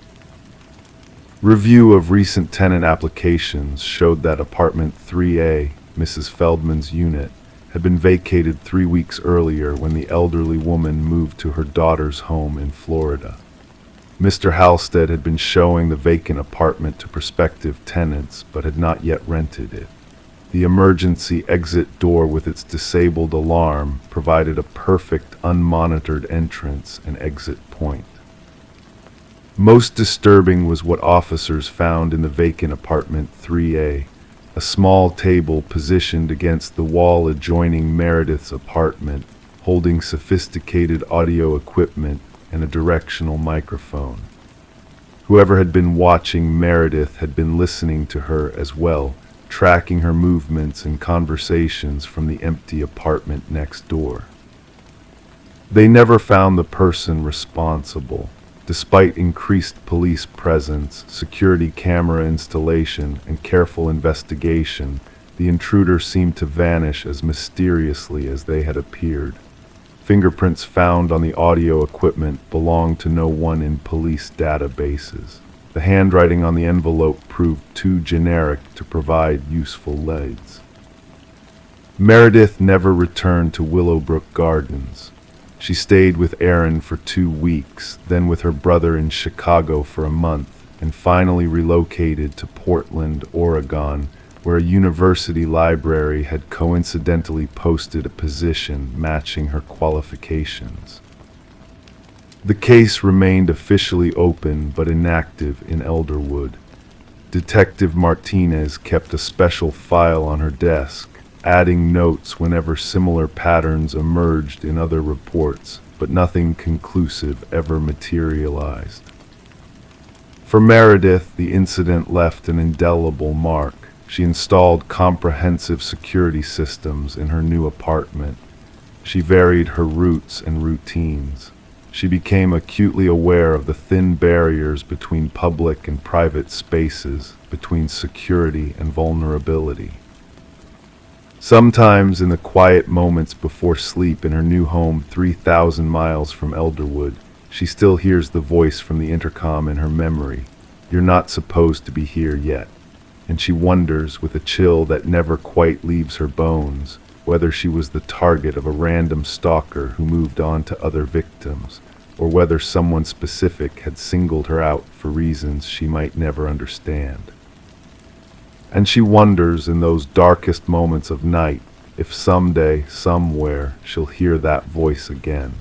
[SPEAKER 1] Review of recent tenant applications showed that apartment 3A, Mrs. Feldman's unit, had been vacated 3 weeks earlier when the elderly woman moved to her daughter's home in Florida. Mr. Halstead had been showing the vacant apartment to prospective tenants but had not yet rented it. The emergency exit door with its disabled alarm provided a perfect unmonitored entrance and exit point. Most disturbing was what officers found in the vacant apartment 3A, a small table positioned against the wall adjoining Meredith's apartment, holding sophisticated audio equipment and a directional microphone. Whoever had been watching Meredith had been listening to her as well, tracking her movements and conversations from the empty apartment next door. They never found the person responsible. Despite increased police presence, security camera installation, and careful investigation, the intruder seemed to vanish as mysteriously as they had appeared. Fingerprints found on the audio equipment belonged to no one in police databases. The handwriting on the envelope proved too generic to provide useful leads. Meredith never returned to Willowbrook Gardens. She stayed with Aaron for 2 weeks, then with her brother in Chicago for a month, and finally relocated to Portland, Oregon, where a university library had coincidentally posted a position matching her qualifications. The case remained officially open but inactive in Elderwood. Detective Martinez kept a special file on her desk, adding notes whenever similar patterns emerged in other reports, but nothing conclusive ever materialized. For Meredith, the incident left an indelible mark. She installed comprehensive security systems in her new apartment. She varied her routes and routines. She became acutely aware of the thin barriers between public and private spaces, between security and vulnerability. Sometimes, in the quiet moments before sleep in her new home 3,000 miles from Elderwood, she still hears the voice from the intercom in her memory. "You're not supposed to be here yet." And she wonders, with a chill that never quite leaves her bones, whether she was the target of a random stalker who moved on to other victims, or whether someone specific had singled her out for reasons she might never understand. And she wonders in those darkest moments of night if someday, somewhere, she'll hear that voice again.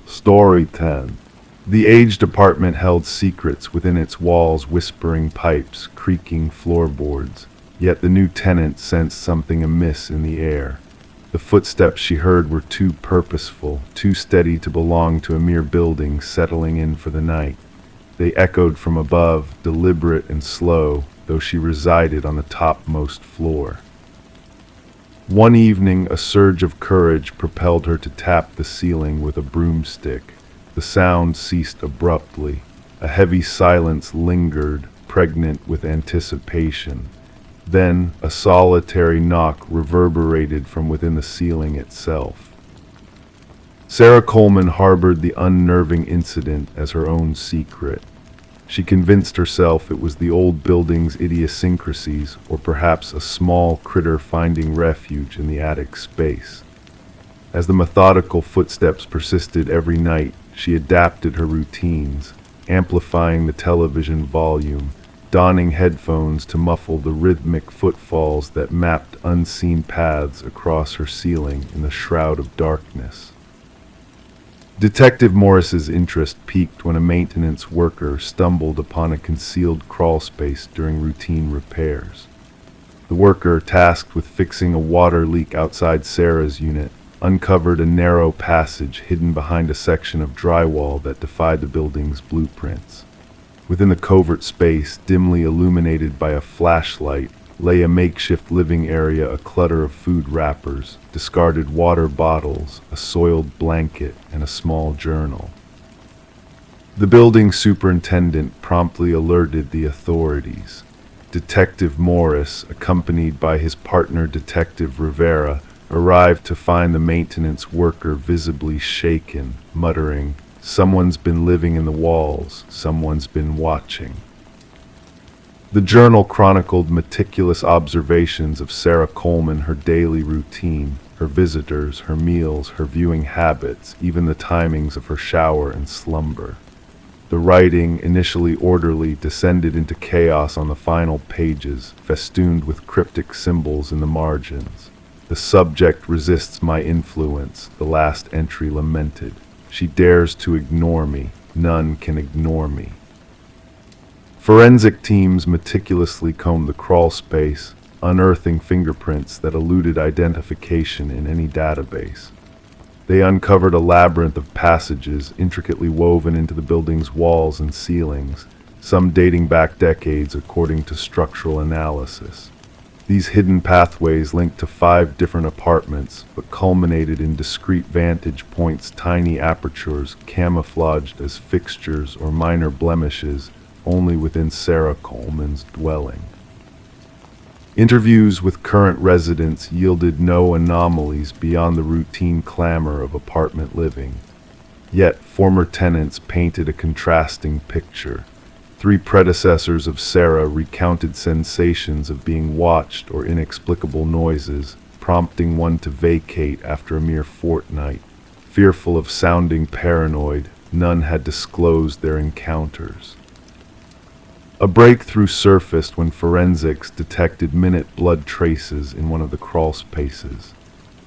[SPEAKER 1] Story 10. The aged apartment held secrets within its walls, whispering pipes, creaking floorboards. Yet the new tenant sensed something amiss in the air. The footsteps she heard were too purposeful, too steady to belong to a mere building settling in for the night. They echoed from above, deliberate and slow, though she resided on the topmost floor. One evening, a surge of courage propelled her to tap the ceiling with a broomstick. The sound ceased abruptly. A heavy silence lingered, pregnant with anticipation. Then, a solitary knock reverberated from within the ceiling itself. Sarah Coleman harbored the unnerving incident as her own secret. She convinced herself it was the old building's idiosyncrasies, or perhaps a small critter finding refuge in the attic space. As the methodical footsteps persisted every night, she adapted her routines, amplifying the television volume, donning headphones to muffle the rhythmic footfalls that mapped unseen paths across her ceiling in the shroud of darkness. Detective Morris's interest peaked when a maintenance worker stumbled upon a concealed crawlspace during routine repairs. The worker, tasked with fixing a water leak outside Sarah's unit, uncovered a narrow passage hidden behind a section of drywall that defied the building's blueprints. Within the covert space, dimly illuminated by a flashlight, lay a makeshift living area, a clutter of food wrappers, discarded water bottles, a soiled blanket, and a small journal. The building superintendent promptly alerted the authorities. Detective Morris, accompanied by his partner Detective Rivera, arrived to find the maintenance worker visibly shaken, muttering, "Someone's been living in the walls, someone's been watching." The journal chronicled meticulous observations of Sarah Coleman, her daily routine, her visitors, her meals, her viewing habits, even the timings of her shower and slumber. The writing, initially orderly, descended into chaos on the final pages, festooned with cryptic symbols in the margins. "The subject resists my influence," the last entry lamented. "She dares to ignore me. None can ignore me." Forensic teams meticulously combed the crawl space, unearthing fingerprints that eluded identification in any database. They uncovered a labyrinth of passages intricately woven into the building's walls and ceilings, some dating back decades according to structural analysis. These hidden pathways linked to 5 different apartments, but culminated in discrete vantage points, tiny apertures camouflaged as fixtures or minor blemishes only within Sarah Coleman's dwelling. Interviews with current residents yielded no anomalies beyond the routine clamor of apartment living. Yet former tenants painted a contrasting picture. 3 predecessors of Sarah recounted sensations of being watched or inexplicable noises, prompting one to vacate after a mere fortnight. Fearful of sounding paranoid, none had disclosed their encounters. A breakthrough surfaced when forensics detected minute blood traces in one of the crawl spaces.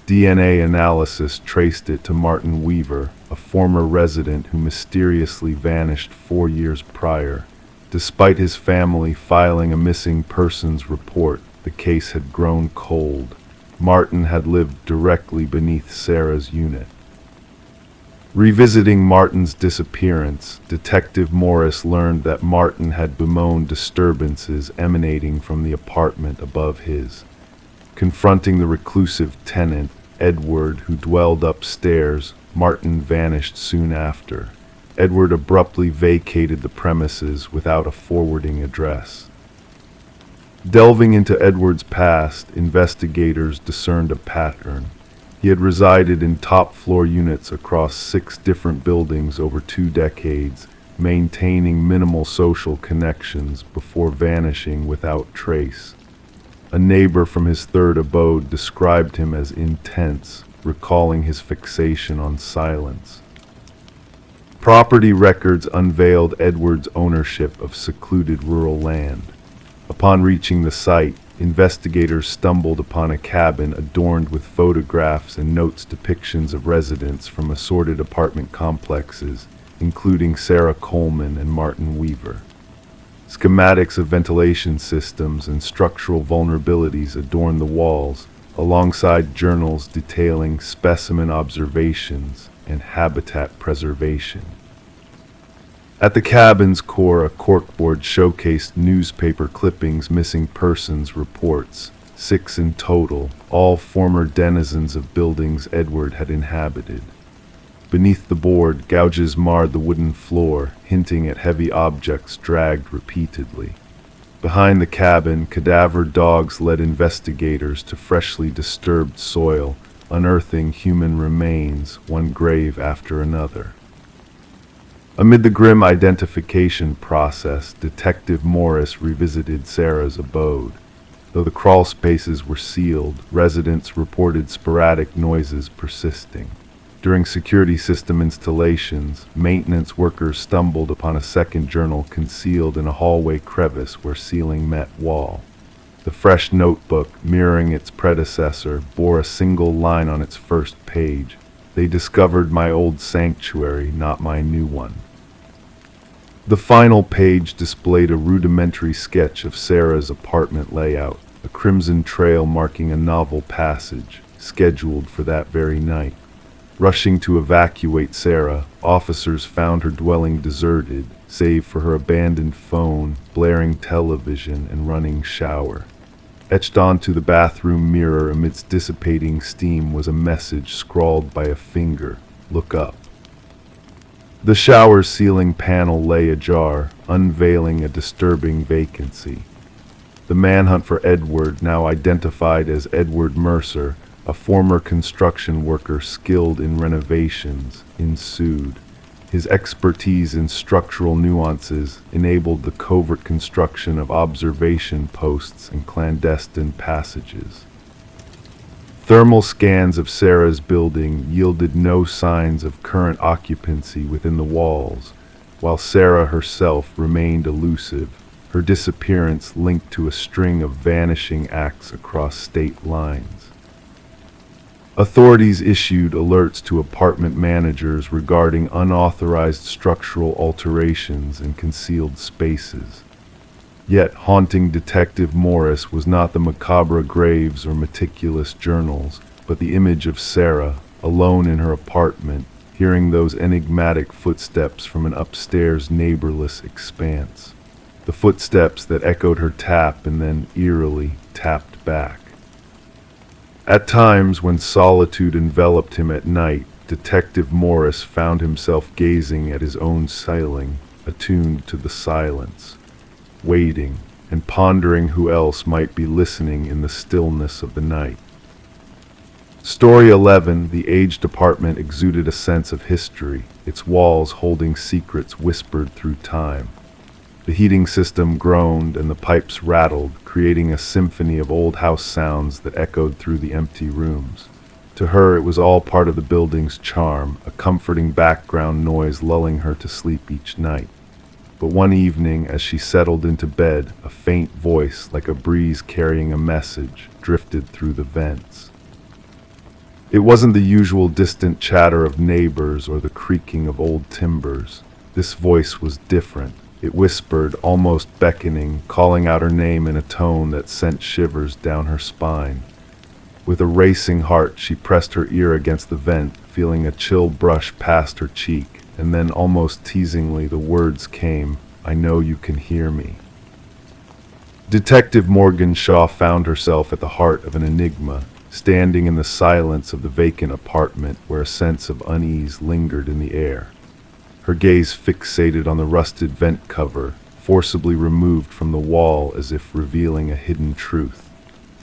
[SPEAKER 1] DNA analysis traced it to Martin Weaver, a former resident who mysteriously vanished 4 years prior. Despite his family filing a missing persons report, the case had grown cold. Martin had lived directly beneath Sarah's unit. Revisiting Martin's disappearance, Detective Morris learned that Martin had bemoaned disturbances emanating from the apartment above his. Confronting the reclusive tenant, Edward, who dwelled upstairs, Martin vanished soon after. Edward abruptly vacated the premises without a forwarding address. Delving into Edward's past, investigators discerned a pattern. He had resided in top-floor units across 6 different buildings over 2 decades, maintaining minimal social connections before vanishing without trace. A neighbor from his third abode described him as intense, recalling his fixation on silence. Property records unveiled Edward's ownership of secluded rural land. Upon reaching the site, investigators stumbled upon a cabin adorned with photographs and notes depictions of residents from assorted apartment complexes, including Sarah Coleman and Martin Weaver. Schematics of ventilation systems and structural vulnerabilities adorned the walls, alongside journals detailing specimen observations and habitat preservation. At the cabin's core, a corkboard showcased newspaper clippings, missing persons reports, 6 in total, all former denizens of buildings Edward had inhabited. Beneath the board, gouges marred the wooden floor, hinting at heavy objects dragged repeatedly. Behind the cabin, cadaver dogs led investigators to freshly disturbed soil, unearthing human remains, one grave after another. Amid the grim identification process, Detective Morris revisited Sarah's abode. Though the crawl spaces were sealed, residents reported sporadic noises persisting. During security system installations, maintenance workers stumbled upon a second journal concealed in a hallway crevice where ceiling met wall. The fresh notebook, mirroring its predecessor, bore a single line on its first page. "They discovered my old sanctuary, not my new one." The final page displayed a rudimentary sketch of Sarah's apartment layout, a crimson trail marking a novel passage, scheduled for that very night. Rushing to evacuate Sarah, officers found her dwelling deserted, save for her abandoned phone, blaring television, and running shower. Etched onto the bathroom mirror amidst dissipating steam was a message scrawled by a finger: "Look up." The shower ceiling panel lay ajar, unveiling a disturbing vacancy. The manhunt for Edward, now identified as Edward Mercer, a former construction worker skilled in renovations, ensued. His expertise in structural nuances enabled the covert construction of observation posts and clandestine passages. Thermal scans of Sarah's building yielded no signs of current occupancy within the walls, while Sarah herself remained elusive, her disappearance linked to a string of vanishing acts across state lines. Authorities issued alerts to apartment managers regarding unauthorized structural alterations in concealed spaces. Yet haunting Detective Morris was not the macabre graves or meticulous journals, but the image of Sarah, alone in her apartment, hearing those enigmatic footsteps from an upstairs neighborless expanse. The footsteps that echoed her tap and then eerily tapped back. At times, when solitude enveloped him at night, Detective Morris found himself gazing at his own ceiling, attuned to the silence, waiting and pondering who else might be listening in the stillness of the night. Story 11, the aged apartment exuded a sense of history, its walls holding secrets whispered through time. The heating system groaned and the pipes rattled, creating a symphony of old house sounds that echoed through the empty rooms. To her, it was all part of the building's charm, a comforting background noise lulling her to sleep each night. But one evening, as she settled into bed, a faint voice, like a breeze carrying a message, drifted through the vents. It wasn't the usual distant chatter of neighbors or the creaking of old timbers. This voice was different. It whispered, almost beckoning, calling out her name in a tone that sent shivers down her spine. With a racing heart, she pressed her ear against the vent, feeling a chill brush past her cheek. And then, almost teasingly, the words came, "I know you can hear me." Detective Morgan Shaw found herself at the heart of an enigma, standing in the silence of the vacant apartment where a sense of unease lingered in the air. Her gaze fixated on the rusted vent cover, forcibly removed from the wall as if revealing a hidden truth.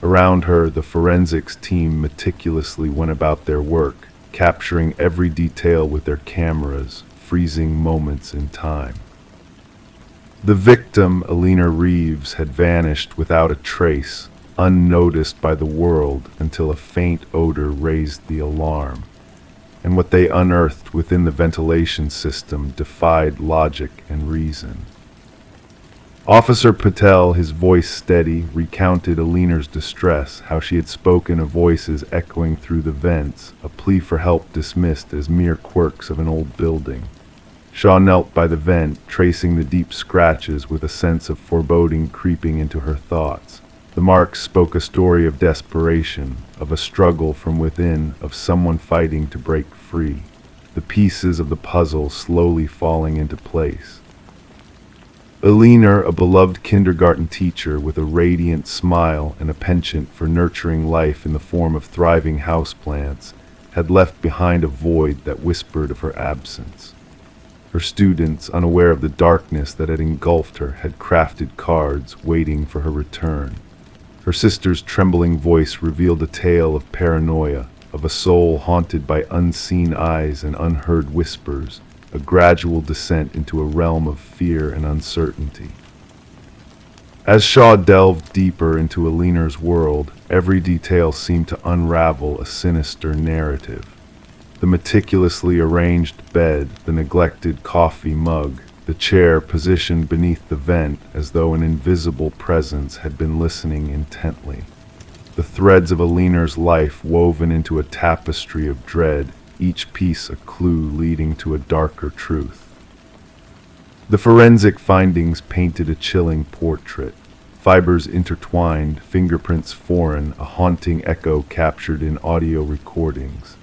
[SPEAKER 1] Around her, the forensics team meticulously went about their work, capturing every detail with their cameras, freezing moments in time. The victim, Alina Reeves, had vanished without a trace, unnoticed by the world until a faint odor raised the alarm. And what they unearthed within the ventilation system defied logic and reason. Officer Patel, his voice steady, recounted Alina's distress, how she had spoken of voices echoing through the vents, a plea for help dismissed as mere quirks of an old building. Shaw knelt by the vent, tracing the deep scratches with a sense of foreboding creeping into her thoughts. The marks spoke a story of desperation, of a struggle from within, of someone fighting to break free, the pieces of the puzzle slowly falling into place. Alina, a beloved kindergarten teacher with a radiant smile and a penchant for nurturing life in the form of thriving houseplants, had left behind a void that whispered of her absence. Her students, unaware of the darkness that had engulfed her, had crafted cards waiting for her return. Her sister's trembling voice revealed a tale of paranoia, of a soul haunted by unseen eyes and unheard whispers, a gradual descent into a realm of fear and uncertainty. As Shaw delved deeper into Alina's world, every detail seemed to unravel a sinister narrative. The meticulously arranged bed, the neglected coffee mug, the chair positioned beneath the vent as though an invisible presence had been listening intently. The threads of Alina's life woven into a tapestry of dread, each piece a clue leading to a darker truth. The forensic findings painted a chilling portrait. Fibers intertwined, fingerprints foreign, a haunting echo captured in audio recordings.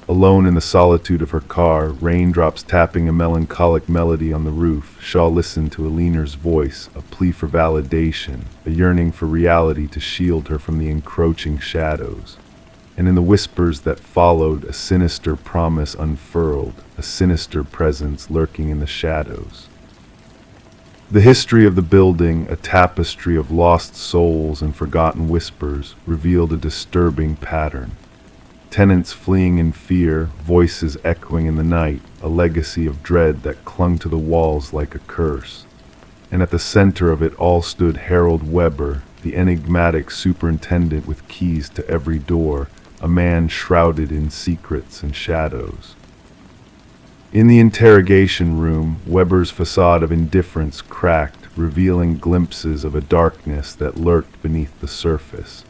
[SPEAKER 1] Alone in the solitude of her car, raindrops tapping a melancholic melody on the roof, Shaw listened to Alina's voice, a plea for validation, a yearning for reality to shield her from the encroaching shadows. And in the whispers that followed, a sinister promise unfurled, a sinister presence lurking in the shadows. The history of the building, a tapestry of lost souls and forgotten whispers, revealed a disturbing pattern. Tenants fleeing in fear, voices echoing in the night, a legacy of dread that clung to the walls like a curse. And at the center of it all stood Harold Weber, the enigmatic superintendent with keys to every door, a man shrouded in secrets and shadows. In the interrogation room, Weber's facade of indifference cracked, revealing glimpses of a darkness that lurked beneath the surface.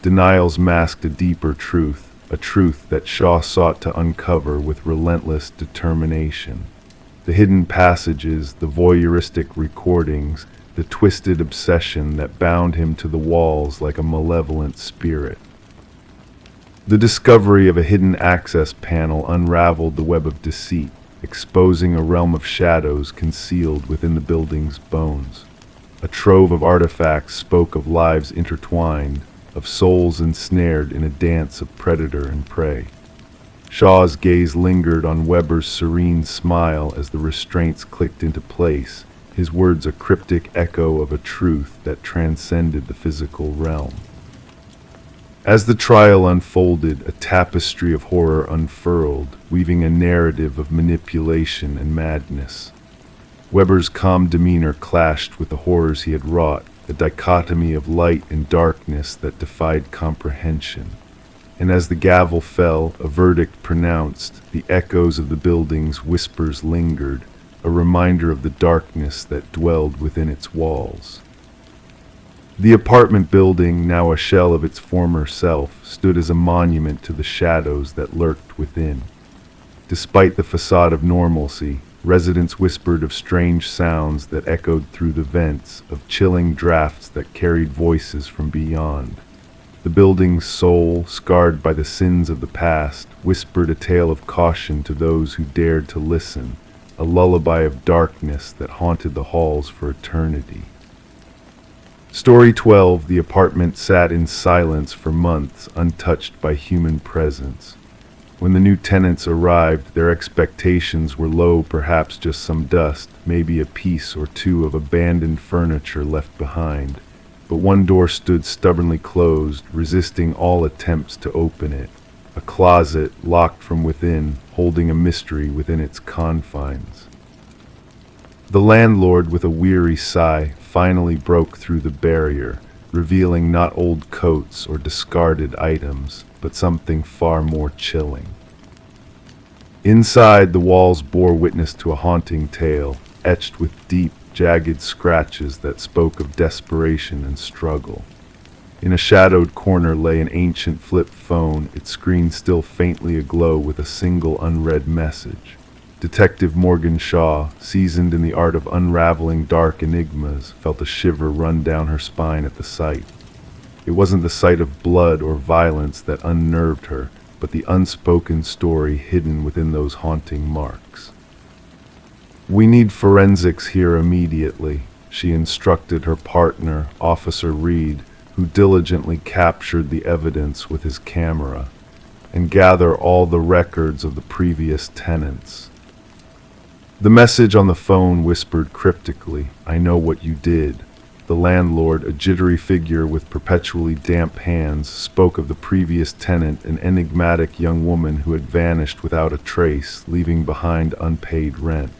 [SPEAKER 1] Denials masked a deeper truth, a truth that Shaw sought to uncover with relentless determination. The hidden passages, the voyeuristic recordings, the twisted obsession that bound him to the walls like a malevolent spirit. The discovery of a hidden access panel unraveled the web of deceit, exposing a realm of shadows concealed within the building's bones. A trove of artifacts spoke of lives intertwined, of souls ensnared in a dance of predator and prey. Shaw's gaze lingered on Weber's serene smile as the restraints clicked into place, his words a cryptic echo of a truth that transcended the physical realm. As the trial unfolded, a tapestry of horror unfurled, weaving a narrative of manipulation and madness. Weber's calm demeanor clashed with the horrors he had wrought, a dichotomy of light and darkness that defied comprehension. And as the gavel fell, a verdict pronounced, the echoes of the building's whispers lingered, a reminder of the darkness that dwelled within its walls. The apartment building, now a shell of its former self, stood as a monument to the shadows that lurked within. Despite the facade of normalcy, residents whispered of strange sounds that echoed through the vents, of chilling drafts that carried voices from beyond. The building's soul, scarred by the sins of the past, whispered a tale of caution to those who dared to listen, a lullaby of darkness that haunted the halls for eternity. Story 12, the apartment sat in silence for months, untouched by human presence. When the new tenants arrived, their expectations were low, perhaps just some dust, maybe a piece or two of abandoned furniture left behind. But one door stood stubbornly closed, resisting all attempts to open it. A closet, locked from within, holding a mystery within its confines. The landlord, with a weary sigh, finally broke through the barrier, revealing not old coats or discarded items, but something far more chilling. Inside, the walls bore witness to a haunting tale, etched with deep, jagged scratches that spoke of desperation and struggle. In a shadowed corner lay an ancient flip phone, its screen still faintly aglow with a single unread message. Detective Morgan Shaw, seasoned in the art of unraveling dark enigmas, felt a shiver run down her spine at the sight. It wasn't the sight of blood or violence that unnerved her, but the unspoken story hidden within those haunting marks. "We need forensics here immediately," she instructed her partner, Officer Reed, who diligently captured the evidence with his camera, "and gather all the records of the previous tenants." The message on the phone whispered cryptically, "I know what you did." The landlord, a jittery figure with perpetually damp hands, spoke of the previous tenant, an enigmatic young woman who had vanished without a trace, leaving behind unpaid rent.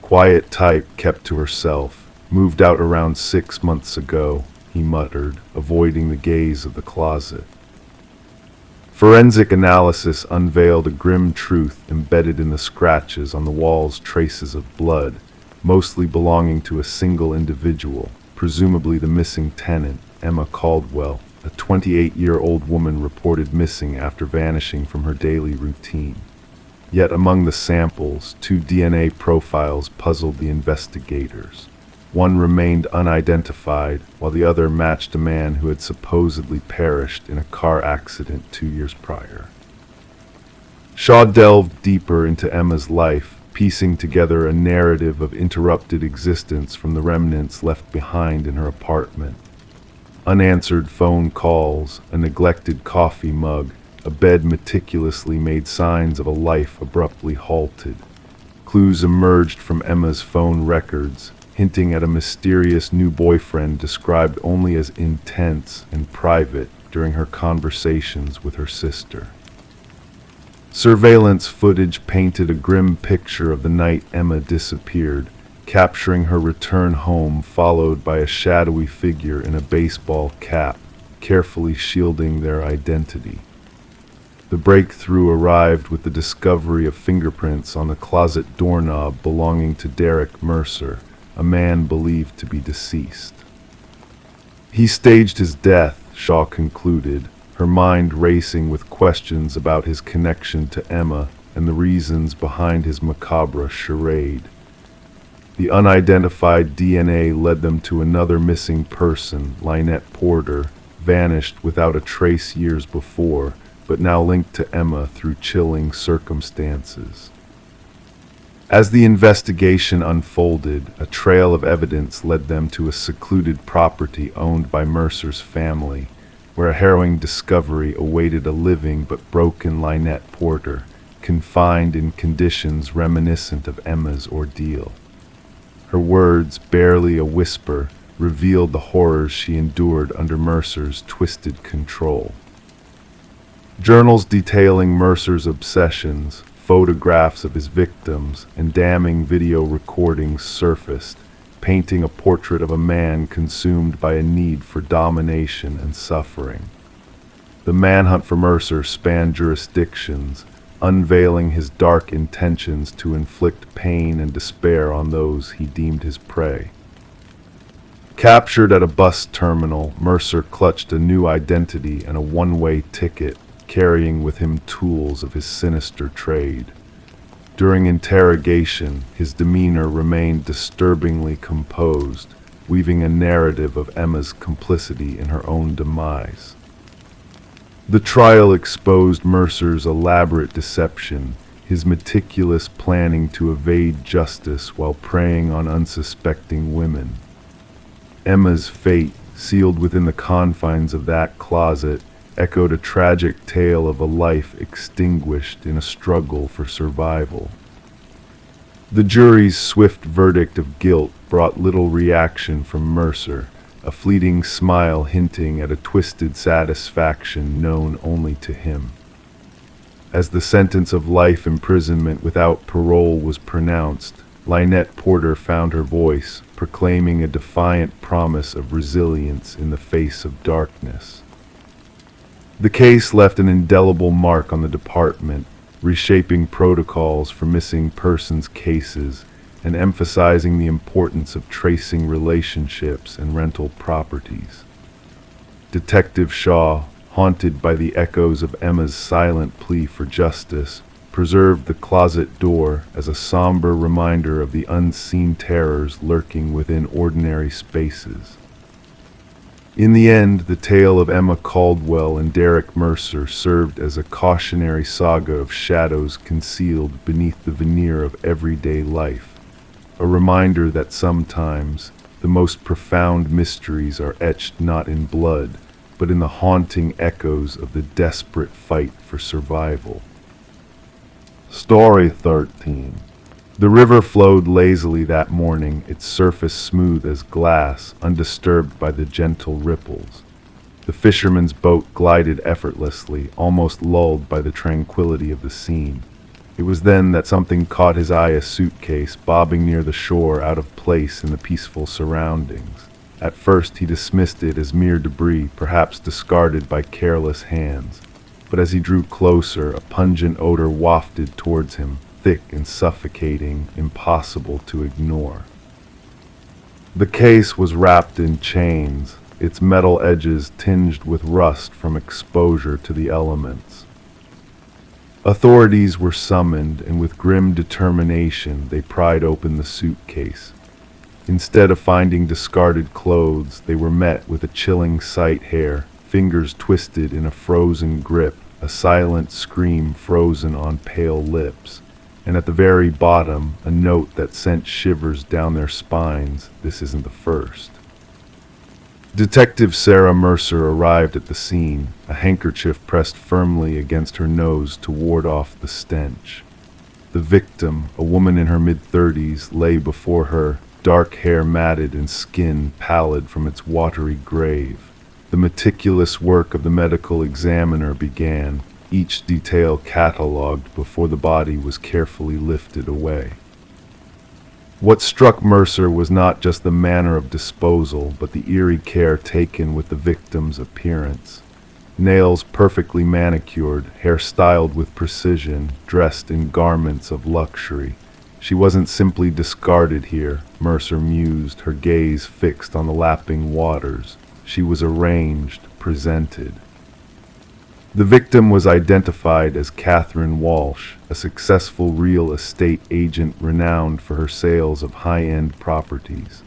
[SPEAKER 1] "Quiet type, kept to herself. Moved out around 6 months ago," he muttered, avoiding the gaze of the closet. Forensic analysis unveiled a grim truth embedded in the scratches on the wall's traces of blood, mostly belonging to a single individual, presumably the missing tenant, Emma Caldwell, a 28-year-old woman reported missing after vanishing from her daily routine. Yet among the samples, 2 DNA profiles puzzled the investigators. One remained unidentified, while the other matched a man who had supposedly perished in a car accident 2 years prior. Shaw delved deeper into Emma's life, piecing together a narrative of interrupted existence from the remnants left behind in her apartment. Unanswered phone calls, a neglected coffee mug, a bed meticulously made signs of a life abruptly halted. Clues emerged from Emma's phone records, hinting at a mysterious new boyfriend described only as intense and private during her conversations with her sister. Surveillance footage painted a grim picture of the night Emma disappeared, capturing her return home followed by a shadowy figure in a baseball cap, carefully shielding their identity. The breakthrough arrived with the discovery of fingerprints on the closet doorknob belonging to Derek Mercer, a man believed to be deceased. He staged his death, Shaw concluded, her mind racing with questions about his connection to Emma and the reasons behind his macabre charade. The unidentified DNA led them to another missing person, Lynette Porter, vanished without a trace years before, but now linked to Emma through chilling circumstances. As the investigation unfolded, a trail of evidence led them to a secluded property owned by Mercer's family, where a harrowing discovery awaited a living but broken Lynette Porter, confined in conditions reminiscent of Emma's ordeal. Her words, barely a whisper, revealed the horrors she endured under Mercer's twisted control. Journals detailing Mercer's obsessions, photographs of his victims, and damning video recordings surfaced, painting a portrait of a man consumed by a need for domination and suffering. The manhunt for Mercer spanned jurisdictions, unveiling his dark intentions to inflict pain and despair on those he deemed his prey. Captured at a bus terminal, Mercer clutched a new identity and a one-way ticket, carrying with him tools of his sinister trade. During interrogation, his demeanor remained disturbingly composed, weaving a narrative of Emma's complicity in her own demise. The trial exposed Mercer's elaborate deception, his meticulous planning to evade justice while preying on unsuspecting women. Emma's fate, sealed within the confines of that closet, echoed a tragic tale of a life extinguished in a struggle for survival. The jury's swift verdict of guilt brought little reaction from Mercer, a fleeting smile hinting at a twisted satisfaction known only to him. As the sentence of life imprisonment without parole was pronounced, Lynette Porter found her voice, proclaiming a defiant promise of resilience in the face of darkness. The case left an indelible mark on the department, reshaping protocols for missing persons cases and emphasizing the importance of tracing relationships and rental properties. Detective Shaw, haunted by the echoes of Emma's silent plea for justice, preserved the closet door as a somber reminder of the unseen terrors lurking within ordinary spaces. In the end, the tale of Emma Caldwell and Derek Mercer served as a cautionary saga of shadows concealed beneath the veneer of everyday life, a reminder that sometimes the most profound mysteries are etched not in blood, but in the haunting echoes of the desperate fight for survival. Story 13. The river flowed lazily that morning, its surface smooth as glass, undisturbed by the gentle ripples. The fisherman's boat glided effortlessly, almost lulled by the tranquility of the scene. It was then that something caught his eye, a suitcase bobbing near the shore, out of place in the peaceful surroundings. At first he dismissed it as mere debris, perhaps discarded by careless hands. But as he drew closer, a pungent odor wafted towards him, thick and suffocating, impossible to ignore. The case was wrapped in chains, its metal edges tinged with rust from exposure to the elements. Authorities were summoned, and with grim determination they pried open the suitcase. Instead of finding discarded clothes, they were met with a chilling sight: hair, fingers twisted in a frozen grip, a silent scream frozen on pale lips, and at the very bottom, a note that sent shivers down their spines: "This isn't the first." Detective Sarah Mercer arrived at the scene, a handkerchief pressed firmly against her nose to ward off the stench. The victim, a woman in her mid-30s, lay before her, dark hair matted and skin pallid from its watery grave. The meticulous work of the medical examiner began, each detail catalogued before the body was carefully lifted away. What struck Mercer was not just the manner of disposal, but the eerie care taken with the victim's appearance. Nails perfectly manicured, hair styled with precision, dressed in garments of luxury. She wasn't simply discarded here, Mercer mused, her gaze fixed on the lapping waters. She was arranged, presented. The victim was identified as Catherine Walsh, a successful real estate agent renowned for her sales of high-end properties.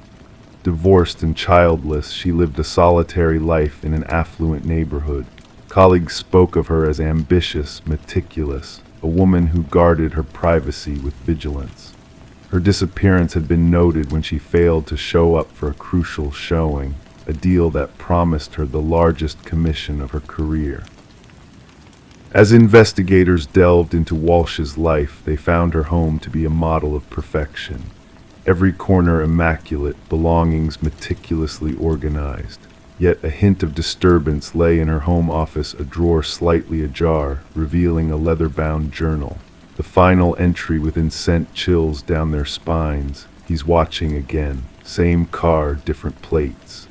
[SPEAKER 1] Divorced and childless, she lived a solitary life in an affluent neighborhood. Colleagues spoke of her as ambitious, meticulous, a woman who guarded her privacy with vigilance. Her disappearance had been noted when she failed to show up for a crucial showing, a deal that promised her the largest commission of her career. As investigators delved into Walsh's life, they found her home to be a model of perfection. Every corner immaculate, belongings meticulously organized. Yet a hint of disturbance lay in her home office, a drawer slightly ajar, revealing a leather-bound journal. The final entry within sent chills down their spines. "He's watching again. Same car, different plates."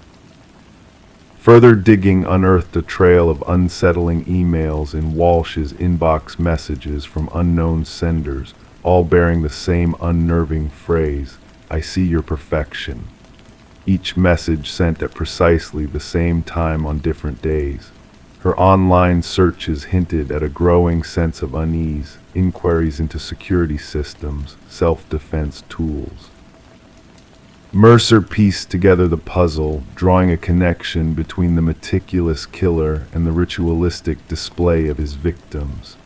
[SPEAKER 1] Further digging unearthed a trail of unsettling emails in Walsh's inbox, messages from unknown senders, all bearing the same unnerving phrase: "I see your perfection." Each message sent at precisely the same time on different days. Her online searches hinted at a growing sense of unease, inquiries into security systems, self-defense tools. Mercer pieced together the puzzle, drawing a connection between the meticulous killer and the ritualistic display of his victims.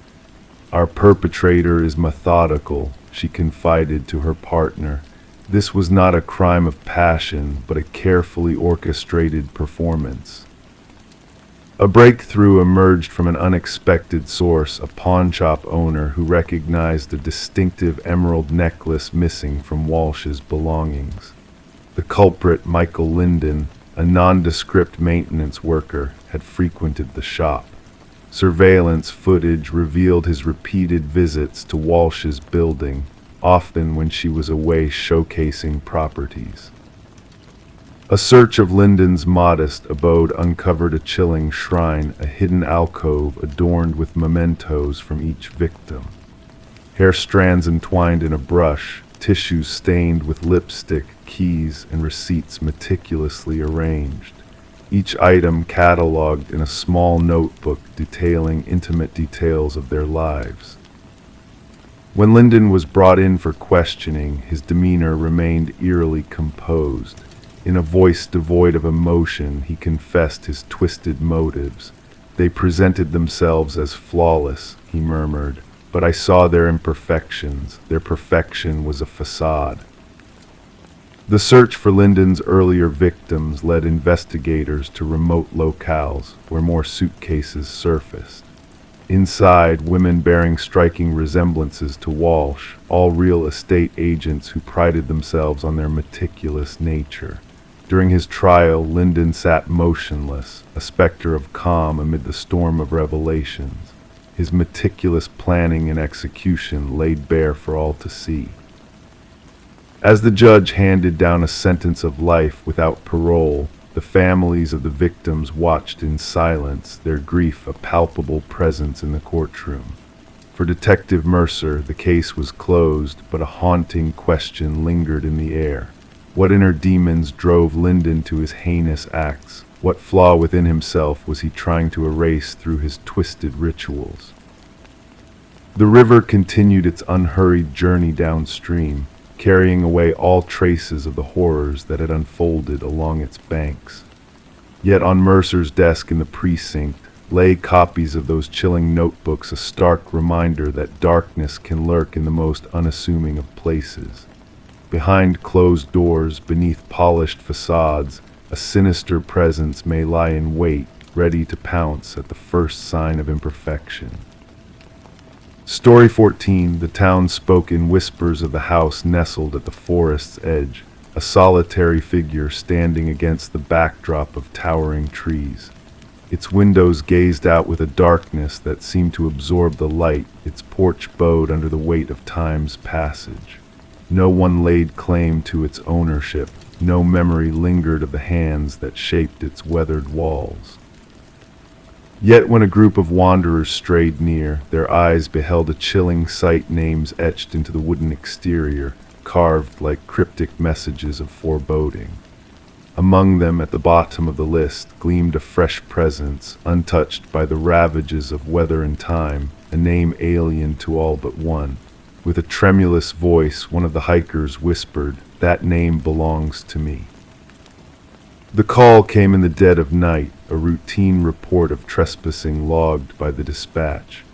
[SPEAKER 1] "Our perpetrator is methodical," she confided to her partner. This was not a crime of passion, but a carefully orchestrated performance. A breakthrough emerged from an unexpected source, a pawnshop owner who recognized a distinctive emerald necklace missing from Walsh's belongings. The culprit, Michael Linden, a nondescript maintenance worker, had frequented the shop. Surveillance footage revealed his repeated visits to Walsh's building, often when she was away showcasing properties. A search of Linden's modest abode uncovered a chilling shrine, a hidden alcove adorned with mementos from each victim. Hair strands entwined in a brush, tissues stained with lipstick, keys, and receipts meticulously arranged. Each item cataloged in a small notebook detailing intimate details of their lives. When Linden was brought in for questioning, his demeanor remained eerily composed. In a voice devoid of emotion, he confessed his twisted motives. "They presented themselves as flawless," he murmured, "but I saw their imperfections. Their perfection was a facade." The search for Linden's earlier victims led investigators to remote locales where more suitcases surfaced. Inside, women bearing striking resemblances to Walsh, all real estate agents who prided themselves on their meticulous nature. During his trial, Linden sat motionless, a specter of calm amid the storm of revelations, his meticulous planning and execution laid bare for all to see. As the judge handed down a sentence of life without parole, the families of the victims watched in silence, their grief a palpable presence in the courtroom. For Detective Mercer, the case was closed, but a haunting question lingered in the air. What inner demons drove Linden to his heinous acts? What flaw within himself was he trying to erase through his twisted rituals? The river continued its unhurried journey downstream, carrying away all traces of the horrors that had unfolded along its banks. Yet on Mercer's desk in the precinct lay copies of those chilling notebooks, a stark reminder that darkness can lurk in the most unassuming of places. Behind closed doors, beneath polished facades, a sinister presence may lie in wait, ready to pounce at the first sign of imperfection. Story 14, the town spoke in whispers of the house nestled at the forest's edge, a solitary figure standing against the backdrop of towering trees. Its windows gazed out with a darkness that seemed to absorb the light, its porch bowed under the weight of time's passage. No one laid claim to its ownership, no memory lingered of the hands that shaped its weathered walls. Yet when a group of wanderers strayed near, their eyes beheld a chilling sight, names etched into the wooden exterior, carved like cryptic messages of foreboding. Among them, at the bottom of the list, gleamed a fresh presence, untouched by the ravages of weather and time, a name alien to all but one. With a tremulous voice, one of the hikers whispered, "That name belongs to me." The call came in the dead of night, a routine report of trespassing logged by the dispatch.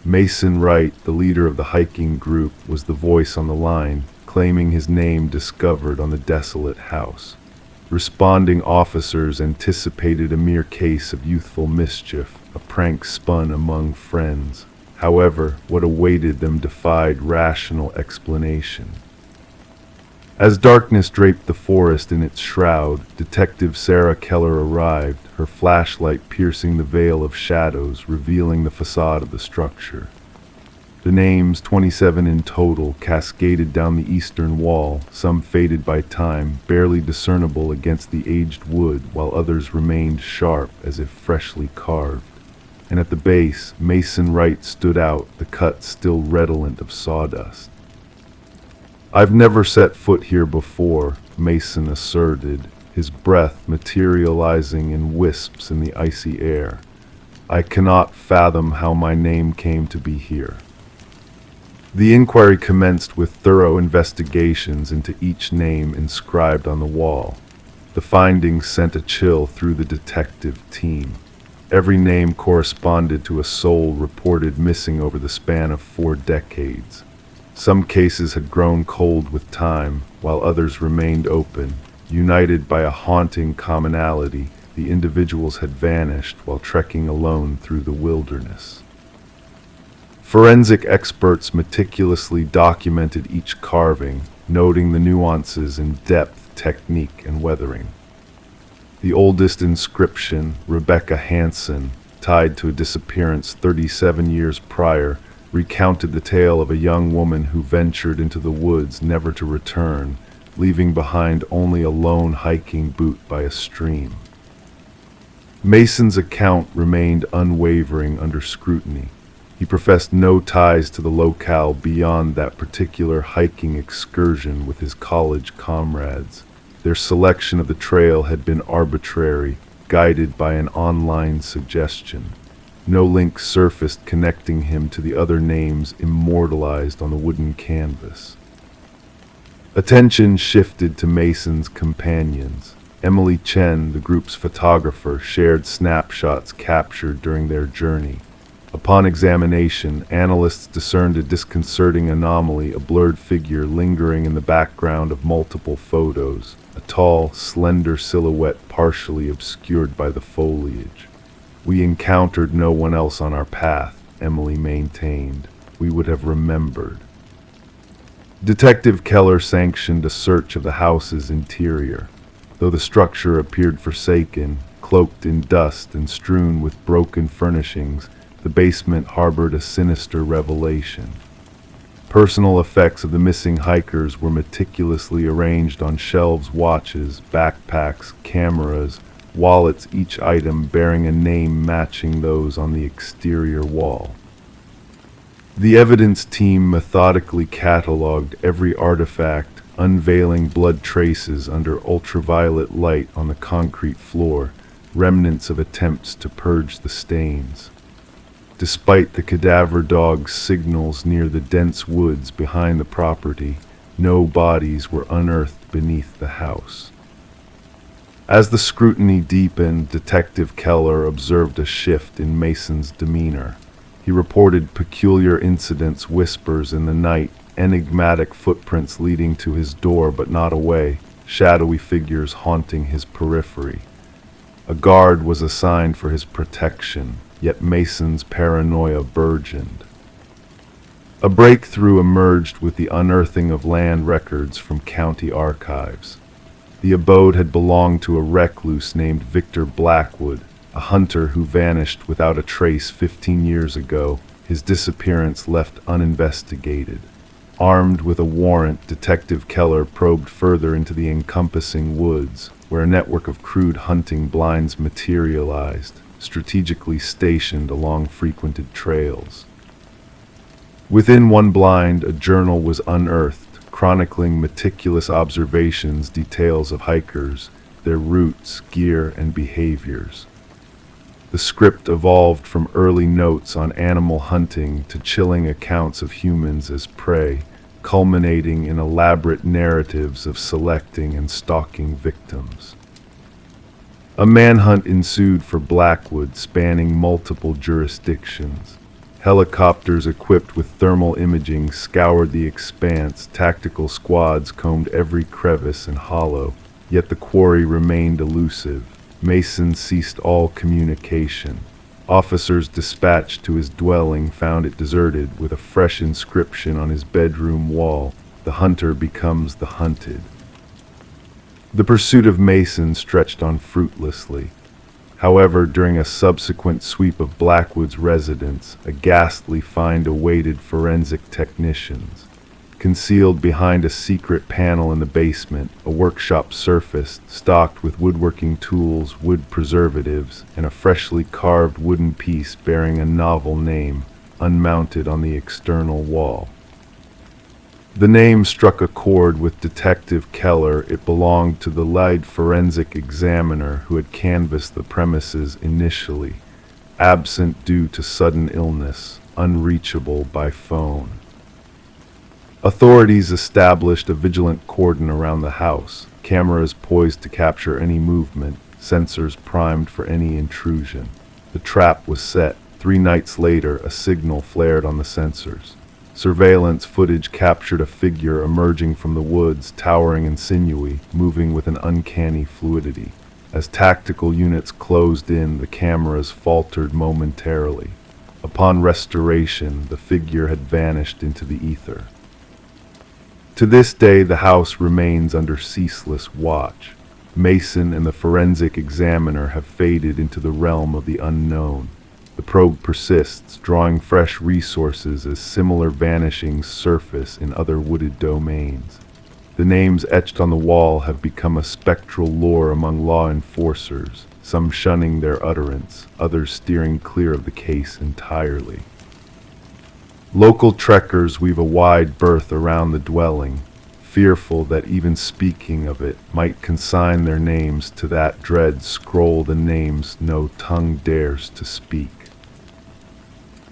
[SPEAKER 1] Mason Wright, the leader of the hiking group, was the voice on the line, claiming his name discovered on the desolate house. Responding officers anticipated a mere case of youthful mischief, a prank spun among friends. However, what awaited them defied rational explanation. As darkness draped the forest in its shroud, Detective Sarah Keller arrived, her flashlight piercing the veil of shadows, revealing the facade of the structure. The names, 27 in total, cascaded down the eastern wall, some faded by time, barely discernible against the aged wood, while others remained sharp as if freshly carved. And at the base, Mason Wright stood out, the cut still redolent of sawdust. "I've never set foot here before," Mason asserted, his breath materializing in wisps in the icy air. "I cannot fathom how my name came to be here." The inquiry commenced with thorough investigations into each name inscribed on the wall. The findings sent a chill through the detective team. Every name corresponded to a soul reported missing over the span of 4 decades. Some cases had grown cold with time, while others remained open, united by a haunting commonality, the individuals had vanished while trekking alone through the wilderness. Forensic experts meticulously documented each carving, noting the nuances in depth, technique, and weathering. The oldest inscription, Rebecca Hansen, tied to a disappearance 37 years prior, recounted the tale of a young woman who ventured into the woods never to return, leaving behind only a lone hiking boot by a stream. Mason's account remained unwavering under scrutiny. He professed no ties to the locale beyond that particular hiking excursion with his college comrades. Their selection of the trail had been arbitrary, guided by an online suggestion. No link surfaced connecting him to the other names immortalized on the wooden canvas. Attention shifted to Mason's companions. Emily Chen, the group's photographer, shared snapshots captured during their journey. Upon examination, analysts discerned a disconcerting anomaly, a blurred figure lingering in the background of multiple photos, a tall, slender silhouette partially obscured by the foliage. "We encountered no one else on our path," Emily maintained. "We would have remembered." Detective Keller sanctioned a search of the house's interior. Though the structure appeared forsaken, cloaked in dust and strewn with broken furnishings, the basement harbored a sinister revelation. Personal effects of the missing hikers were meticulously arranged on shelves: watches, backpacks, cameras, wallets, each item bearing a name matching those on the exterior wall. The evidence team methodically cataloged every artifact, unveiling blood traces under ultraviolet light on the concrete floor, remnants of attempts to purge the stains. Despite the cadaver dog's signals near the dense woods behind the property, no bodies were unearthed beneath the house. As the scrutiny deepened, Detective Keller observed a shift in Mason's demeanor. He reported peculiar incidents, whispers in the night, enigmatic footprints leading to his door but not away, shadowy figures haunting his periphery. A guard was assigned for his protection, yet Mason's paranoia burgeoned. A breakthrough emerged with the unearthing of land records from county archives. The abode had belonged to a recluse named Victor Blackwood, a hunter who vanished without a trace 15 years ago, his disappearance left uninvestigated. Armed with a warrant, Detective Keller probed further into the encompassing woods, where a network of crude hunting blinds materialized, strategically stationed along frequented trails. Within one blind, a journal was unearthed, chronicling meticulous observations, details of hikers, their routes, gear, and behaviors. The script evolved from early notes on animal hunting to chilling accounts of humans as prey, culminating in elaborate narratives of selecting and stalking victims. A manhunt ensued for Blackwood, spanning multiple jurisdictions. Helicopters equipped with thermal imaging scoured the expanse, tactical squads combed every crevice and hollow, yet the quarry remained elusive. Mason ceased all communication. Officers dispatched to his dwelling found it deserted, with a fresh inscription on his bedroom wall: "The hunter becomes the hunted." The pursuit of Mason stretched on fruitlessly. However, during a subsequent sweep of Blackwood's residence, a ghastly find awaited forensic technicians. Concealed behind a secret panel in the basement, a workshop surfaced, stocked with woodworking tools, wood preservatives, and a freshly carved wooden piece bearing a novel name, unmounted on the external wall. The name struck a chord with Detective Keller. It belonged to the lead forensic examiner who had canvassed the premises initially, absent due to sudden illness, unreachable by phone. Authorities established a vigilant cordon around the house, cameras poised to capture any movement, sensors primed for any intrusion. The trap was set. 3 nights later, a signal flared on the sensors. Surveillance footage captured a figure emerging from the woods, towering and sinewy, moving with an uncanny fluidity. As tactical units closed in, the cameras faltered momentarily. Upon restoration, the figure had vanished into the ether. To this day, the house remains under ceaseless watch. Mason and the forensic examiner have faded into the realm of the unknown. The probe persists, drawing fresh resources as similar vanishings surface in other wooded domains. The names etched on the wall have become a spectral lore among law enforcers, some shunning their utterance, others steering clear of the case entirely. Local trekkers weave a wide berth around the dwelling, fearful that even speaking of it might consign their names to that dread scroll the names no tongue dares to speak.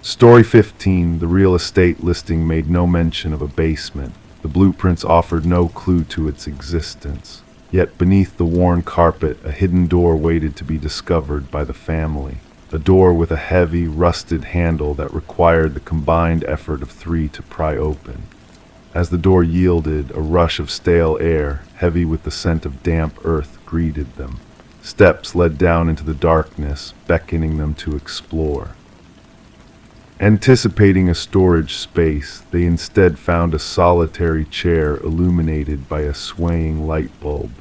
[SPEAKER 1] Story 15, the real estate listing made no mention of a basement. The blueprints offered no clue to its existence. Yet beneath the worn carpet, a hidden door waited to be discovered by the family. A door with a heavy, rusted handle that required the combined effort of three to pry open. As the door yielded, a rush of stale air, heavy with the scent of damp earth, greeted them. Steps led down into the darkness, beckoning them to explore. Anticipating a storage space, they instead found a solitary chair illuminated by a swaying light bulb.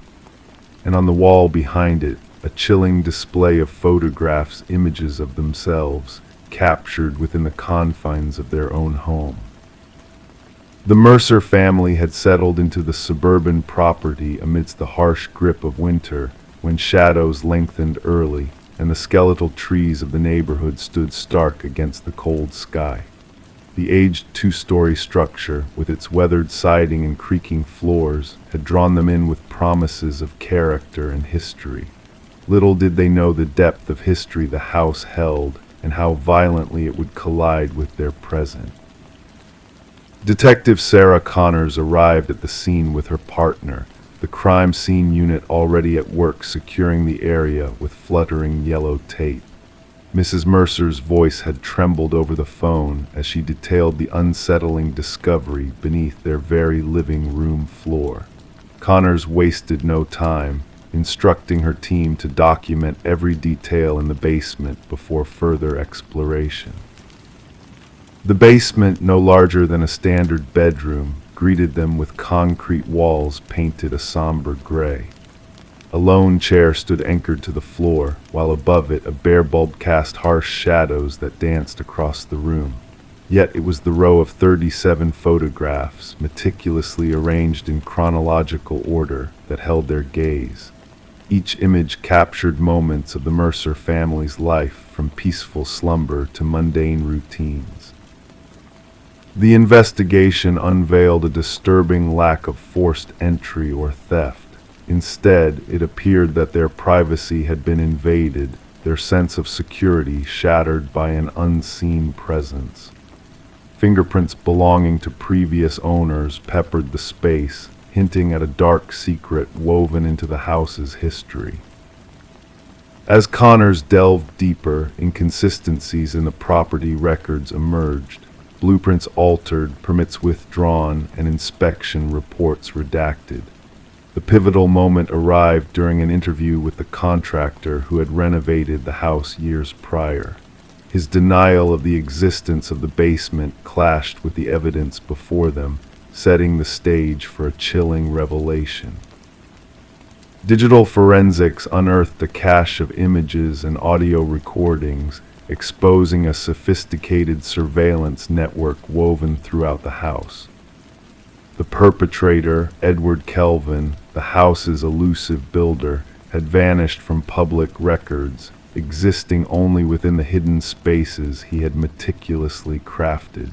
[SPEAKER 1] And on the wall behind it, a chilling display of photographs, images of themselves, captured within the confines of their own home. The Mercer family had settled into the suburban property amidst the harsh grip of winter, when shadows lengthened early, and the skeletal trees of the neighborhood stood stark against the cold sky. The aged two-story structure, with its weathered siding and creaking floors, had drawn them in with promises of character and history. Little did they know the depth of history the house held, and how violently it would collide with their present. Detective Sarah Connors arrived at the scene with her partner, the crime scene unit already at work securing the area with fluttering yellow tape. Mrs. Mercer's voice had trembled over the phone as she detailed the unsettling discovery beneath their very living room floor. Connors wasted no time, instructing her team to document every detail in the basement before further exploration. The basement, no larger than a standard bedroom, greeted them with concrete walls painted a somber gray. A lone chair stood anchored to the floor, while above it a bare bulb cast harsh shadows that danced across the room. Yet it was the row of 37 photographs, meticulously arranged in chronological order, that held their gaze. Each image captured moments of the Mercer family's life, from peaceful slumber to mundane routines. The investigation unveiled a disturbing lack of forced entry or theft. Instead, it appeared that their privacy had been invaded, their sense of security shattered by an unseen presence. Fingerprints belonging to previous owners peppered the space, hinting at a dark secret woven into the house's history. As Connors delved deeper, inconsistencies in the property records emerged. Blueprints altered, permits withdrawn, and inspection reports redacted. The pivotal moment arrived during an interview with the contractor who had renovated the house years prior. His denial of the existence of the basement clashed with the evidence before them, setting the stage for a chilling revelation. Digital forensics unearthed a cache of images and audio recordings, exposing a sophisticated surveillance network woven throughout the house. The perpetrator, Edward Kelvin, the house's elusive builder, had vanished from public records, existing only within the hidden spaces he had meticulously crafted.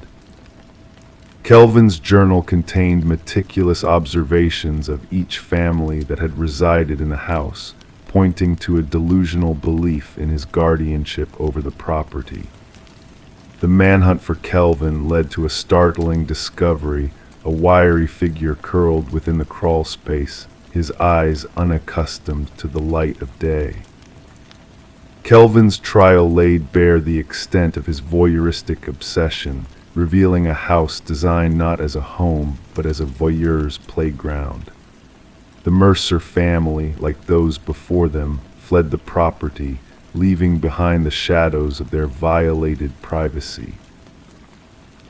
[SPEAKER 1] Kelvin's journal contained meticulous observations of each family that had resided in the house, pointing to a delusional belief in his guardianship over the property. The manhunt for Kelvin led to a startling discovery, a wiry figure curled within the crawl space, his eyes unaccustomed to the light of day. Kelvin's trial laid bare the extent of his voyeuristic obsession, revealing a house designed not as a home, but as a voyeur's playground. The Mercer family, like those before them, fled the property, leaving behind the shadows of their violated privacy.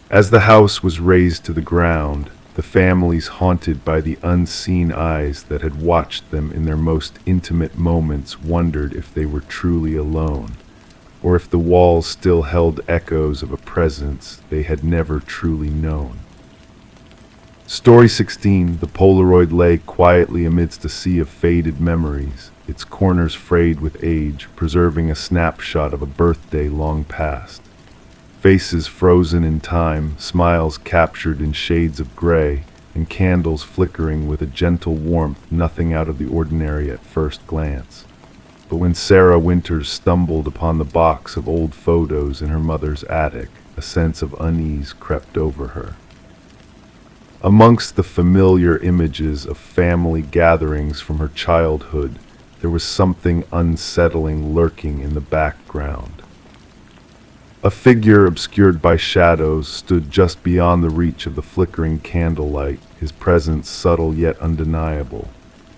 [SPEAKER 1] As the house was razed to the ground, the families haunted by the unseen eyes that had watched them in their most intimate moments wondered if they were truly alone, or if the walls still held echoes of a presence they had never truly known. Story 16, the Polaroid lay quietly amidst a sea of faded memories, its corners frayed with age, preserving a snapshot of a birthday long past. Faces frozen in time, smiles captured in shades of gray, and candles flickering with a gentle warmth nothing out of the ordinary at first glance. But when Sarah Winters stumbled upon the box of old photos in her mother's attic, a sense of unease crept over her. Amongst the familiar images of family gatherings from her childhood, there was something unsettling lurking in the background. A figure obscured by shadows stood just beyond the reach of the flickering candlelight, his presence subtle yet undeniable.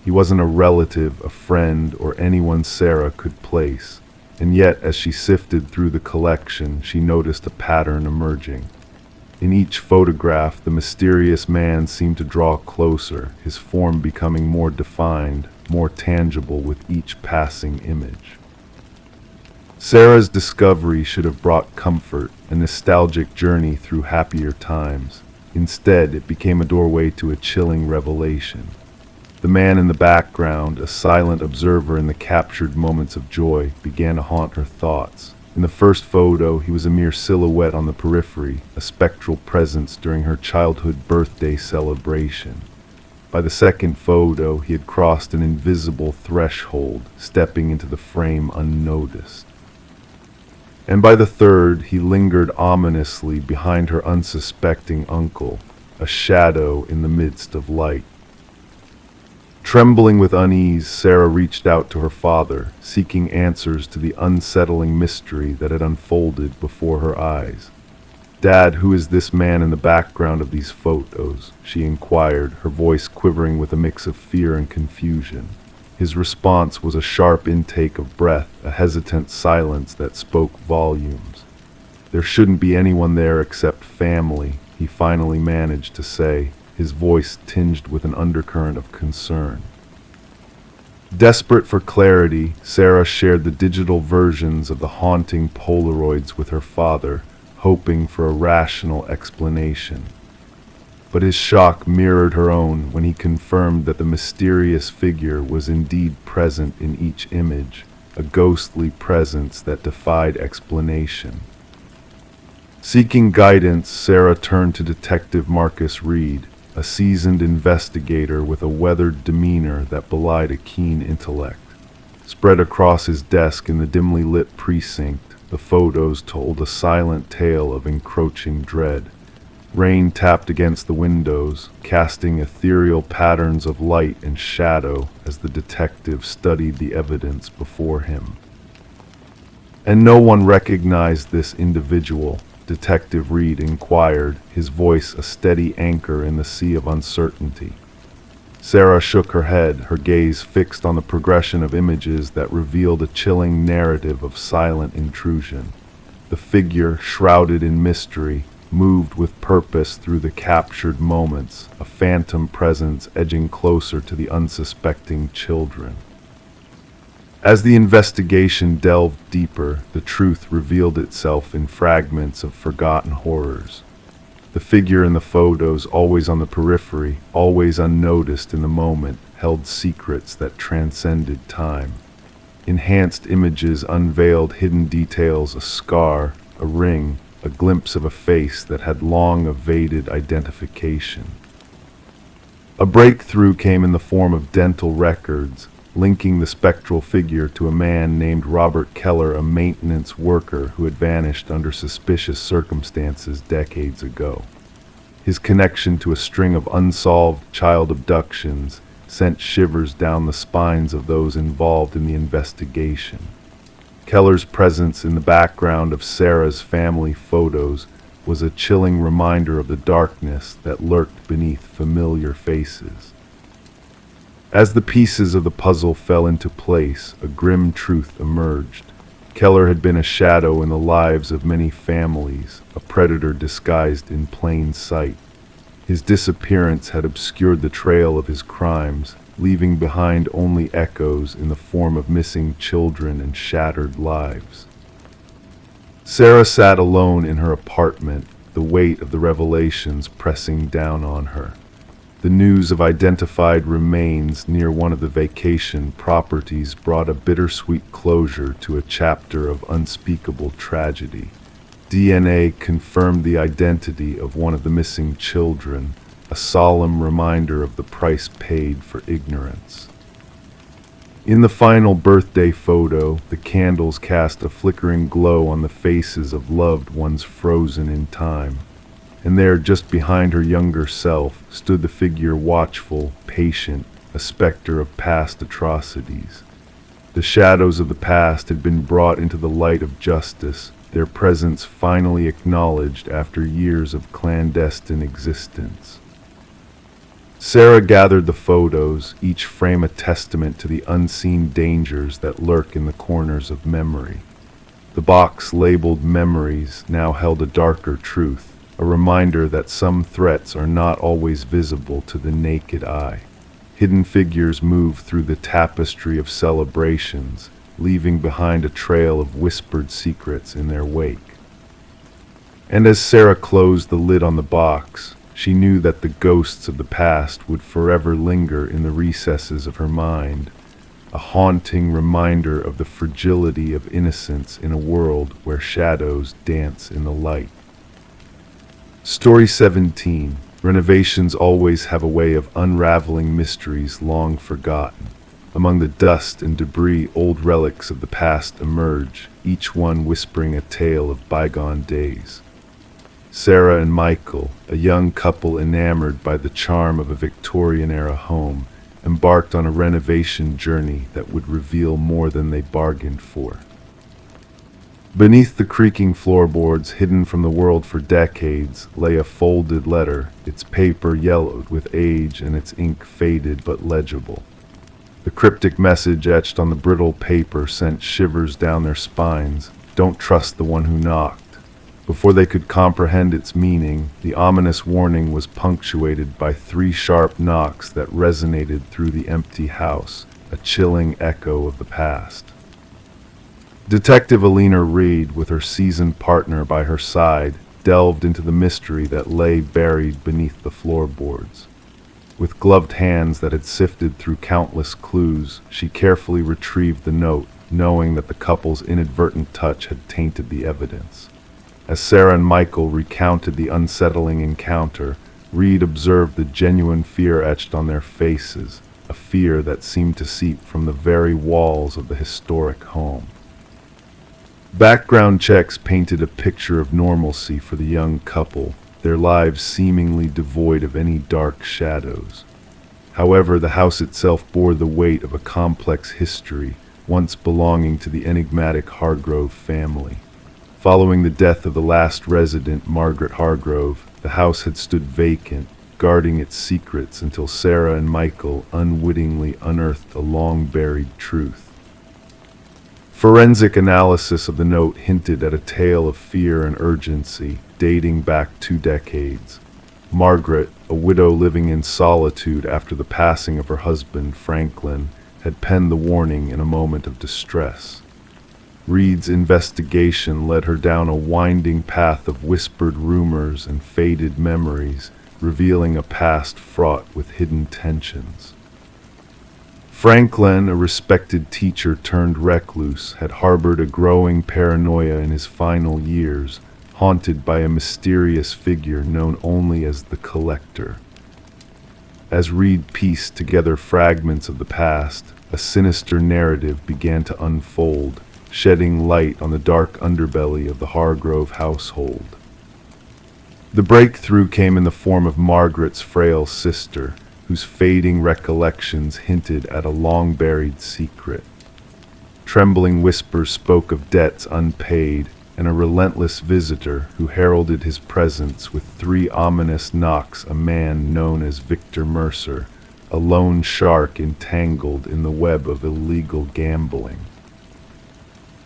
[SPEAKER 1] He wasn't a relative, a friend, or anyone Sarah could place, and yet as she sifted through the collection, she noticed a pattern emerging. In each photograph, the mysterious man seemed to draw closer, his form becoming more defined, more tangible with each passing image. Sarah's discovery should have brought comfort, a nostalgic journey through happier times. Instead, it became a doorway to a chilling revelation. The man in the background, a silent observer in the captured moments of joy, began to haunt her thoughts. In the first photo, he was a mere silhouette on the periphery, a spectral presence during her childhood birthday celebration. By the second photo, he had crossed an invisible threshold, stepping into the frame unnoticed. And by the third, he lingered ominously behind her unsuspecting uncle, a shadow in the midst of light. Trembling with unease, Sarah reached out to her father, seeking answers to the unsettling mystery that had unfolded before her eyes. "Dad, who is this man in the background of these photos?" she inquired, her voice quivering with a mix of fear and confusion. His response was a sharp intake of breath, a hesitant silence that spoke volumes. "There shouldn't be anyone there except family," he finally managed to say, his voice tinged with an undercurrent of concern. Desperate for clarity, Sarah shared the digital versions of the haunting Polaroids with her father, hoping for a rational explanation. But his shock mirrored her own when he confirmed that the mysterious figure was indeed present in each image, a ghostly presence that defied explanation. Seeking guidance, Sarah turned to Detective Marcus Reed, a seasoned investigator with a weathered demeanor that belied a keen intellect. Spread across his desk in the dimly lit precinct, the photos told a silent tale of encroaching dread. Rain tapped against the windows, casting ethereal patterns of light and shadow as the detective studied the evidence before him. "And no one recognized this individual?" Detective Reed inquired, his voice a steady anchor in the sea of uncertainty. Sarah shook her head, her gaze fixed on the progression of images that revealed a chilling narrative of silent intrusion. The figure, shrouded in mystery, moved with purpose through the captured moments, a phantom presence edging closer to the unsuspecting children. As the investigation delved deeper, the truth revealed itself in fragments of forgotten horrors. The figure in the photos, always on the periphery, always unnoticed in the moment, held secrets that transcended time. Enhanced images unveiled hidden details, a scar, a ring, a glimpse of a face that had long evaded identification. A breakthrough came in the form of dental records, linking the spectral figure to a man named Robert Keller, a maintenance worker who had vanished under suspicious circumstances decades ago. His connection to a string of unsolved child abductions sent shivers down the spines of those involved in the investigation. Keller's presence in the background of Sarah's family photos was a chilling reminder of the darkness that lurked beneath familiar faces. As the pieces of the puzzle fell into place, a grim truth emerged. Keller had been a shadow in the lives of many families, a predator disguised in plain sight. His disappearance had obscured the trail of his crimes, leaving behind only echoes in the form of missing children and shattered lives. Sarah sat alone in her apartment, the weight of the revelations pressing down on her. The news of identified remains near one of the vacation properties brought a bittersweet closure to a chapter of unspeakable tragedy. DNA confirmed the identity of one of the missing children, a solemn reminder of the price paid for ignorance. In the final birthday photo, the candles cast a flickering glow on the faces of loved ones frozen in time. And there, just behind her younger self, stood the figure watchful, patient, a specter of past atrocities. The shadows of the past had been brought into the light of justice, their presence finally acknowledged after years of clandestine existence. Sarah gathered the photos, each frame a testament to the unseen dangers that lurk in the corners of memory. The box labeled Memories now held a darker truth, a reminder that some threats are not always visible to the naked eye. Hidden figures move through the tapestry of celebrations, leaving behind a trail of whispered secrets in their wake. And as Sarah closed the lid on the box, she knew that the ghosts of the past would forever linger in the recesses of her mind, a haunting reminder of the fragility of innocence in a world where shadows dance in the light. Story 17. Renovations always have a way of unraveling mysteries long forgotten. Among the dust and debris, old relics of the past emerge, each one whispering a tale of bygone days. Sarah and Michael, a young couple enamored by the charm of a Victorian-era home, embarked on a renovation journey that would reveal more than they bargained for. Beneath the creaking floorboards, hidden from the world for decades, lay a folded letter, its paper yellowed with age and its ink faded but legible. The cryptic message etched on the brittle paper sent shivers down their spines. Don't trust the one who knocked. Before they could comprehend its meaning, the ominous warning was punctuated by 3 sharp knocks that resonated through the empty house, a chilling echo of the past. Detective Alina Reed, with her seasoned partner by her side, delved into the mystery that lay buried beneath the floorboards. With gloved hands that had sifted through countless clues, she carefully retrieved the note, knowing that the couple's inadvertent touch had tainted the evidence. As Sarah and Michael recounted the unsettling encounter, Reed observed the genuine fear etched on their faces, a fear that seemed to seep from the very walls of the historic home. Background checks painted a picture of normalcy for the young couple, their lives seemingly devoid of any dark shadows. However, the house itself bore the weight of a complex history, once belonging to the enigmatic Hargrove family. Following the death of the last resident, Margaret Hargrove, the house had stood vacant, guarding its secrets until Sarah and Michael unwittingly unearthed a long-buried truth. Forensic analysis of the note hinted at a tale of fear and urgency, dating back 2 decades. Margaret, a widow living in solitude after the passing of her husband, Franklin, had penned the warning in a moment of distress. Reed's investigation led her down a winding path of whispered rumors and faded memories, revealing a past fraught with hidden tensions. Franklin, a respected teacher turned recluse, had harbored a growing paranoia in his final years, haunted by a mysterious figure known only as the Collector. As Reed pieced together fragments of the past, a sinister narrative began to unfold, shedding light on the dark underbelly of the Hargrove household. The breakthrough came in the form of Margaret's frail sister, whose fading recollections hinted at a long-buried secret. Trembling whispers spoke of debts unpaid, and a relentless visitor who heralded his presence with 3 ominous knocks, a man known as Victor Mercer, a lone shark entangled in the web of illegal gambling.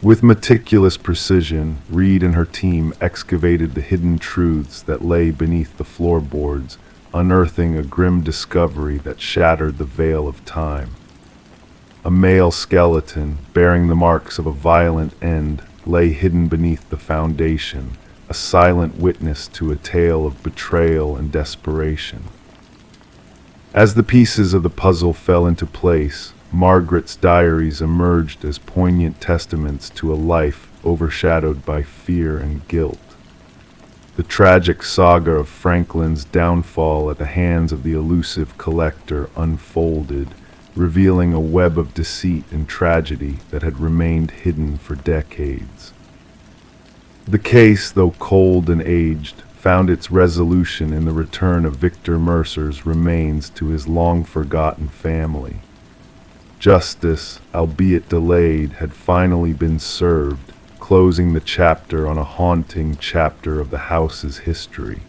[SPEAKER 1] With meticulous precision, Reed and her team excavated the hidden truths that lay beneath the floorboards, unearthing a grim discovery that shattered the veil of time. A male skeleton, bearing the marks of a violent end, lay hidden beneath the foundation, a silent witness to a tale of betrayal and desperation. As the pieces of the puzzle fell into place, Margaret's diaries emerged as poignant testaments to a life overshadowed by fear and guilt. The tragic saga of Franklin's downfall at the hands of the elusive collector unfolded, revealing a web of deceit and tragedy that had remained hidden for decades. The case, though cold and aged, found its resolution in the return of Victor Mercer's remains to his long-forgotten family. Justice, albeit delayed, had finally been served, closing the chapter on a haunting chapter of the house's history.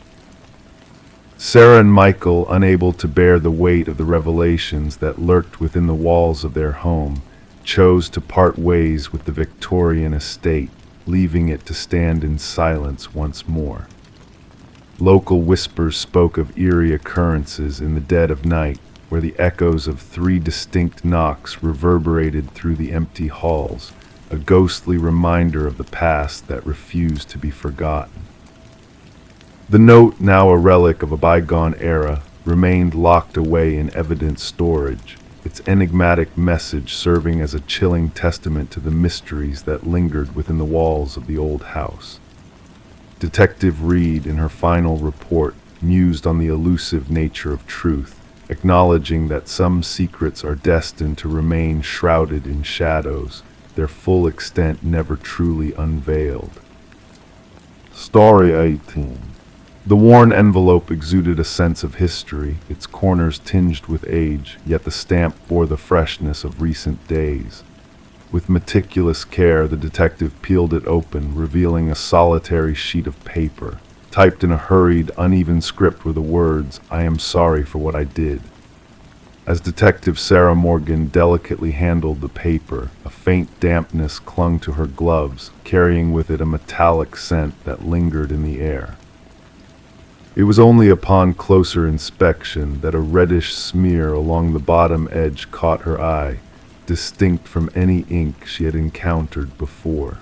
[SPEAKER 1] Sarah and Michael, unable to bear the weight of the revelations that lurked within the walls of their home, chose to part ways with the Victorian estate, leaving it to stand in silence once more. Local whispers spoke of eerie occurrences in the dead of night, where the echoes of 3 distinct knocks reverberated through the empty halls, a ghostly reminder of the past that refused to be forgotten. The note, now a relic of a bygone era, remained locked away in evidence storage, its enigmatic message serving as a chilling testament to the mysteries that lingered within the walls of the old house. Detective Reed, in her final report, mused on the elusive nature of truth, acknowledging that some secrets are destined to remain shrouded in shadows, their full extent never truly unveiled. Story 18. The worn envelope exuded a sense of history, its corners tinged with age, yet the stamp bore the freshness of recent days. With meticulous care, the detective peeled it open, revealing a solitary sheet of paper. Typed in a hurried, uneven script were the words, "I am sorry for what I did." As Detective Sarah Morgan delicately handled the paper, a faint dampness clung to her gloves, carrying with it a metallic scent that lingered in the air. It was only upon closer inspection that a reddish smear along the bottom edge caught her eye, distinct from any ink she had encountered before.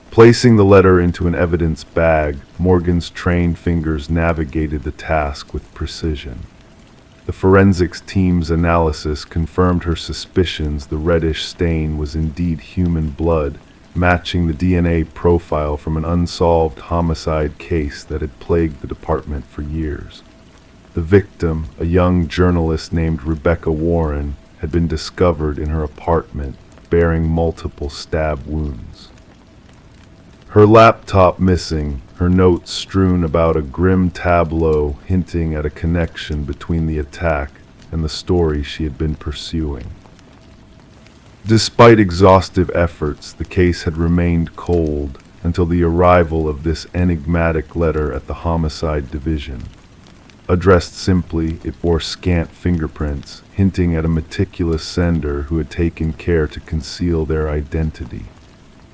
[SPEAKER 1] Placing the letter into an evidence bag, Morgan's trained fingers navigated the task with precision. The forensics team's analysis confirmed her suspicions the reddish stain was indeed human blood, matching the DNA profile from an unsolved homicide case that had plagued the department for years. The victim, a young journalist named Rebecca Warren, had been discovered in her apartment, bearing multiple stab wounds. Her laptop missing, her notes strewn about a grim tableau hinting at a connection between the attack and the story she had been pursuing. Despite exhaustive efforts, the case had remained cold until the arrival of this enigmatic letter at the homicide division. Addressed simply, it bore scant fingerprints, hinting at a meticulous sender who had taken care to conceal their identity.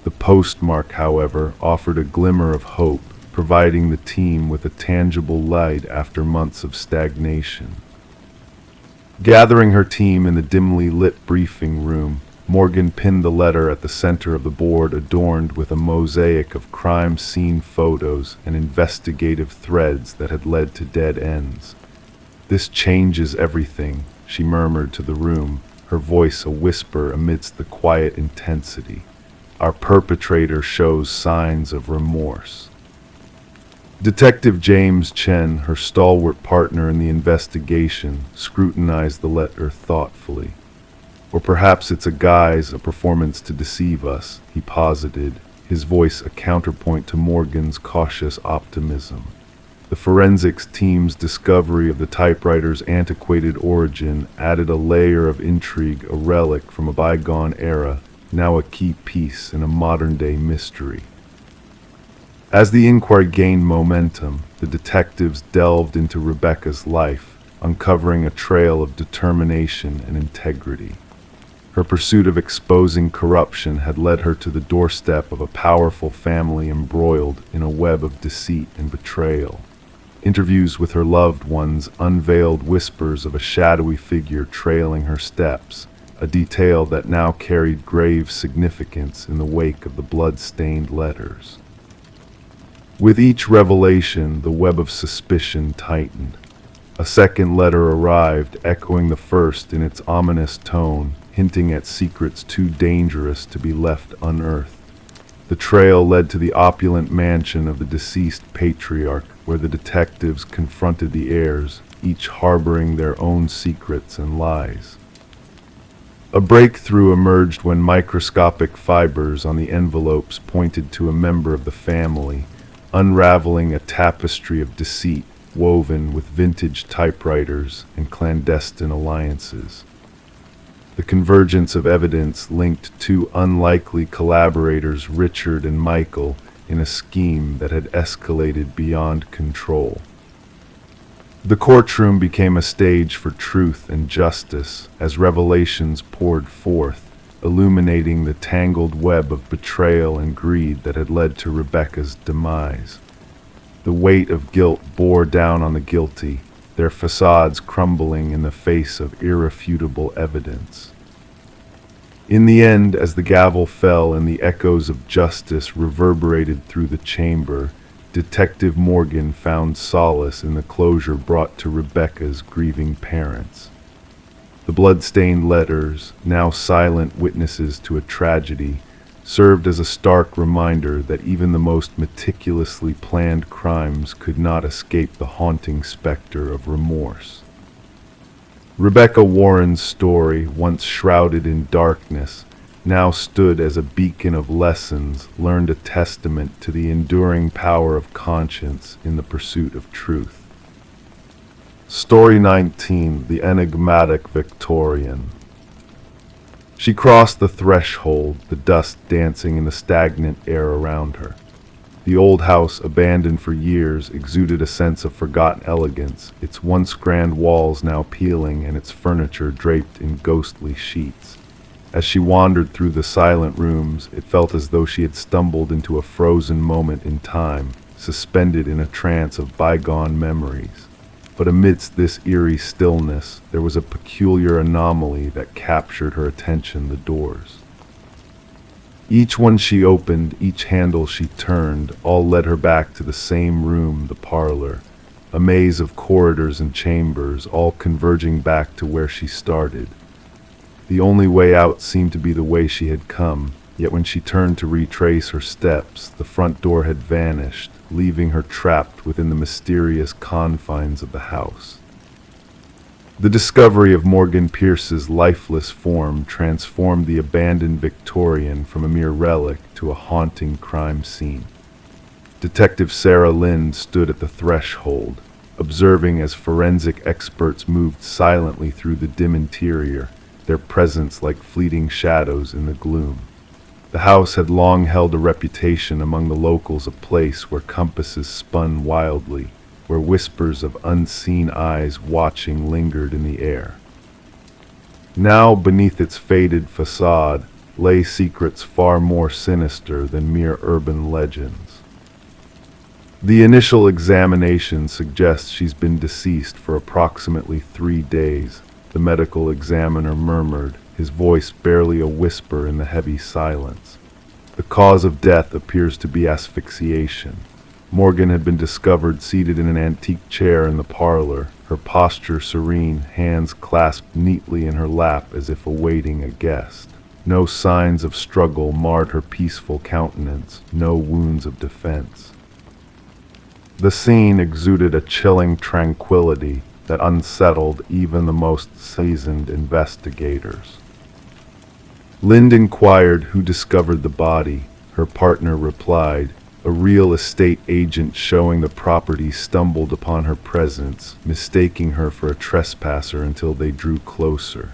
[SPEAKER 1] The postmark, however, offered a glimmer of hope, providing the team with a tangible light after months of stagnation. Gathering her team in the dimly lit briefing room, Morgan pinned the letter at the center of the board adorned with a mosaic of crime scene photos and investigative threads that had led to dead ends. "This changes everything," she murmured to the room, her voice a whisper amidst the quiet intensity. "Our perpetrator shows signs of remorse." Detective James Chen, her stalwart partner in the investigation, scrutinized the letter thoughtfully. "Or perhaps it's a guise, a performance to deceive us," he posited, his voice a counterpoint to Morgan's cautious optimism. The forensics team's discovery of the typewriter's antiquated origin added a layer of intrigue, a relic from a bygone era, now a key piece in a modern-day mystery. As the inquiry gained momentum, the detectives delved into Rebecca's life, uncovering a trail of determination and integrity. Her pursuit of exposing corruption had led her to the doorstep of a powerful family embroiled in a web of deceit and betrayal. Interviews with her loved ones unveiled whispers of a shadowy figure trailing her steps, a detail that now carried grave significance in the wake of the blood-stained letters. With each revelation, the web of suspicion tightened. A second letter arrived, echoing the first in its ominous tone, hinting at secrets too dangerous to be left unearthed. The trail led to the opulent mansion of the deceased patriarch, where the detectives confronted the heirs, each harboring their own secrets and lies. A breakthrough emerged when microscopic fibers on the envelopes pointed to a member of the family, unraveling a tapestry of deceit woven with vintage typewriters and clandestine alliances. The convergence of evidence linked two unlikely collaborators, Richard and Michael, in a scheme that had escalated beyond control. The courtroom became a stage for truth and justice as revelations poured forth, illuminating the tangled web of betrayal and greed that had led to Rebecca's demise. The weight of guilt bore down on the guilty, their facades crumbling in the face of irrefutable evidence. In the end, as the gavel fell and the echoes of justice reverberated through the chamber, Detective Morgan found solace in the closure brought to Rebecca's grieving parents. The blood-stained letters, now silent witnesses to a tragedy, served as a stark reminder that even the most meticulously planned crimes could not escape the haunting specter of remorse. Rebecca Warren's story, once shrouded in darkness, now stood as a beacon of lessons learned, a testament to the enduring power of conscience in the pursuit of truth. Story 19, The Enigmatic Victorian. She crossed the threshold, the dust dancing in the stagnant air around her. The old house, abandoned for years, exuded a sense of forgotten elegance, its once grand walls now peeling and its furniture draped in ghostly sheets. As she wandered through the silent rooms, it felt as though she had stumbled into a frozen moment in time, suspended in a trance of bygone memories. But amidst this eerie stillness, there was a peculiar anomaly that captured her attention: the doors. Each one she opened, each handle she turned, all led her back to the same room, the parlor, a maze of corridors and chambers, all converging back to where she started. The only way out seemed to be the way she had come, yet when she turned to retrace her steps, the front door had vanished, leaving her trapped within the mysterious confines of the house. The discovery of Morgan Pierce's lifeless form transformed the abandoned Victorian from a mere relic to a haunting crime scene. Detective Sarah Lynn stood at the threshold, observing as forensic experts moved silently through the dim interior, their presence like fleeting shadows in the gloom. The house had long held a reputation among the locals, a place where compasses spun wildly, where whispers of unseen eyes watching lingered in the air. Now, beneath its faded facade, lay secrets far more sinister than mere urban legends. The initial examination suggests she's been deceased for approximately 3 days, the medical examiner murmured, his voice barely a whisper in the heavy silence. The cause of death appears to be asphyxiation. Morgan had been discovered seated in an antique chair in the parlor, her posture serene, hands clasped neatly in her lap as if awaiting a guest. No signs of struggle marred her peaceful countenance, no wounds of defense. The scene exuded a chilling tranquility that unsettled even the most seasoned investigators. Lind inquired who discovered the body. Her partner replied, a real estate agent showing the property stumbled upon her presence, mistaking her for a trespasser until they drew closer.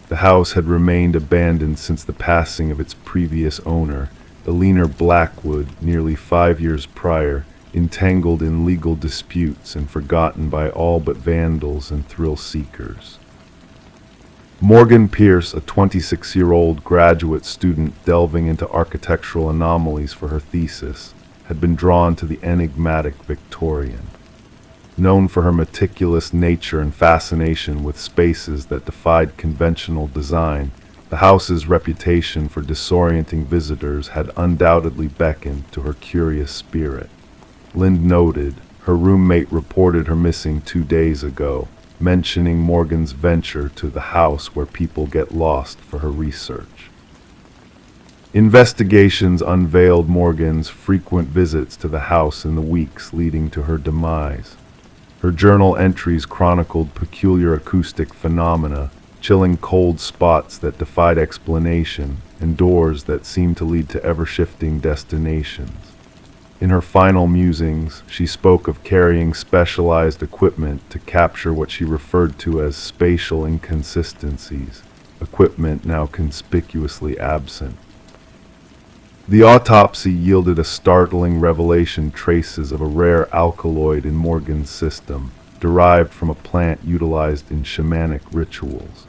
[SPEAKER 1] The house had remained abandoned since the passing of its previous owner, Eleanor Blackwood, nearly 5 years prior, entangled in legal disputes and forgotten by all but vandals and thrill-seekers. Morgan Pierce, a 26-year-old graduate student delving into architectural anomalies for her thesis, had been drawn to the enigmatic Victorian. Known for her meticulous nature and fascination with spaces that defied conventional design, the house's reputation for disorienting visitors had undoubtedly beckoned to her curious spirit. Lind noted, her roommate reported her missing 2 days ago, mentioning Morgan's venture to the house where people get lost for her research. Investigations unveiled Morgan's frequent visits to the house in the weeks leading to her demise. Her journal entries chronicled peculiar acoustic phenomena, chilling cold spots that defied explanation, and doors that seemed to lead to ever-shifting destinations. In her final musings, she spoke of carrying specialized equipment to capture what she referred to as spatial inconsistencies, equipment now conspicuously absent. The autopsy yielded a startling revelation: traces of a rare alkaloid in Morgan's system, derived from a plant utilized in shamanic rituals.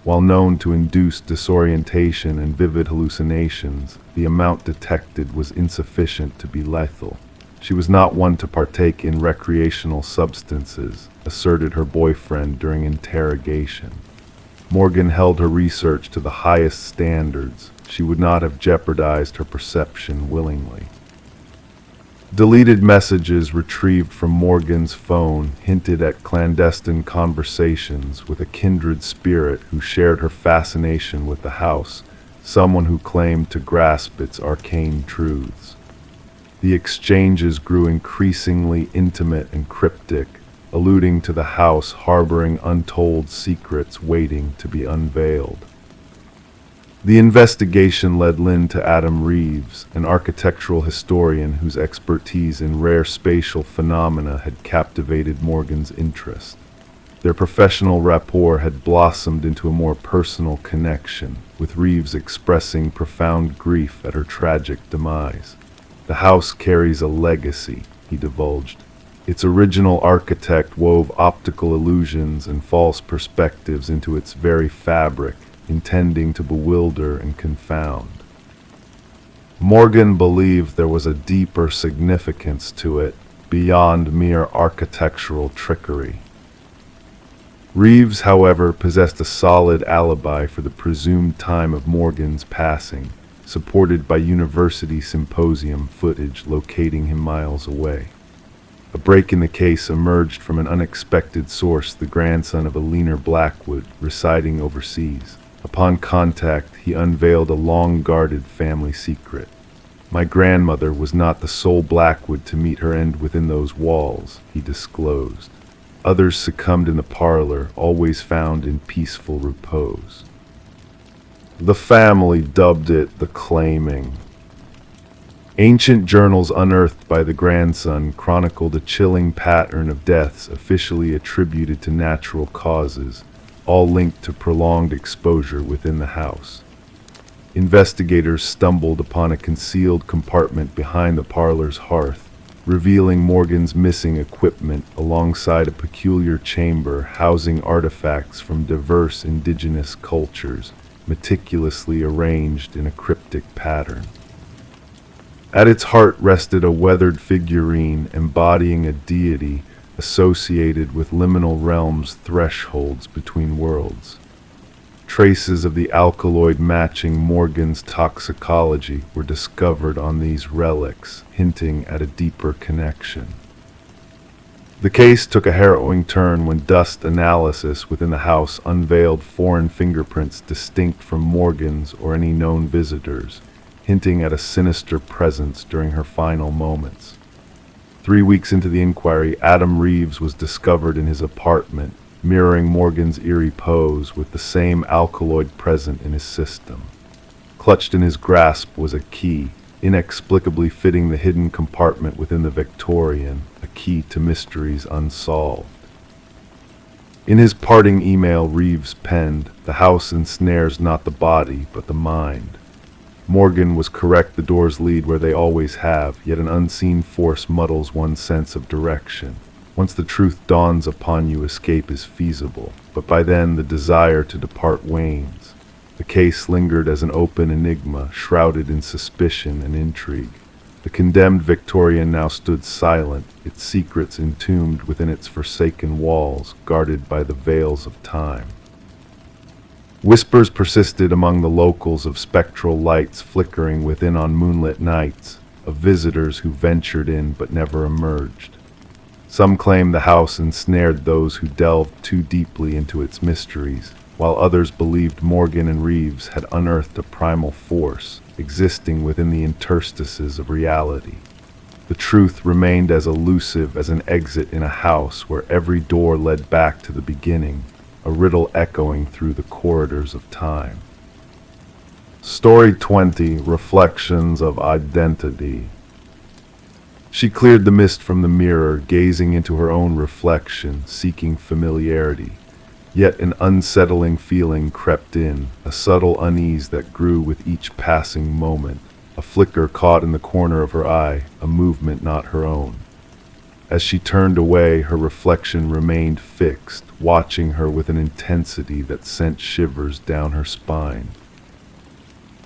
[SPEAKER 1] While known to induce disorientation and vivid hallucinations, the amount detected was insufficient to be lethal. She was not one to partake in recreational substances, asserted her boyfriend during interrogation. Morgan held her research to the highest standards. She would not have jeopardized her perception willingly. Deleted messages retrieved from Morgan's phone hinted at clandestine conversations with a kindred spirit who shared her fascination with the house, someone who claimed to grasp its arcane truths. The exchanges grew increasingly intimate and cryptic, alluding to the house harboring untold secrets waiting to be unveiled. The investigation led Lynn to Adam Reeves, an architectural historian whose expertise in rare spatial phenomena had captivated Morgan's interest. Their professional rapport had blossomed into a more personal connection, with Reeves expressing profound grief at her tragic demise. "The house carries a legacy," he divulged. Its original architect wove optical illusions and false perspectives into its very fabric, intending to bewilder and confound. Morgan believed there was a deeper significance to it, beyond mere architectural trickery. Reeves, however, possessed a solid alibi for the presumed time of Morgan's passing, supported by university symposium footage locating him miles away. A break in the case emerged from an unexpected source: the grandson of a leaner Blackwood residing overseas. Upon contact, he unveiled a long-guarded family secret. "My grandmother was not the sole Blackwood to meet her end within those walls," he disclosed. "Others succumbed in the parlor, always found in peaceful repose." The family dubbed it the claiming. Ancient journals unearthed by the grandson chronicled a chilling pattern of deaths officially attributed to natural causes, all linked to prolonged exposure within the house. Investigators stumbled upon a concealed compartment behind the parlor's hearth, revealing Morgan's missing equipment alongside a peculiar chamber housing artifacts from diverse indigenous cultures, meticulously arranged in a cryptic pattern. At its heart rested a weathered figurine embodying a deity associated with liminal realms' thresholds between worlds. Traces of the alkaloid matching Morgan's toxicology were discovered on these relics, hinting at a deeper connection. The case took a harrowing turn when dust analysis within the house unveiled foreign fingerprints distinct from Morgan's or any known visitors, hinting at a sinister presence during her final moments. 3 weeks into the inquiry, Adam Reeves was discovered in his apartment, mirroring Morgan's eerie pose with the same alkaloid present in his system. Clutched in his grasp was a key, inexplicably fitting the hidden compartment within the Victorian, a key to mysteries unsolved. In his parting email, Reeves penned, "The house ensnares not the body, but the mind." Morgan was correct, the doors lead where they always have, yet an unseen force muddles one's sense of direction. Once the truth dawns upon you, escape is feasible, but by then the desire to depart wanes. The case lingered as an open enigma, shrouded in suspicion and intrigue. The condemned Victorian now stood silent, its secrets entombed within its forsaken walls, guarded by the veils of time. Whispers persisted among the locals of spectral lights flickering within on moonlit nights, of visitors who ventured in but never emerged. Some claimed the house ensnared those who delved too deeply into its mysteries, while others believed Morgan and Reeves had unearthed a primal force existing within the interstices of reality. The truth remained as elusive as an exit in a house where every door led back to the beginning, a riddle echoing through the corridors of time. Story 20: Reflections of Identity. She cleared the mist from the mirror, gazing into her own reflection, seeking familiarity. Yet an unsettling feeling crept in, a subtle unease that grew with each passing moment, a flicker caught in the corner of her eye, a movement not her own. As she turned away, her reflection remained fixed, watching her with an intensity that sent shivers down her spine.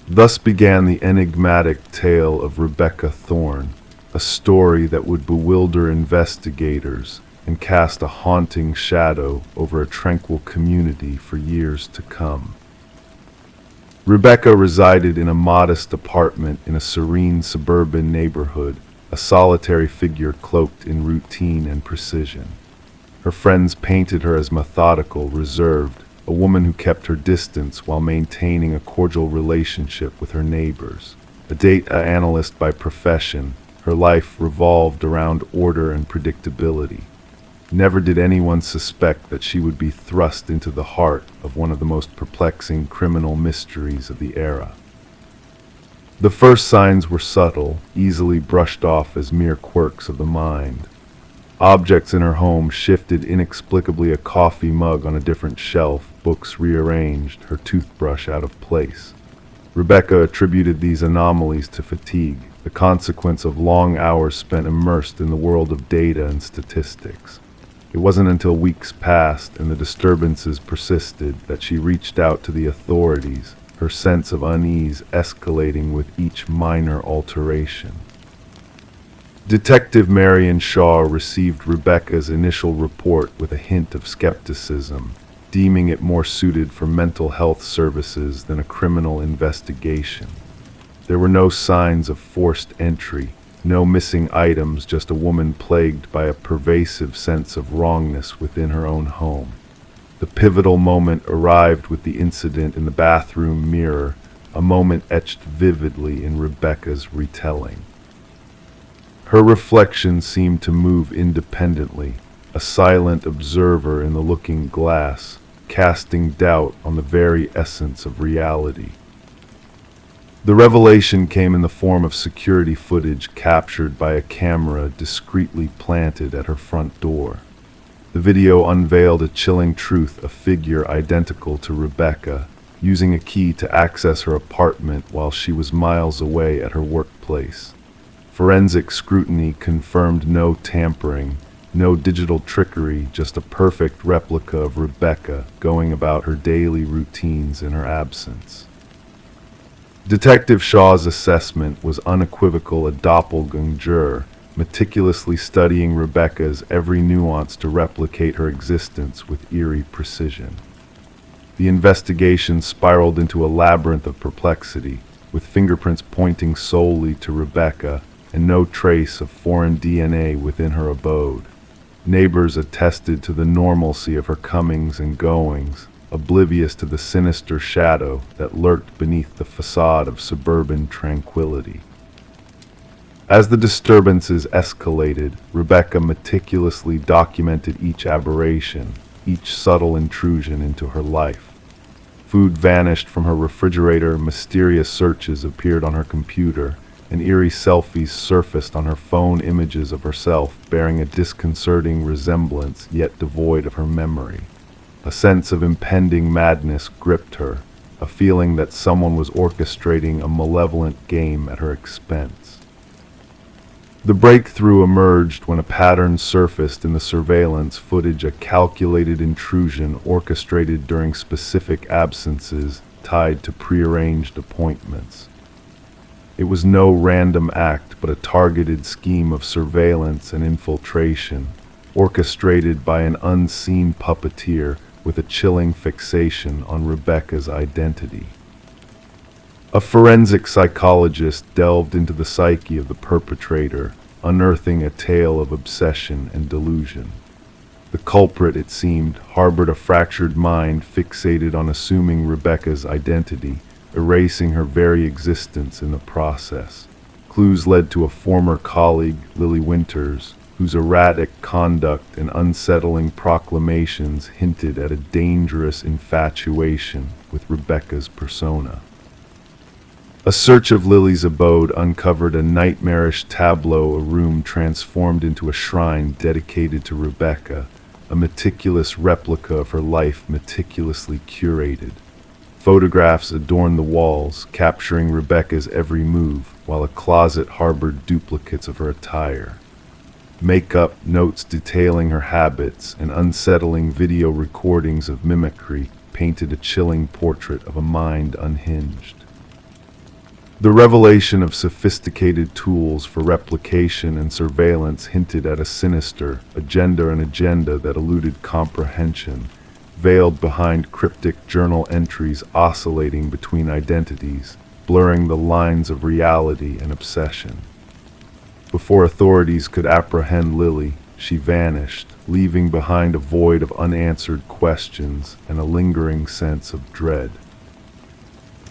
[SPEAKER 1] Thus began the enigmatic tale of Rebecca Thorne, a story that would bewilder investigators and cast a haunting shadow over a tranquil community for years to come. Rebecca resided in a modest apartment in a serene suburban neighborhood, a solitary figure cloaked in routine and precision. Her friends painted her as methodical, reserved, a woman who kept her distance while maintaining a cordial relationship with her neighbors. A data analyst by profession, her life revolved around order and predictability. Never did anyone suspect that she would be thrust into the heart of one of the most perplexing criminal mysteries of the era. The first signs were subtle, easily brushed off as mere quirks of the mind. Objects in her home shifted inexplicably, a coffee mug on a different shelf, books rearranged, her toothbrush out of place. Rebecca attributed these anomalies to fatigue, the consequence of long hours spent immersed in the world of data and statistics. It wasn't until weeks passed and the disturbances persisted that she reached out to the authorities, her sense of unease escalating with each minor alteration. Detective Marion Shaw received Rebecca's initial report with a hint of skepticism, deeming it more suited for mental health services than a criminal investigation. There were no signs of forced entry, no missing items, just a woman plagued by a pervasive sense of wrongness within her own home. The pivotal moment arrived with the incident in the bathroom mirror, a moment etched vividly in Rebecca's retelling. Her reflection seemed to move independently, a silent observer in the looking glass, casting doubt on the very essence of reality. The revelation came in the form of security footage captured by a camera discreetly planted at her front door. The video unveiled a chilling truth: a figure identical to Rebecca, using a key to access her apartment while she was miles away at her workplace. Forensic scrutiny confirmed no tampering, no digital trickery, just a perfect replica of Rebecca going about her daily routines in her absence. Detective Shaw's assessment was unequivocal: a doppelganger, meticulously studying Rebecca's every nuance to replicate her existence with eerie precision. The investigation spiraled into a labyrinth of perplexity, with fingerprints pointing solely to Rebecca and no trace of foreign DNA within her abode. Neighbors attested to the normalcy of her comings and goings, oblivious to the sinister shadow that lurked beneath the facade of suburban tranquility. As the disturbances escalated, Rebecca meticulously documented each aberration, each subtle intrusion into her life. Food vanished from her refrigerator, mysterious searches appeared on her computer, and eerie selfies surfaced on her phone, images of herself bearing a disconcerting resemblance yet devoid of her memory. A sense of impending madness gripped her, a feeling that someone was orchestrating a malevolent game at her expense. The breakthrough emerged when a pattern surfaced in the surveillance footage, a calculated intrusion orchestrated during specific absences tied to prearranged appointments. It was no random act, but a targeted scheme of surveillance and infiltration, orchestrated by an unseen puppeteer with a chilling fixation on Rebecca's identity. A forensic psychologist delved into the psyche of the perpetrator, unearthing a tale of obsession and delusion. The culprit, it seemed, harbored a fractured mind fixated on assuming Rebecca's identity, erasing her very existence in the process. Clues led to a former colleague, Lily Winters, whose erratic conduct and unsettling proclamations hinted at a dangerous infatuation with Rebecca's persona. A search of Lily's abode uncovered a nightmarish tableau, a room transformed into a shrine dedicated to Rebecca, a meticulous replica of her life meticulously curated. Photographs adorned the walls, capturing Rebecca's every move, while a closet harbored duplicates of her attire. Makeup, notes detailing her habits, and unsettling video recordings of mimicry painted a chilling portrait of a mind unhinged. The revelation of sophisticated tools for replication and surveillance hinted at a sinister agenda that eluded comprehension, veiled behind cryptic journal entries oscillating between identities, blurring the lines of reality and obsession. Before authorities could apprehend Lily, she vanished, leaving behind a void of unanswered questions and a lingering sense of dread.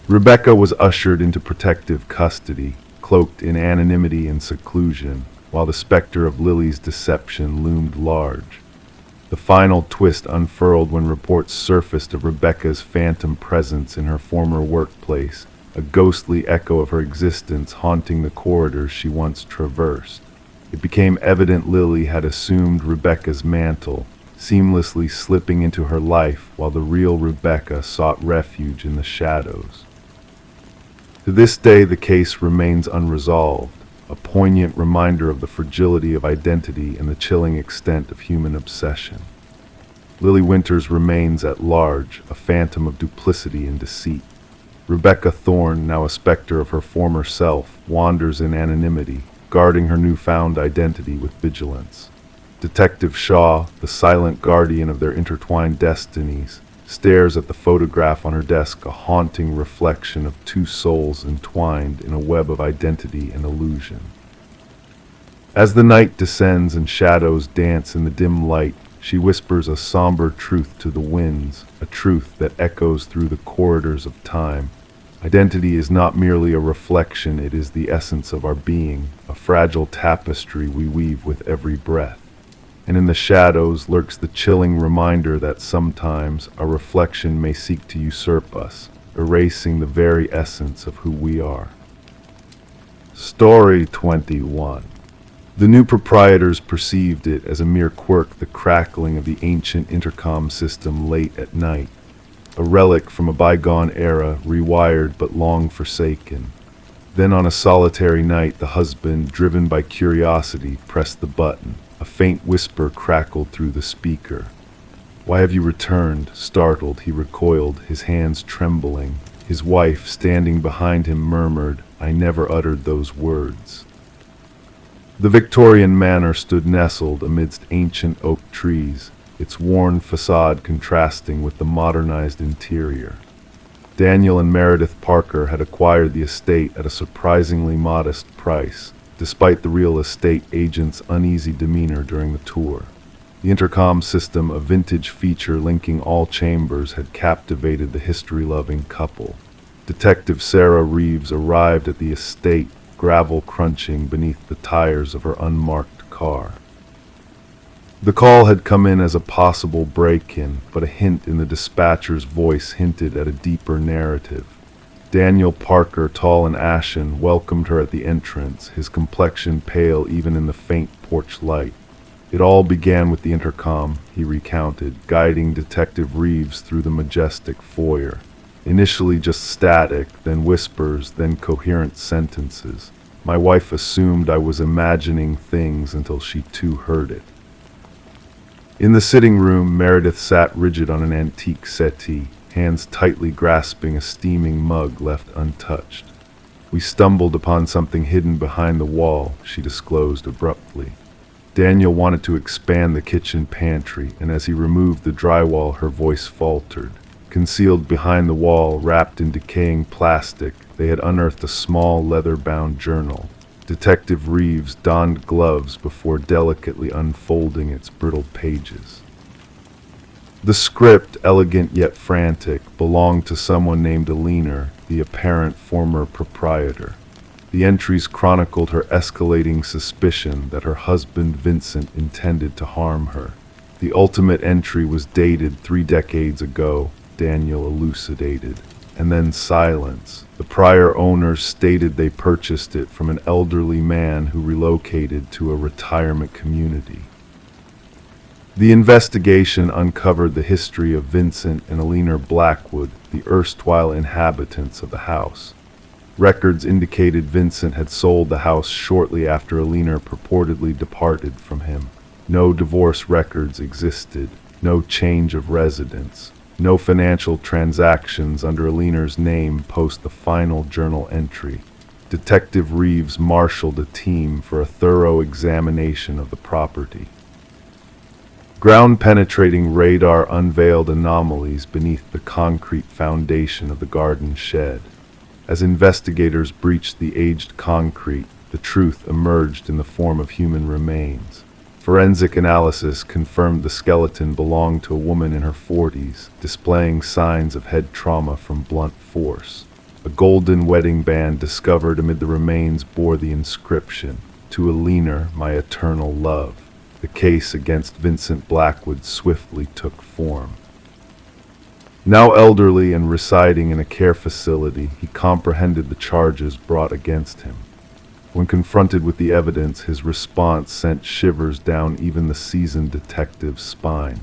[SPEAKER 1] Rebecca was ushered into protective custody, cloaked in anonymity and seclusion, while the specter of Lily's deception loomed large. The final twist unfurled when reports surfaced of Rebecca's phantom presence in her former workplace, a ghostly echo of her existence haunting the corridors she once traversed. It became evident Lily had assumed Rebecca's mantle, seamlessly slipping into her life while the real Rebecca sought refuge in the shadows. To this day, the case remains unresolved, a poignant reminder of the fragility of identity and the chilling extent of human obsession. Lily Winters remains at large, a phantom of duplicity and deceit. Rebecca Thorne, now a specter of her former self, wanders in anonymity, guarding her newfound identity with vigilance. Detective Shaw, the silent guardian of their intertwined destinies, stares at the photograph on her desk, a haunting reflection of two souls entwined in a web of identity and illusion. As the night descends and shadows dance in the dim light, she whispers a somber truth to the winds, a truth that echoes through the corridors of time. Identity is not merely a reflection, it is the essence of our being, a fragile tapestry we weave with every breath. And in the shadows lurks the chilling reminder that sometimes our reflection may seek to usurp us, erasing the very essence of who we are. Story 21. The new proprietors perceived it as a mere quirk, the crackling of the ancient intercom system late at night, a relic from a bygone era, rewired but long forsaken. Then on a solitary night, the husband, driven by curiosity, pressed the button. A faint whisper crackled through the speaker. "Why have you returned?" Startled, he recoiled, his hands trembling. His wife, standing behind him, murmured, "I never uttered those words." The Victorian manor stood nestled amidst ancient oak trees, its worn facade contrasting with the modernized interior. Daniel and Meredith Parker had acquired the estate at a surprisingly modest price, despite the real estate agent's uneasy demeanor during the tour. The intercom system, a vintage feature linking all chambers, had captivated the history-loving couple. Detective Sarah Reeves arrived at the estate, gravel crunching beneath the tires of her unmarked car. The call had come in as a possible break-in, but a hint in the dispatcher's voice hinted at a deeper narrative. Daniel Parker, tall and ashen, welcomed her at the entrance, his complexion pale even in the faint porch light. "It all began with the intercom," he recounted, guiding Detective Reeves through the majestic foyer. Initially just static, then whispers, then coherent sentences. My wife assumed I was imagining things until she too heard it. In the sitting room, Meredith sat rigid on an antique settee, hands tightly grasping a steaming mug left untouched. We stumbled upon something hidden behind the wall, she disclosed abruptly. Daniel wanted to expand the kitchen pantry, and as he removed the drywall, her voice faltered. Concealed behind the wall, wrapped in decaying plastic, they had unearthed a small leather-bound journal. Detective Reeves donned gloves before delicately unfolding its brittle pages. The script, elegant yet frantic, belonged to someone named Alina, the apparent former proprietor. The entries chronicled her escalating suspicion that her husband Vincent intended to harm her. The ultimate entry was dated 3 decades ago, Daniel elucidated. And then silence. The prior owners stated they purchased it from an elderly man who relocated to a retirement community. The investigation uncovered the history of Vincent and Alina Blackwood, the erstwhile inhabitants of the house. Records indicated Vincent had sold the house shortly after Alina purportedly departed from him. No divorce records existed, no change of residence, no financial transactions under Alina's name post the final journal entry. Detective Reeves marshaled a team for a thorough examination of the property. Ground-penetrating radar unveiled anomalies beneath the concrete foundation of the garden shed. As investigators breached the aged concrete, the truth emerged in the form of human remains. Forensic analysis confirmed the skeleton belonged to a woman in her 40s, displaying signs of head trauma from blunt force. A golden wedding band discovered amid the remains bore the inscription, "To Alina, my eternal love." The case against Vincent Blackwood swiftly took form. Now elderly and residing in a care facility, he comprehended the charges brought against him. When confronted with the evidence, his response sent shivers down even the seasoned detective's spine.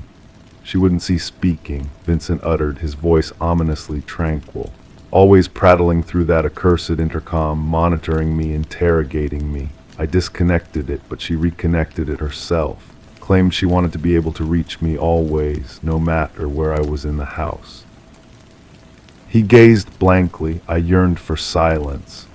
[SPEAKER 1] "She wouldn't cease speaking," Vincent uttered, his voice ominously tranquil. "Always prattling through that accursed intercom, monitoring me, interrogating me. I disconnected it, but she reconnected it herself. Claimed she wanted to be able to reach me always, no matter where I was in the house." He gazed blankly. I yearned for silence.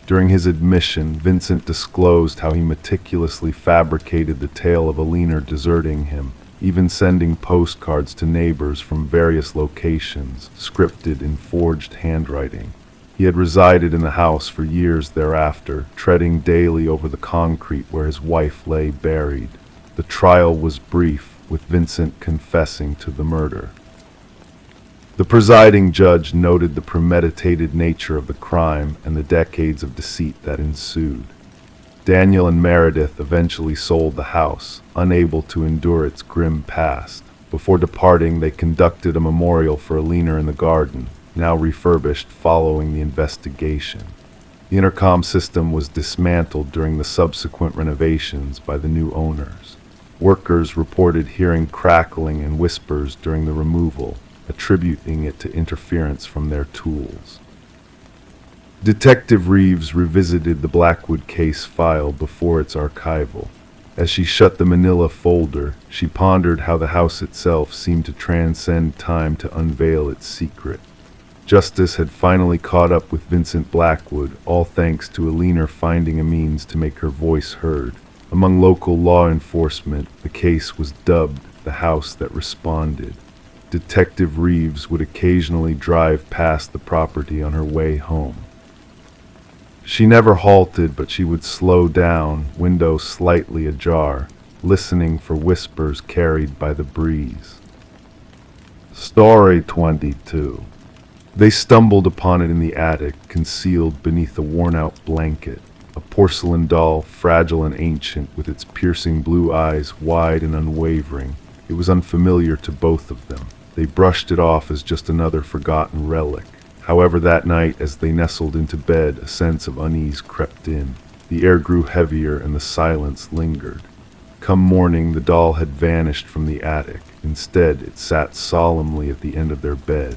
[SPEAKER 1] During his admission, Vincent disclosed how he meticulously fabricated the tale of Alina deserting him, even sending postcards to neighbors from various locations, scripted in forged handwriting. He had resided in the house for years thereafter, treading daily over the concrete where his wife lay buried. The trial was brief, with Vincent confessing to the murder. The presiding judge noted the premeditated nature of the crime and the decades of deceit that ensued. Daniel and Meredith eventually sold the house, unable to endure its grim past. Before departing, they conducted a memorial for Alina in the garden, now refurbished following the investigation. The intercom system was dismantled during the subsequent renovations by the new owners. Workers reported hearing crackling and whispers during the removal, attributing it to interference from their tools. Detective Reeves revisited the Blackwood case file before its archival. As she shut the manila folder, she pondered how the house itself seemed to transcend time to unveil its secret. Justice had finally caught up with Vincent Blackwood, all thanks to Alina finding a means to make her voice heard. Among local law enforcement, the case was dubbed the house that responded. Detective Reeves would occasionally drive past the property on her way home. She never halted, but she would slow down, window slightly ajar, listening for whispers carried by the breeze. Story 22. They stumbled upon it in the attic, concealed beneath a worn-out blanket. A porcelain doll, fragile and ancient, with its piercing blue eyes wide and unwavering. It was unfamiliar to both of them. They brushed it off as just another forgotten relic. However, that night, as they nestled into bed, a sense of unease crept in. The air grew heavier and the silence lingered. Come morning, the doll had vanished from the attic. Instead, it sat solemnly at the end of their bed.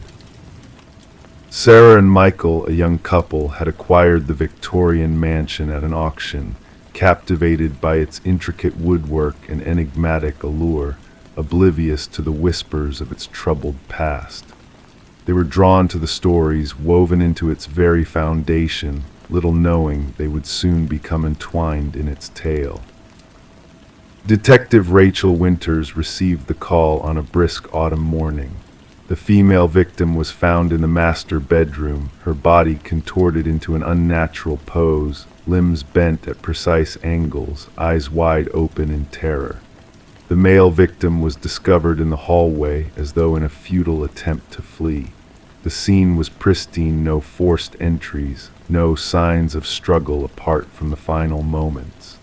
[SPEAKER 1] Sarah and Michael, a young couple, had acquired the Victorian mansion at an auction, captivated by its intricate woodwork and enigmatic allure, oblivious to the whispers of its troubled past. They were drawn to the stories woven into its very foundation, little knowing they would soon become entwined in its tale. Detective Rachel Winters received the call on a brisk autumn morning. The female victim was found in the master bedroom, her body contorted into an unnatural pose, limbs bent at precise angles, eyes wide open in terror. The male victim was discovered in the hallway as though in a futile attempt to flee. The scene was pristine, no forced entries, no signs of struggle apart from the final moments.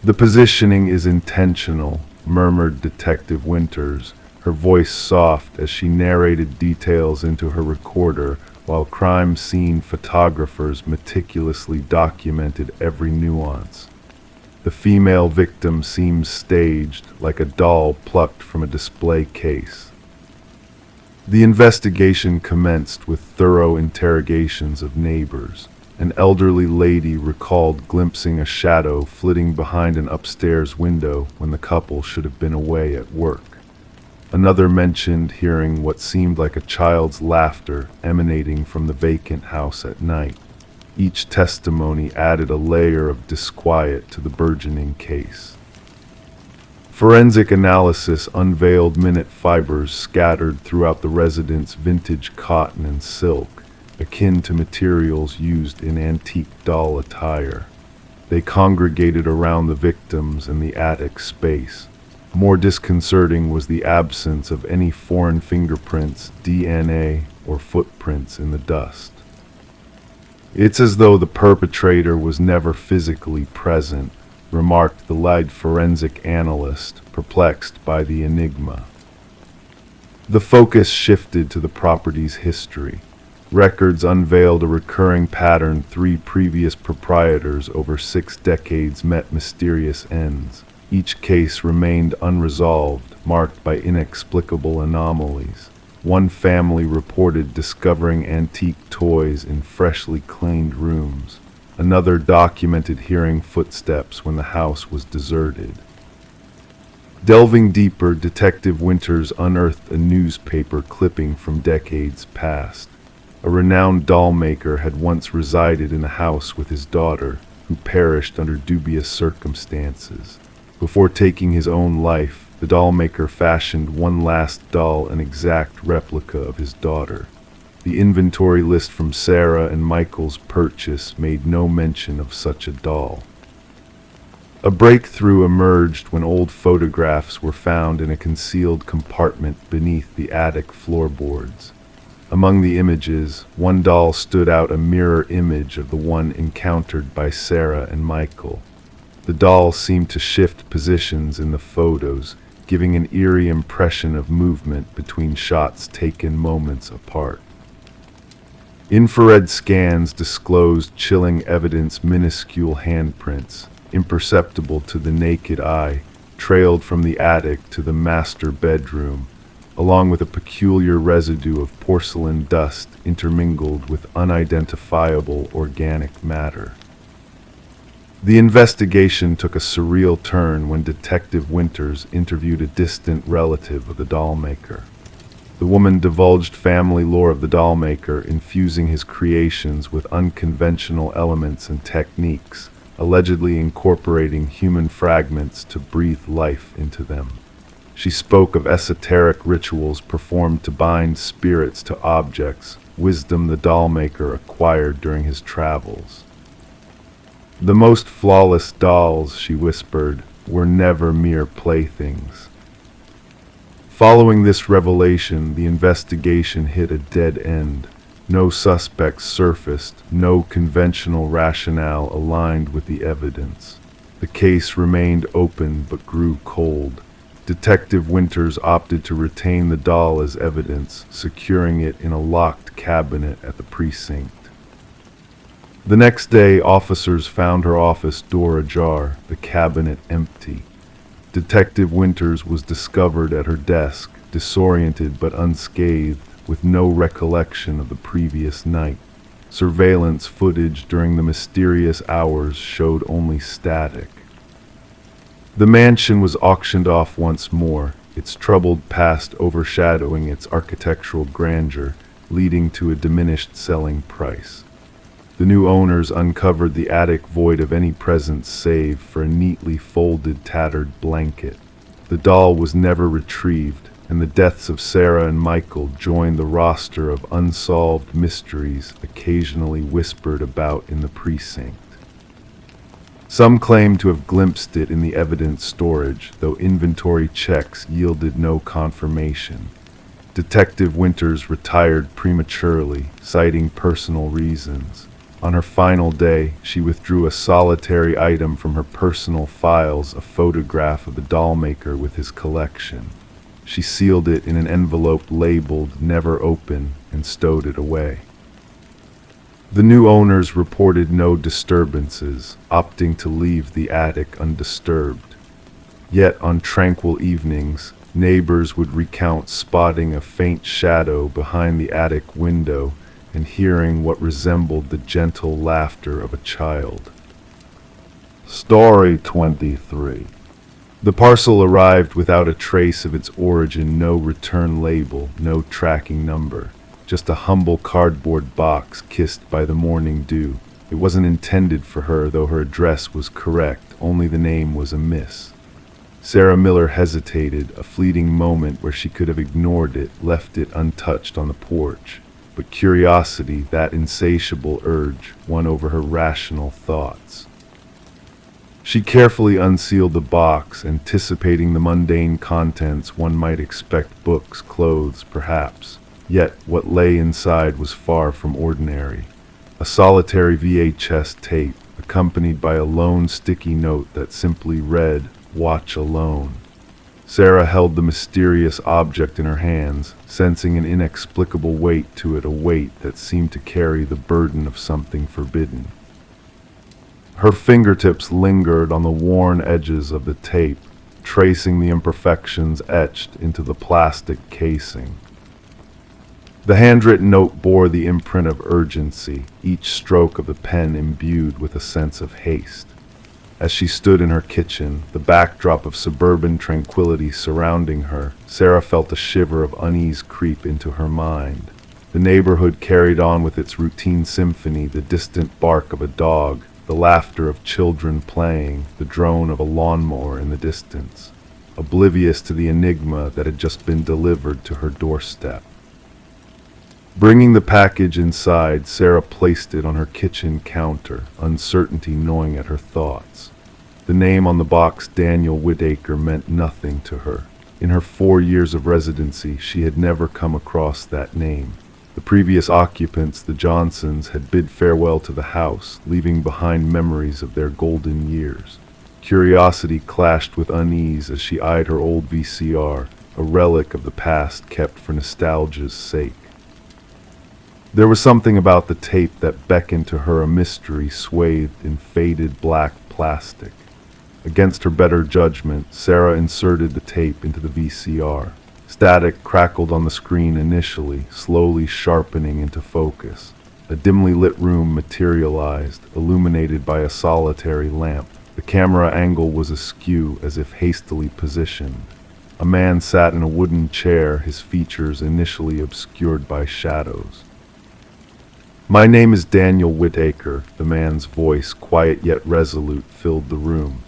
[SPEAKER 1] "The positioning is intentional," murmured Detective Winters, her voice soft as she narrated details into her recorder while crime scene photographers meticulously documented every nuance. The female victim seems staged, like a doll plucked from a display case. The investigation commenced with thorough interrogations of neighbors. An elderly lady recalled glimpsing a shadow flitting behind an upstairs window when the couple should have been away at work. Another mentioned hearing what seemed like a child's laughter emanating from the vacant house at night. Each testimony added a layer of disquiet to the burgeoning case. Forensic analysis unveiled minute fibers scattered throughout the residence, vintage cotton and silk, akin to materials used in antique doll attire. They congregated around the victims in the attic space. More disconcerting was the absence of any foreign fingerprints, DNA, or footprints in the dust. "It's as though the perpetrator was never physically present," remarked the lead forensic analyst, perplexed by the enigma. The focus shifted to the property's history. Records unveiled a recurring pattern: 3 previous proprietors over 6 decades met mysterious ends. Each case remained unresolved, marked by inexplicable anomalies. One family reported discovering antique toys in freshly cleaned rooms. Another documented hearing footsteps when the house was deserted. Delving deeper, Detective Winters unearthed a newspaper clipping from decades past. A renowned doll maker had once resided in the house with his daughter, who perished under dubious circumstances. Before taking his own life, the doll maker fashioned one last doll, an exact replica of his daughter. The inventory list from Sarah and Michael's purchase made no mention of such a doll. A breakthrough emerged when old photographs were found in a concealed compartment beneath the attic floorboards. Among the images, one doll stood out, a mirror image of the one encountered by Sarah and Michael. The doll seemed to shift positions in the photos, giving an eerie impression of movement between shots taken moments apart. Infrared scans disclosed chilling evidence: minuscule handprints, imperceptible to the naked eye, trailed from the attic to the master bedroom, along with a peculiar residue of porcelain dust intermingled with unidentifiable organic matter. The investigation took a surreal turn when Detective Winters interviewed a distant relative of the doll maker. The woman divulged family lore of the doll maker, infusing his creations with unconventional elements and techniques, allegedly incorporating human fragments to breathe life into them. She spoke of esoteric rituals performed to bind spirits to objects, wisdom the doll maker acquired during his travels. "The most flawless dolls," she whispered, "were never mere playthings." Following this revelation, the investigation hit a dead end. No suspects surfaced, no conventional rationale aligned with the evidence. The case remained open but grew cold. Detective Winters opted to retain the doll as evidence, securing it in a locked cabinet at the precinct. The next day, officers found her office door ajar, the cabinet empty. Detective Winters was discovered at her desk, disoriented but unscathed, with no recollection of the previous night. Surveillance footage during the mysterious hours showed only static. The mansion was auctioned off once more, its troubled past overshadowing its architectural grandeur, leading to a diminished selling price. The new owners uncovered the attic void of any presence save for a neatly folded, tattered blanket. The doll was never retrieved, and the deaths of Sarah and Michael joined the roster of unsolved mysteries occasionally whispered about in the precinct. Some claim to have glimpsed it in the evidence storage, though inventory checks yielded no confirmation. Detective Winters retired prematurely, citing personal reasons. On her final day, she withdrew a solitary item from her personal files, a photograph of the doll maker with his collection. She sealed it in an envelope labeled "Never Open" and stowed it away. The new owners reported no disturbances, opting to leave the attic undisturbed. Yet on tranquil evenings, neighbors would recount spotting a faint shadow behind the attic window and hearing what resembled the gentle laughter of a child. Story 23. The parcel arrived without a trace of its origin, no return label, no tracking number. Just a humble cardboard box kissed by the morning dew. It wasn't intended for her, though her address was correct, only the name was amiss. Sarah Miller hesitated, a fleeting moment where she could have ignored it, left it untouched on the porch. But curiosity, that insatiable urge, won over her rational thoughts. She carefully unsealed the box, anticipating the mundane contents one might expect: books, clothes, perhaps. Yet what lay inside was far from ordinary. A solitary VHS tape, accompanied by a lone sticky note that simply read, "Watch alone." Sarah held the mysterious object in her hands, sensing an inexplicable weight to it, a weight that seemed to carry the burden of something forbidden. Her fingertips lingered on the worn edges of the tape, tracing the imperfections etched into the plastic casing. The handwritten note bore the imprint of urgency, each stroke of the pen imbued with a sense of haste. As she stood in her kitchen, the backdrop of suburban tranquility surrounding her, Sarah felt a shiver of unease creep into her mind. The neighborhood carried on with its routine symphony, the distant bark of a dog, the laughter of children playing, the drone of a lawnmower in the distance, oblivious to the enigma that had just been delivered to her doorstep. Bringing the package inside, Sarah placed it on her kitchen counter, uncertainty gnawing at her thoughts. The name on the box, Daniel Whitaker, meant nothing to her. In her 4 years of residency, she had never come across that name. The previous occupants, the Johnsons, had bid farewell to the house, leaving behind memories of their golden years. Curiosity clashed with unease as she eyed her old VCR, a relic of the past kept for nostalgia's sake. There was something about the tape that beckoned to her, a mystery swathed in faded black plastic. Against her better judgment, Sarah inserted the tape into the VCR. Static crackled on the screen initially, slowly sharpening into focus. A dimly lit room materialized, illuminated by a solitary lamp. The camera angle was askew, as if hastily positioned. A man sat in a wooden chair, his features initially obscured by shadows. "My name is Daniel Whitaker," the man's voice, quiet yet resolute, filled the room.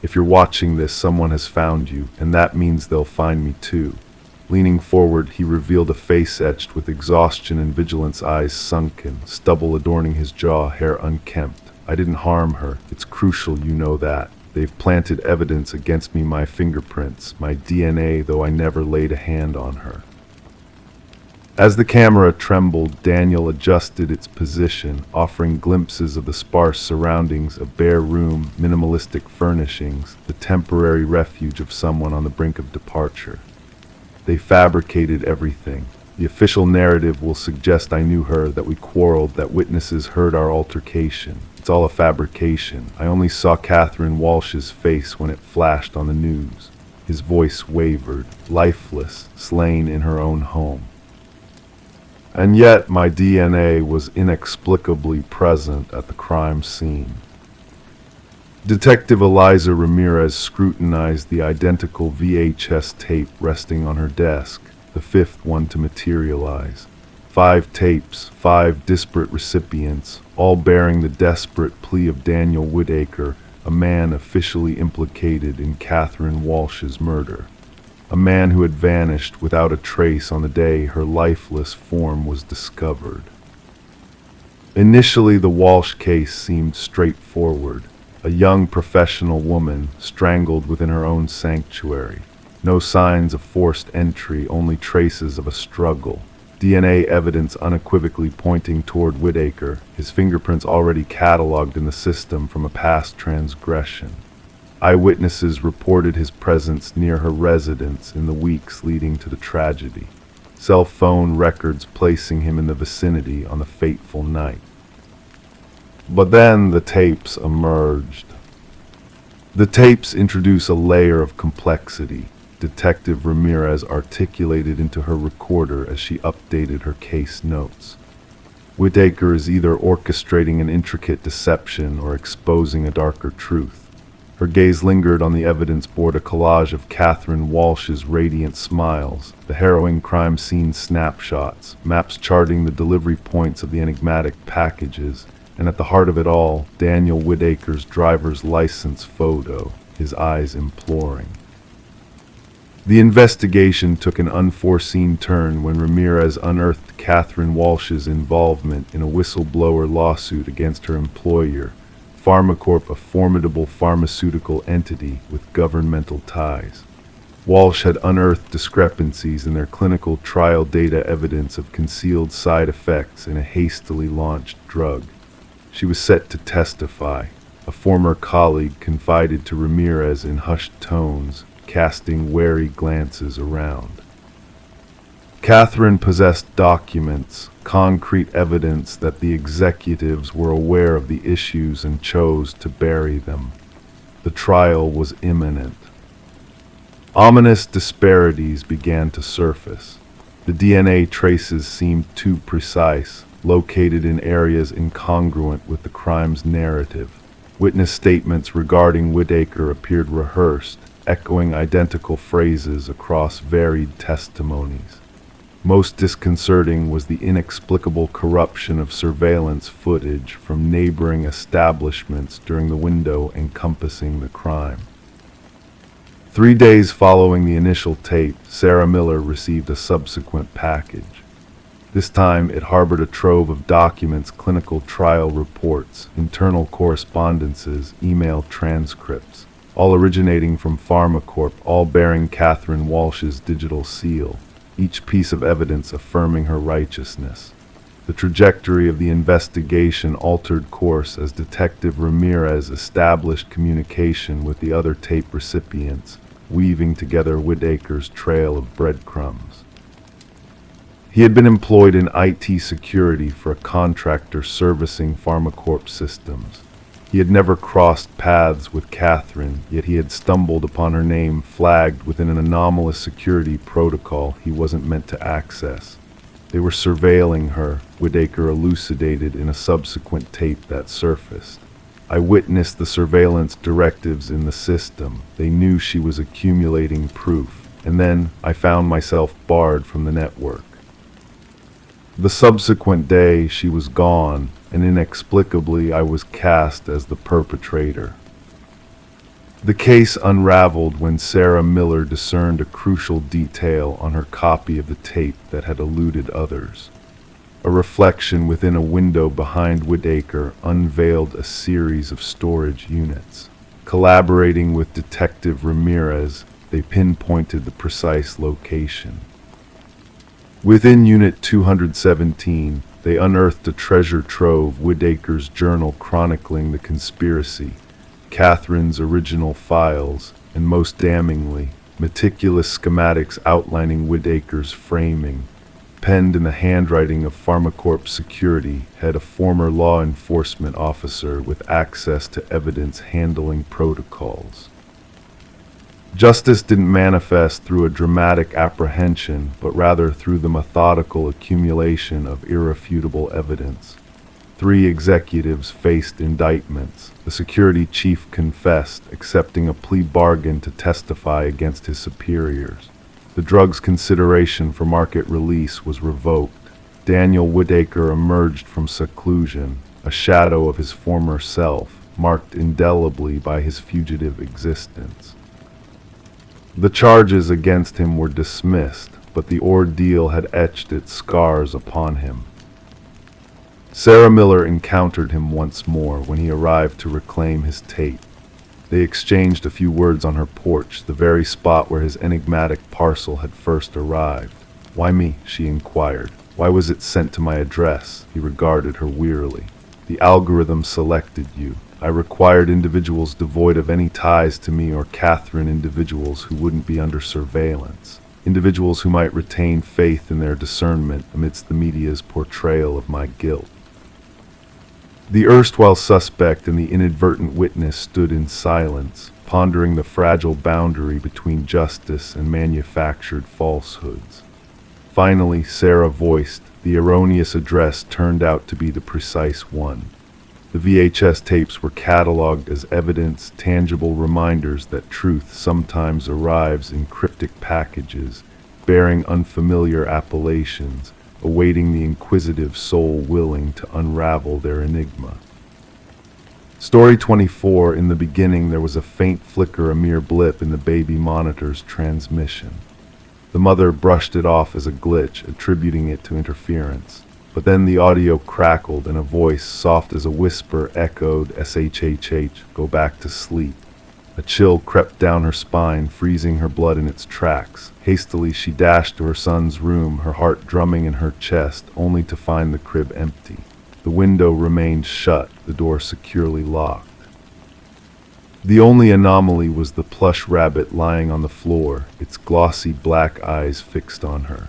[SPEAKER 1] "If you're watching this, someone has found you, and that means they'll find me too." Leaning forward, he revealed a face etched with exhaustion and vigilance, eyes sunken, stubble adorning his jaw, hair unkempt. "I didn't harm her. It's crucial you know that. They've planted evidence against me, my fingerprints, my DNA, though I never laid a hand on her." As the camera trembled, Daniel adjusted its position, offering glimpses of the sparse surroundings, a bare room, minimalistic furnishings, the temporary refuge of someone on the brink of departure. "They fabricated everything. The official narrative will suggest I knew her, that we quarreled, that witnesses heard our altercation. It's all a fabrication. I only saw Catherine Walsh's face when it flashed on the news." His voice wavered, lifeless, slain in her own home. And yet my DNA was inexplicably present at the crime scene. Detective Eliza Ramirez scrutinized the identical VHS tape resting on her desk, the fifth one to materialize. 5 tapes, 5 disparate recipients, all bearing the desperate plea of Daniel Whitaker, a man officially implicated in Catherine Walsh's murder. A man who had vanished without a trace on the day her lifeless form was discovered. Initially, the Walsh case seemed straightforward. A young professional woman strangled within her own sanctuary. No signs of forced entry, only traces of a struggle. DNA evidence unequivocally pointing toward Whitaker, his fingerprints already cataloged in the system from a past transgression. Eyewitnesses reported his presence near her residence in the weeks leading to the tragedy. Cell phone records placing him in the vicinity on the fateful night. But then the tapes emerged. The tapes introduce a layer of complexity. Detective Ramirez articulated into her recorder as she updated her case notes. Whitaker is either orchestrating an intricate deception or exposing a darker truth. Her gaze lingered on the evidence board, a collage of Catherine Walsh's radiant smiles, the harrowing crime scene snapshots, maps charting the delivery points of the enigmatic packages, and at the heart of it all, Daniel Whitaker's driver's license photo, his eyes imploring. The investigation took an unforeseen turn when Ramirez unearthed Catherine Walsh's involvement in a whistleblower lawsuit against her employer, Pharmacorp, a formidable pharmaceutical entity with governmental ties. Walsh had unearthed discrepancies in their clinical trial data, evidence of concealed side effects in a hastily launched drug. She was set to testify. A former colleague confided to Ramirez in hushed tones, casting wary glances around. Catherine possessed documents, concrete evidence that the executives were aware of the issues and chose to bury them. The trial was imminent. Ominous disparities began to surface. The DNA traces seemed too precise, located in areas incongruent with the crime's narrative. Witness statements regarding Whitaker appeared rehearsed, echoing identical phrases across varied testimonies. Most disconcerting was the inexplicable corruption of surveillance footage from neighboring establishments during the window encompassing the crime. 3 days following the initial tape, Sarah Miller received a subsequent package. This time, it harbored a trove of documents, clinical trial reports, internal correspondences, email transcripts, all originating from Pharmacorp, all bearing Catherine Walsh's digital seal, each piece of evidence affirming her righteousness. The trajectory of the investigation altered course as Detective Ramirez established communication with the other tape recipients, weaving together Whitaker's trail of breadcrumbs. He had been employed in IT security for a contractor servicing Pharmacorp systems. He had never crossed paths with Catherine, yet he had stumbled upon her name flagged within an anomalous security protocol he wasn't meant to access. They were surveilling her, Whitaker elucidated in a subsequent tape that surfaced. I witnessed the surveillance directives in the system. They knew she was accumulating proof, and then I found myself barred from the network. The subsequent day, she was gone, and inexplicably I was cast as the perpetrator. The case unraveled when Sarah Miller discerned a crucial detail on her copy of the tape that had eluded others. A reflection within a window behind Whitaker unveiled a series of storage units. Collaborating with Detective Ramirez, they pinpointed the precise location. Within Unit 217, they unearthed a treasure trove, Whitaker's journal chronicling the conspiracy, Catherine's original files, and most damningly, meticulous schematics outlining Whitaker's framing. Penned in the handwriting of Pharmacorp security head, a former law enforcement officer with access to evidence handling protocols. Justice didn't manifest through a dramatic apprehension, but rather through the methodical accumulation of irrefutable evidence. 3 executives faced indictments. The security chief confessed, accepting a plea bargain to testify against his superiors. The drug's consideration for market release was revoked. Daniel Whitaker emerged from seclusion, a shadow of his former self, marked indelibly by his fugitive existence. The charges against him were dismissed, but the ordeal had etched its scars upon him. Sarah Miller encountered him once more when he arrived to reclaim his tape. They exchanged a few words on her porch, the very spot where his enigmatic parcel had first arrived. "Why me?" she inquired. "Why was it sent to my address?" He regarded her wearily. "The algorithm selected you. I required individuals devoid of any ties to me, or Catherine individuals who wouldn't be under surveillance. Individuals who might retain faith in their discernment amidst the media's portrayal of my guilt." The erstwhile suspect and the inadvertent witness stood in silence, pondering the fragile boundary between justice and manufactured falsehoods. Finally, Sarah voiced. The erroneous address turned out to be the precise one. The VHS tapes were cataloged as evidence, tangible reminders that truth sometimes arrives in cryptic packages, bearing unfamiliar appellations, awaiting the inquisitive soul willing to unravel their enigma. Story 24. In the beginning there was a faint flicker, a mere blip in the baby monitor's transmission. The mother brushed it off as a glitch, attributing it to interference. But then the audio crackled and a voice, soft as a whisper, echoed, "SHHH, go back to sleep." A chill crept down her spine, freezing her blood in its tracks. Hastily she dashed to her son's room, her heart drumming in her chest, only to find the crib empty. The window remained shut, the door securely locked. The only anomaly was the plush rabbit lying on the floor, its glossy black eyes fixed on her.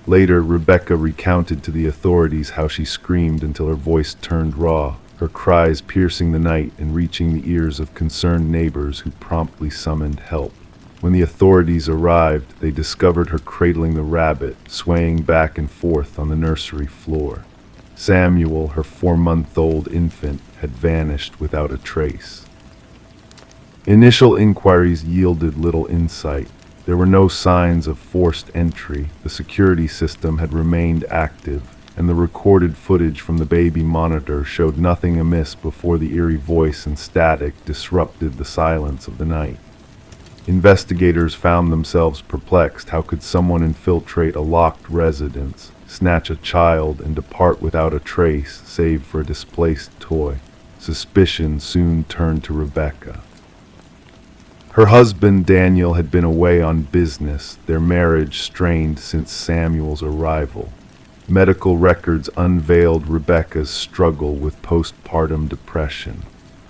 [SPEAKER 1] Later, Rebecca recounted to the authorities how she screamed until her voice turned raw, her cries piercing the night and reaching the ears of concerned neighbors who promptly summoned help. When the authorities arrived, they discovered her cradling the rabbit, swaying back and forth on the nursery floor. Samuel, her 4-month-old infant, had vanished without a trace. Initial inquiries yielded little insight. There were no signs of forced entry, the security system had remained active, and the recorded footage from the baby monitor showed nothing amiss before the eerie voice and static disrupted the silence of the night. Investigators found themselves perplexed. How could someone infiltrate a locked residence, snatch a child, and depart without a trace save for a displaced toy? Suspicion soon turned to Rebecca. Her husband, Daniel, had been away on business, their marriage strained since Samuel's arrival. Medical records unveiled Rebecca's struggle with postpartum depression.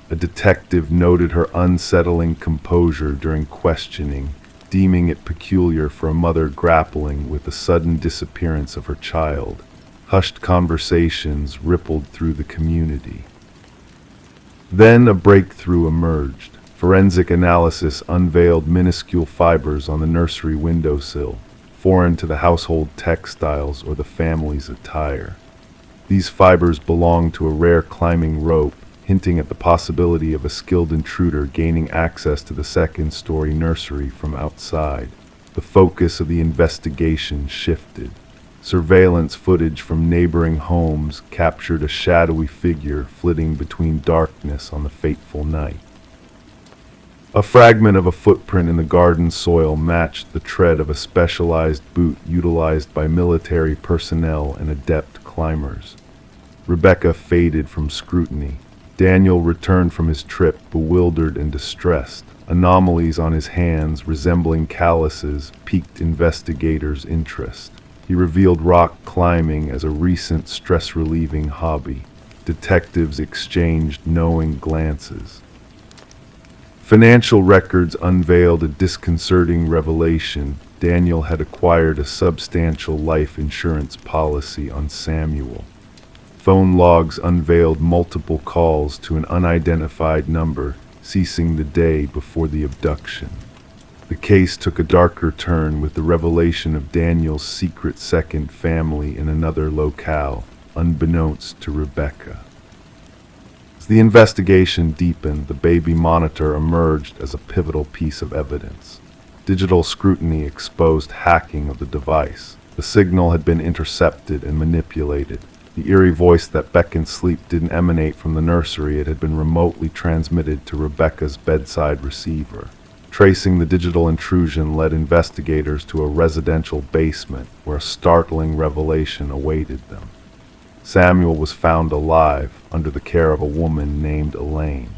[SPEAKER 1] A detective noted her unsettling composure during questioning, deeming it peculiar for a mother grappling with the sudden disappearance of her child. Hushed conversations rippled through the community. Then a breakthrough emerged. Forensic analysis unveiled minuscule fibers on the nursery windowsill, foreign to the household textiles or the family's attire. These fibers belonged to a rare climbing rope, hinting at the possibility of a skilled intruder gaining access to the second-story nursery from outside. The focus of the investigation shifted. Surveillance footage from neighboring homes captured a shadowy figure flitting between darkness on the fateful night. A fragment of a footprint in the garden soil matched the tread of a specialized boot utilized by military personnel and adept climbers. Rebecca faded from scrutiny. Daniel returned from his trip bewildered and distressed. Anomalies on his hands, resembling calluses, piqued investigators' interest. He revealed rock climbing as a recent stress-relieving hobby. Detectives exchanged knowing glances. Financial records unveiled a disconcerting revelation. Daniel had acquired a substantial life insurance policy on Samuel. Phone logs unveiled multiple calls to an unidentified number, ceasing the day before the abduction. The case took a darker turn with the revelation of Daniel's secret second family in another locale, unbeknownst to Rebecca. As the investigation deepened, the baby monitor emerged as a pivotal piece of evidence. Digital scrutiny exposed hacking of the device. The signal had been intercepted and manipulated. The eerie voice that beckoned sleep didn't emanate from the nursery, it had been remotely transmitted to Rebecca's bedside receiver. Tracing the digital intrusion led investigators to a residential basement where a startling revelation awaited them. Samuel was found alive under the care of a woman named Elaine.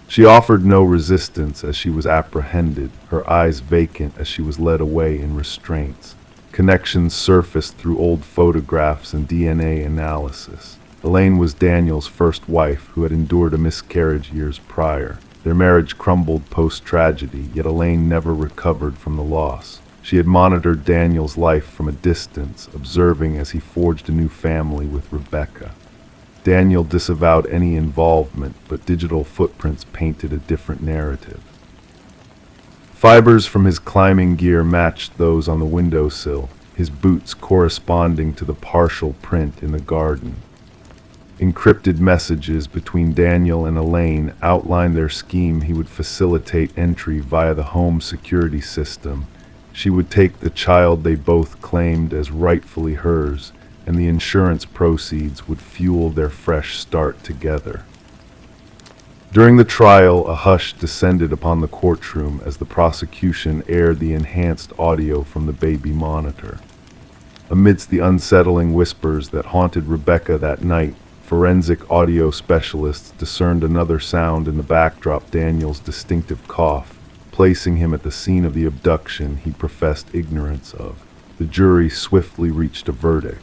[SPEAKER 1] She offered no resistance as she was apprehended, her eyes vacant as she was led away in restraints. Connections surfaced through old photographs and DNA analysis. Elaine was Daniel's first wife, who had endured a miscarriage years prior. Their marriage crumbled post-tragedy, yet Elaine never recovered from the loss. She had monitored Daniel's life from a distance, observing as he forged a new family with Rebecca. Daniel disavowed any involvement, but digital footprints painted a different narrative. Fibers from his climbing gear matched those on the windowsill, his boots corresponding to the partial print in the garden. Encrypted messages between Daniel and Elaine outlined their scheme. He would facilitate entry via the home security system. She would take the child they both claimed as rightfully hers, and the insurance proceeds would fuel their fresh start together. During the trial, a hush descended upon the courtroom as the prosecution aired the enhanced audio from the baby monitor. Amidst the unsettling whispers that haunted Rebecca that night, forensic audio specialists discerned another sound in the backdrop: Daniel's distinctive cough, placing him at the scene of the abduction he professed ignorance of. The jury swiftly reached a verdict.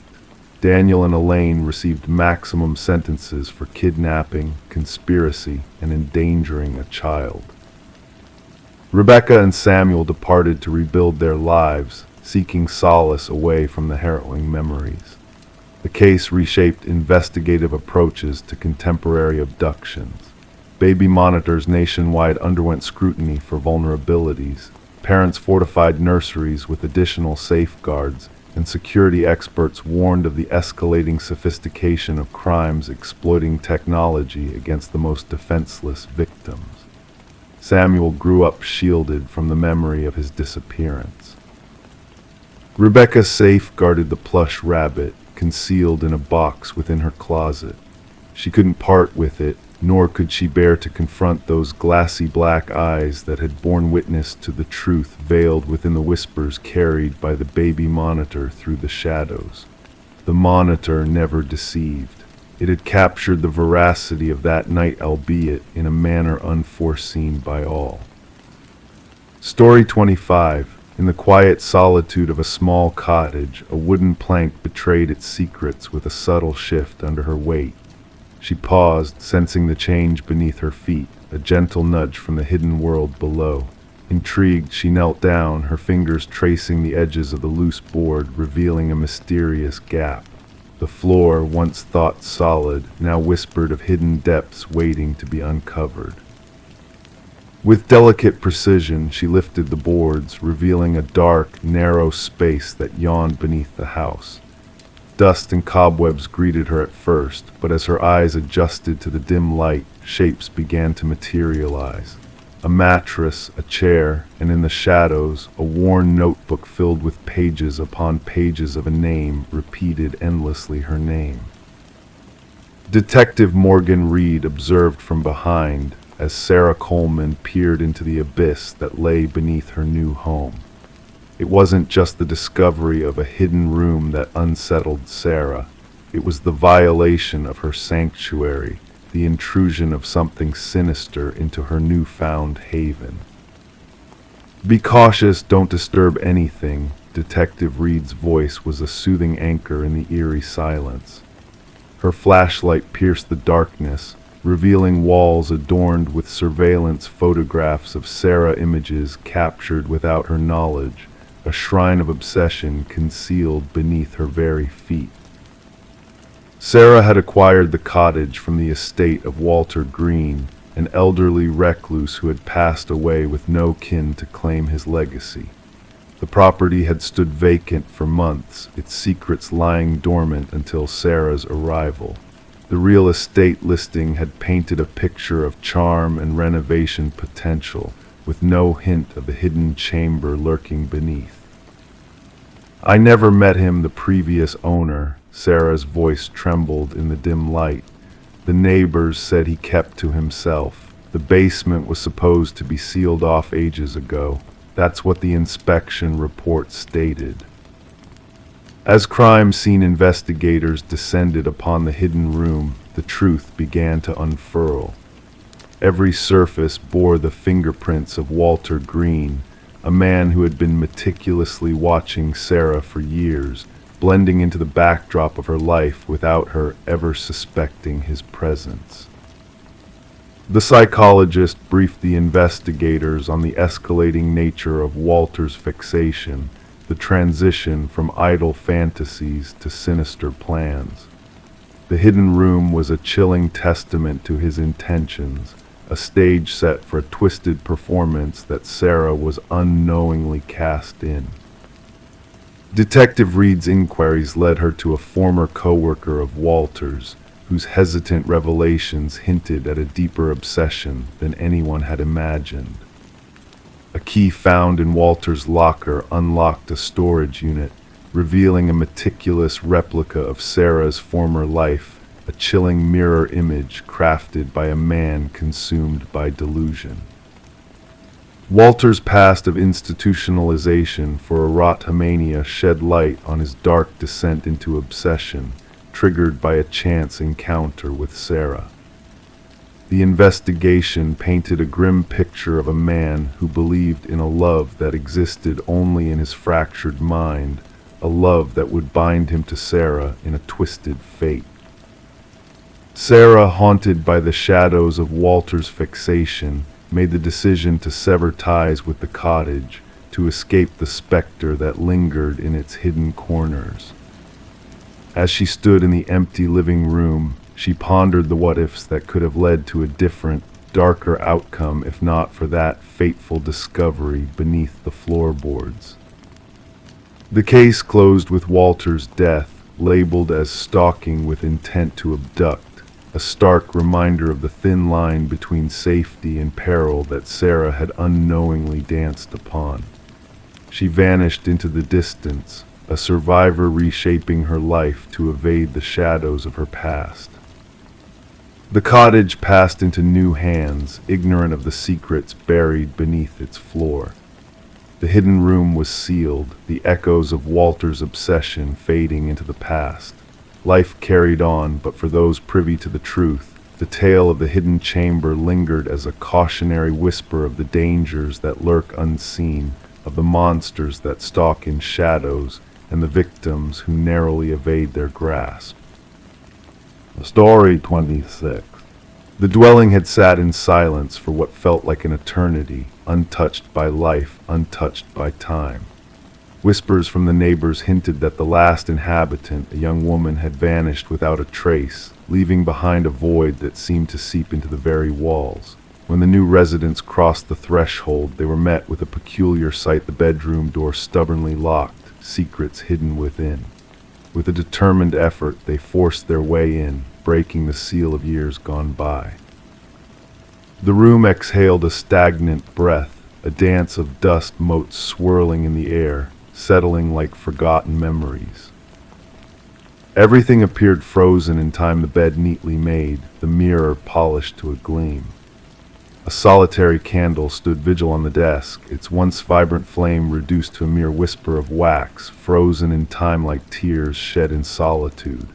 [SPEAKER 1] Daniel and Elaine received maximum sentences for kidnapping, conspiracy, and endangering a child. Rebecca and Samuel departed to rebuild their lives, seeking solace away from the harrowing memories. The case reshaped investigative approaches to contemporary abductions. Baby monitors nationwide underwent scrutiny for vulnerabilities. Parents fortified nurseries with additional safeguards, and security experts warned of the escalating sophistication of crimes exploiting technology against the most defenseless victims. Samuel grew up shielded from the memory of his disappearance. Rebecca safeguarded the plush rabbit, concealed in a box within her closet. She couldn't part with it, nor could she bear to confront those glassy black eyes that had borne witness to the truth veiled within the whispers carried by the baby monitor through the shadows. The monitor never deceived. It had captured the veracity of that night, albeit in a manner unforeseen by all. Story 25. In the quiet solitude of a small cottage, a wooden plank betrayed its secrets with a subtle shift under her weight. She paused, sensing the change beneath her feet, a gentle nudge from the hidden world below. Intrigued, she knelt down, her fingers tracing the edges of the loose board, revealing a mysterious gap. The floor, once thought solid, now whispered of hidden depths waiting to be uncovered. With delicate precision, she lifted the boards, revealing a dark, narrow space that yawned beneath the house. Dust and cobwebs greeted her at first, but as her eyes adjusted to the dim light, shapes began to materialize. A mattress, a chair, and in the shadows, a worn notebook filled with pages upon pages of a name repeated endlessly her name. Detective Morgan Reed observed from behind as Sarah Coleman peered into the abyss that lay beneath her new home. It wasn't just the discovery of a hidden room that unsettled Sarah. It was the violation of her sanctuary, the intrusion of something sinister into her newfound haven. "Be cautious, don't disturb anything," Detective Reed's voice was a soothing anchor in the eerie silence. Her flashlight pierced the darkness, revealing walls adorned with surveillance photographs of Sarah, images captured without her knowledge, a shrine of obsession concealed beneath her very feet. Sarah had acquired the cottage from the estate of Walter Green, an elderly recluse who had passed away with no kin to claim his legacy. The property had stood vacant for months, its secrets lying dormant until Sarah's arrival. The real estate listing had painted a picture of charm and renovation potential, with no hint of the hidden chamber lurking beneath. "I never met him, the previous owner," Sarah's voice trembled in the dim light. "The neighbors said he kept to himself. The basement was supposed to be sealed off ages ago. That's what the inspection report stated." As crime scene investigators descended upon the hidden room, the truth began to unfurl. Every surface bore the fingerprints of Walter Green, a man who had been meticulously watching Sarah for years, blending into the backdrop of her life without her ever suspecting his presence. The psychologist briefed the investigators on the escalating nature of Walter's fixation, the transition from idle fantasies to sinister plans. The hidden room was a chilling testament to his intentions, a stage set for a twisted performance that Sarah was unknowingly cast in. Detective Reed's inquiries led her to a former co-worker of Walter's, whose hesitant revelations hinted at a deeper obsession than anyone had imagined. A key found in Walter's locker unlocked a storage unit, revealing a meticulous replica of Sarah's former life, a chilling mirror image crafted by a man consumed by delusion. Walter's past of institutionalization for erotomania shed light on his dark descent into obsession, triggered by a chance encounter with Sarah. The investigation painted a grim picture of a man who believed in a love that existed only in his fractured mind, a love that would bind him to Sarah in a twisted fate. Sarah, haunted by the shadows of Walter's fixation, made the decision to sever ties with the cottage, to escape the specter that lingered in its hidden corners. As she stood in the empty living room, she pondered the what-ifs that could have led to a different, darker outcome if not for that fateful discovery beneath the floorboards. The case closed with Walter's death, labeled as stalking with intent to abduct, a stark reminder of the thin line between safety and peril that Sarah had unknowingly danced upon. She vanished into the distance, a survivor reshaping her life to evade the shadows of her past. The cottage passed into new hands, ignorant of the secrets buried beneath its floor. The hidden room was sealed, the echoes of Walter's obsession fading into the past. Life carried on, but for those privy to the truth, the tale of the hidden chamber lingered as a cautionary whisper of the dangers that lurk unseen, of the monsters that stalk in shadows, and the victims who narrowly evade their grasp. Story 26. The dwelling had sat in silence for what felt like an eternity, untouched by life, untouched by time. Whispers from the neighbors hinted that the last inhabitant, a young woman, had vanished without a trace, leaving behind a void that seemed to seep into the very walls. When the new residents crossed the threshold, they were met with a peculiar sight: the bedroom door stubbornly locked, secrets hidden within. With a determined effort, they forced their way in, breaking the seal of years gone by. The room exhaled a stagnant breath, a dance of dust motes swirling in the air, settling like forgotten memories. Everything appeared frozen in time, the bed neatly made, the mirror polished to a gleam. A solitary candle stood vigil on the desk, its once vibrant flame reduced to a mere whisper of wax, frozen in time like tears shed in solitude.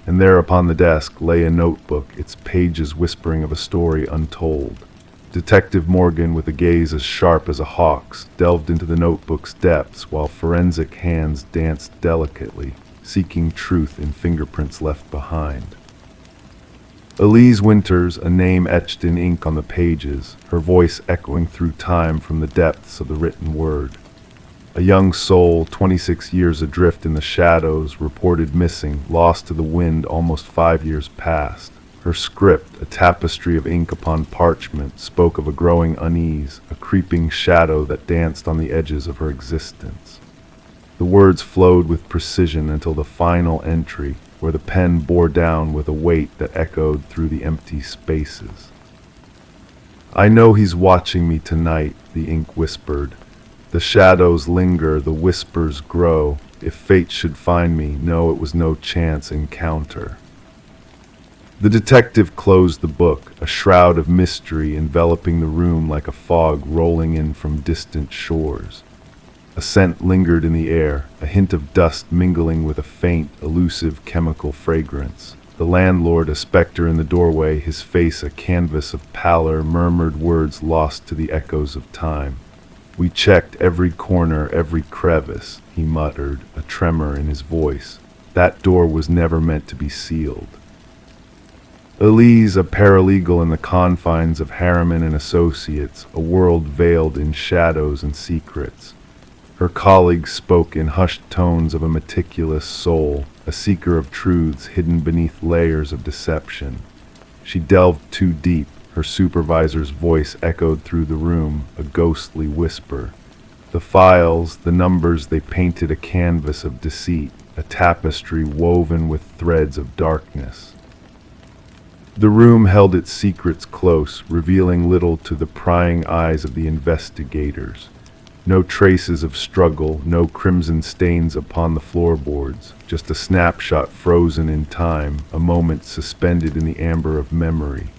[SPEAKER 1] And there upon the desk lay a notebook, its pages whispering of a story untold. Detective Morgan, with a gaze as sharp as a hawk's, delved into the notebook's depths while forensic hands danced delicately, seeking truth in fingerprints left behind. Elise Winters, a name etched in ink on the pages, her voice echoing through time from the depths of the written word. A young soul, 26 years adrift in the shadows, reported missing, lost to the wind almost 5 years past. Her script, a tapestry of ink upon parchment, spoke of a growing unease, a creeping shadow that danced on the edges of her existence. The words flowed with precision until the final entry, where the pen bore down with a weight that echoed through the empty spaces. "I know he's watching me tonight," the ink whispered. "The shadows linger, the whispers grow. If fate should find me, know it was no chance encounter." The detective closed the book, a shroud of mystery enveloping the room like a fog rolling in from distant shores. A scent lingered in the air, a hint of dust mingling with a faint, elusive chemical fragrance. The landlord, a specter in the doorway, his face a canvas of pallor, murmured words lost to the echoes of time. "We checked every corner, every crevice," he muttered, a tremor in his voice. "That door was never meant to be sealed." Elise, a paralegal in the confines of Harriman and Associates, a world veiled in shadows and secrets. Her colleagues spoke in hushed tones of a meticulous soul, a seeker of truths hidden beneath layers of deception. She delved too deep. Her supervisor's voice echoed through the room, a ghostly whisper. The files, the numbers, they painted a canvas of deceit, a tapestry woven with threads of darkness. The room held its secrets close, revealing little to the prying eyes of the investigators. No traces of struggle, no crimson stains upon the floorboards, just a snapshot frozen in time, a moment suspended in the amber of memory.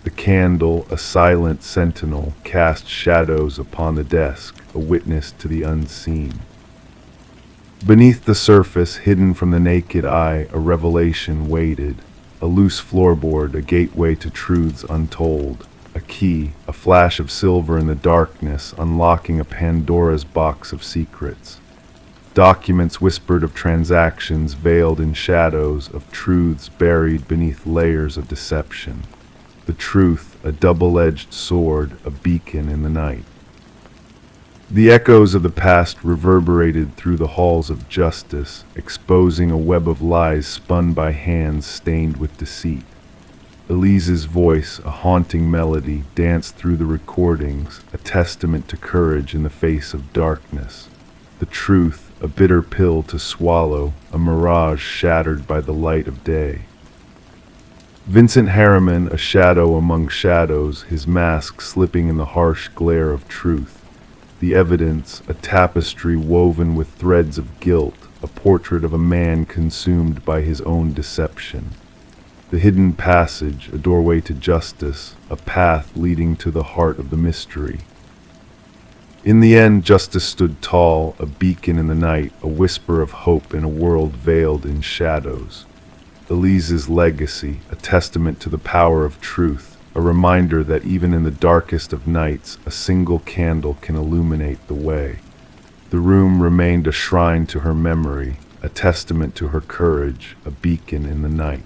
[SPEAKER 1] The candle, a silent sentinel, cast shadows upon the desk, a witness to the unseen. Beneath the surface, hidden from the naked eye, a revelation waited. A loose floorboard, a gateway to truths untold. A key, a flash of silver in the darkness, unlocking a Pandora's box of secrets. Documents whispered of transactions veiled in shadows, of truths buried beneath layers of deception. The truth, a double-edged sword, a beacon in the night. The echoes of the past reverberated through the halls of justice, exposing a web of lies spun by hands stained with deceit. Elise's voice, a haunting melody, danced through the recordings, a testament to courage in the face of darkness. The truth, a bitter pill to swallow, a mirage shattered by the light of day. Vincent Harriman, a shadow among shadows, his mask slipping in the harsh glare of truth. The evidence, a tapestry woven with threads of guilt, a portrait of a man consumed by his own deception. The hidden passage, a doorway to justice, a path leading to the heart of the mystery. In the end, justice stood tall, a beacon in the night, a whisper of hope in a world veiled in shadows. Elise's legacy, a testament to the power of truth, a reminder that even in the darkest of nights, a single candle can illuminate the way. The room remained a shrine to her memory, a testament to her courage, a beacon in the night.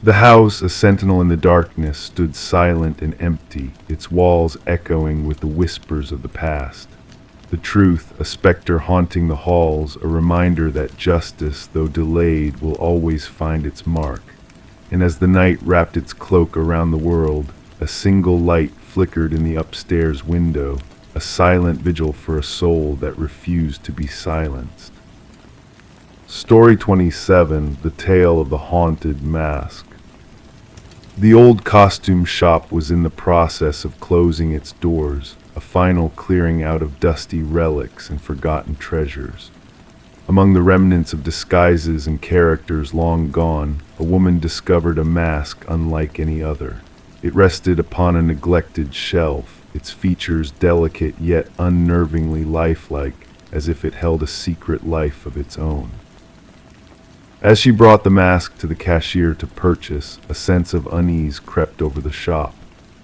[SPEAKER 1] The house, a sentinel in the darkness, stood silent and empty, its walls echoing with the whispers of the past. The truth, a specter haunting the halls, a reminder that justice, though delayed, will always find its mark. And as the night wrapped its cloak around the world, a single light flickered in the upstairs window, a silent vigil for a soul that refused to be silenced. Story 27, The Tale of the Haunted Mask. The old costume shop was in the process of closing its doors, a final clearing out of dusty relics and forgotten treasures. Among the remnants of disguises and characters long gone, a woman discovered a mask unlike any other. It rested upon a neglected shelf, its features delicate yet unnervingly lifelike, as if it held a secret life of its own. As she brought the mask to the cashier to purchase, a sense of unease crept over the shop.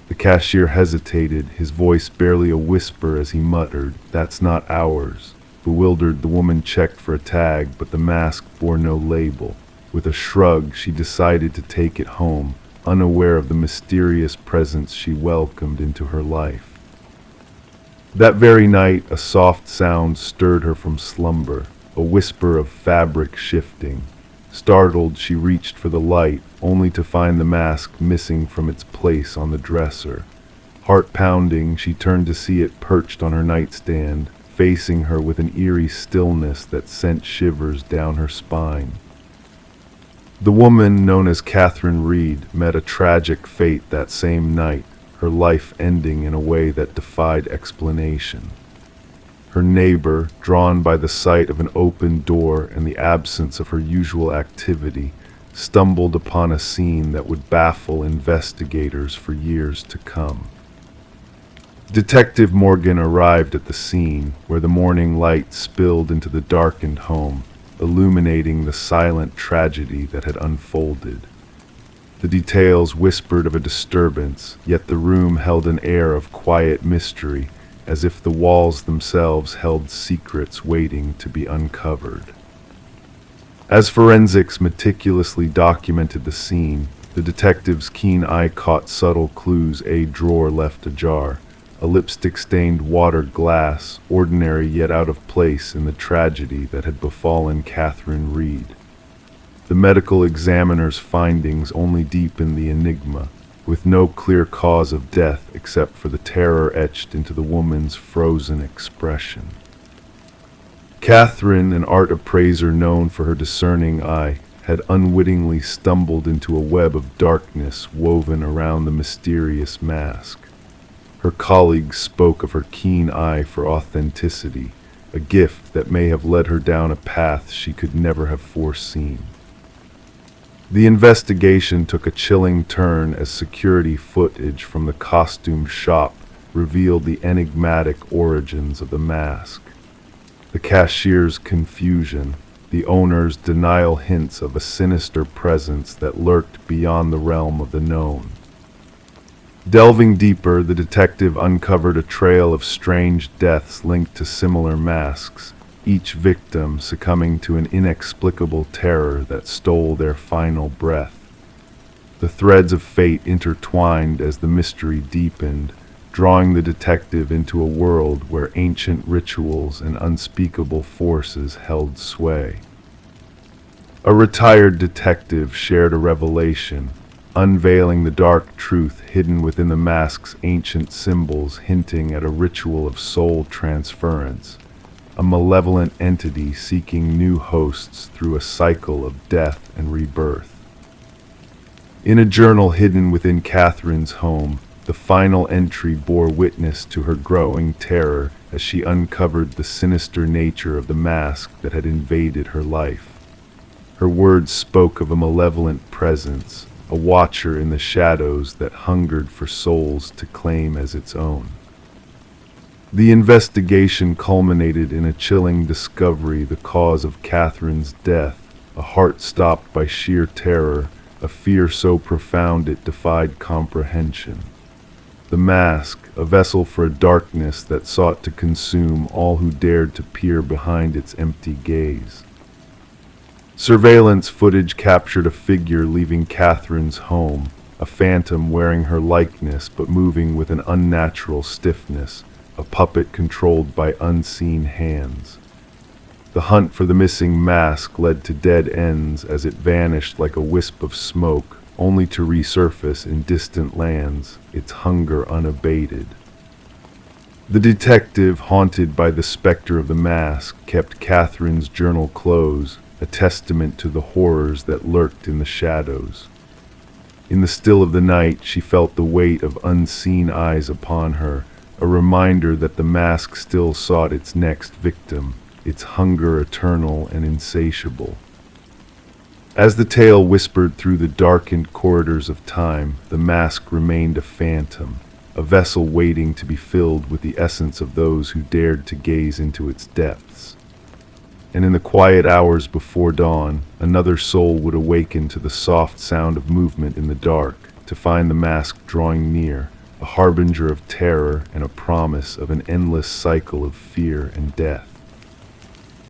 [SPEAKER 1] The cashier hesitated, his voice barely a whisper as he muttered, "That's not ours." Bewildered, the woman checked for a tag, but the mask bore no label. With a shrug, she decided to take it home, unaware of the mysterious presence she welcomed into her life. That very night, a soft sound stirred her from slumber, a whisper of fabric shifting. Startled, she reached for the light, only to find the mask missing from its place on the dresser. Heart pounding, she turned to see it perched on her nightstand, facing her with an eerie stillness that sent shivers down her spine. The woman known as Catherine Reed met a tragic fate that same night, her life ending in a way that defied explanation. Her neighbor, drawn by the sight of an open door and the absence of her usual activity, stumbled upon a scene that would baffle investigators for years to come. Detective Morgan arrived at the scene, where the morning light spilled into the darkened home, illuminating the silent tragedy that had unfolded. The details whispered of a disturbance, yet the room held an air of quiet mystery, as if the walls themselves held secrets waiting to be uncovered. As forensics meticulously documented the scene, the detective's keen eye caught subtle clues: a drawer left ajar, a lipstick-stained water glass, ordinary yet out of place in the tragedy that had befallen Catherine Reed. The medical examiner's findings only deepened the enigma, with no clear cause of death except for the terror etched into the woman's frozen expression. Catherine, an art appraiser known for her discerning eye, had unwittingly stumbled into a web of darkness woven around the mysterious mask. Her colleagues spoke of her keen eye for authenticity, a gift that may have led her down a path she could never have foreseen. The investigation took a chilling turn as security footage from the costume shop revealed the enigmatic origins of the mask. The cashier's confusion, the owner's denial, hints of a sinister presence that lurked beyond the realm of the known. Delving deeper, the detective uncovered a trail of strange deaths linked to similar masks, each victim succumbing to an inexplicable terror that stole their final breath. The threads of fate intertwined as the mystery deepened, drawing the detective into a world where ancient rituals and unspeakable forces held sway. A retired detective shared a revelation, unveiling the dark truth hidden within the mask's ancient symbols, hinting at a ritual of soul transference, a malevolent entity seeking new hosts through a cycle of death and rebirth. In a journal hidden within Catherine's home, the final entry bore witness to her growing terror as she uncovered the sinister nature of the mask that had invaded her life. Her words spoke of a malevolent presence, a watcher in the shadows that hungered for souls to claim as its own. The investigation culminated in a chilling discovery: the cause of Catherine's death, a heart stopped by sheer terror, a fear so profound it defied comprehension. The mask, a vessel for a darkness that sought to consume all who dared to peer behind its empty gaze. Surveillance footage captured a figure leaving Catherine's home, a phantom wearing her likeness but moving with an unnatural stiffness, a puppet controlled by unseen hands. The hunt for the missing mask led to dead ends as it vanished like a wisp of smoke, only to resurface in distant lands, its hunger unabated. The detective, haunted by the specter of the mask, kept Catherine's journal closed, a testament to the horrors that lurked in the shadows. In the still of the night, she felt the weight of unseen eyes upon her, a reminder that the mask still sought its next victim, its hunger eternal and insatiable. As the tale whispered through the darkened corridors of time, the mask remained a phantom, a vessel waiting to be filled with the essence of those who dared to gaze into its depths. And in the quiet hours before dawn, another soul would awaken to the soft sound of movement in the dark, to find the mask drawing near, a harbinger of terror and a promise of an endless cycle of fear and death.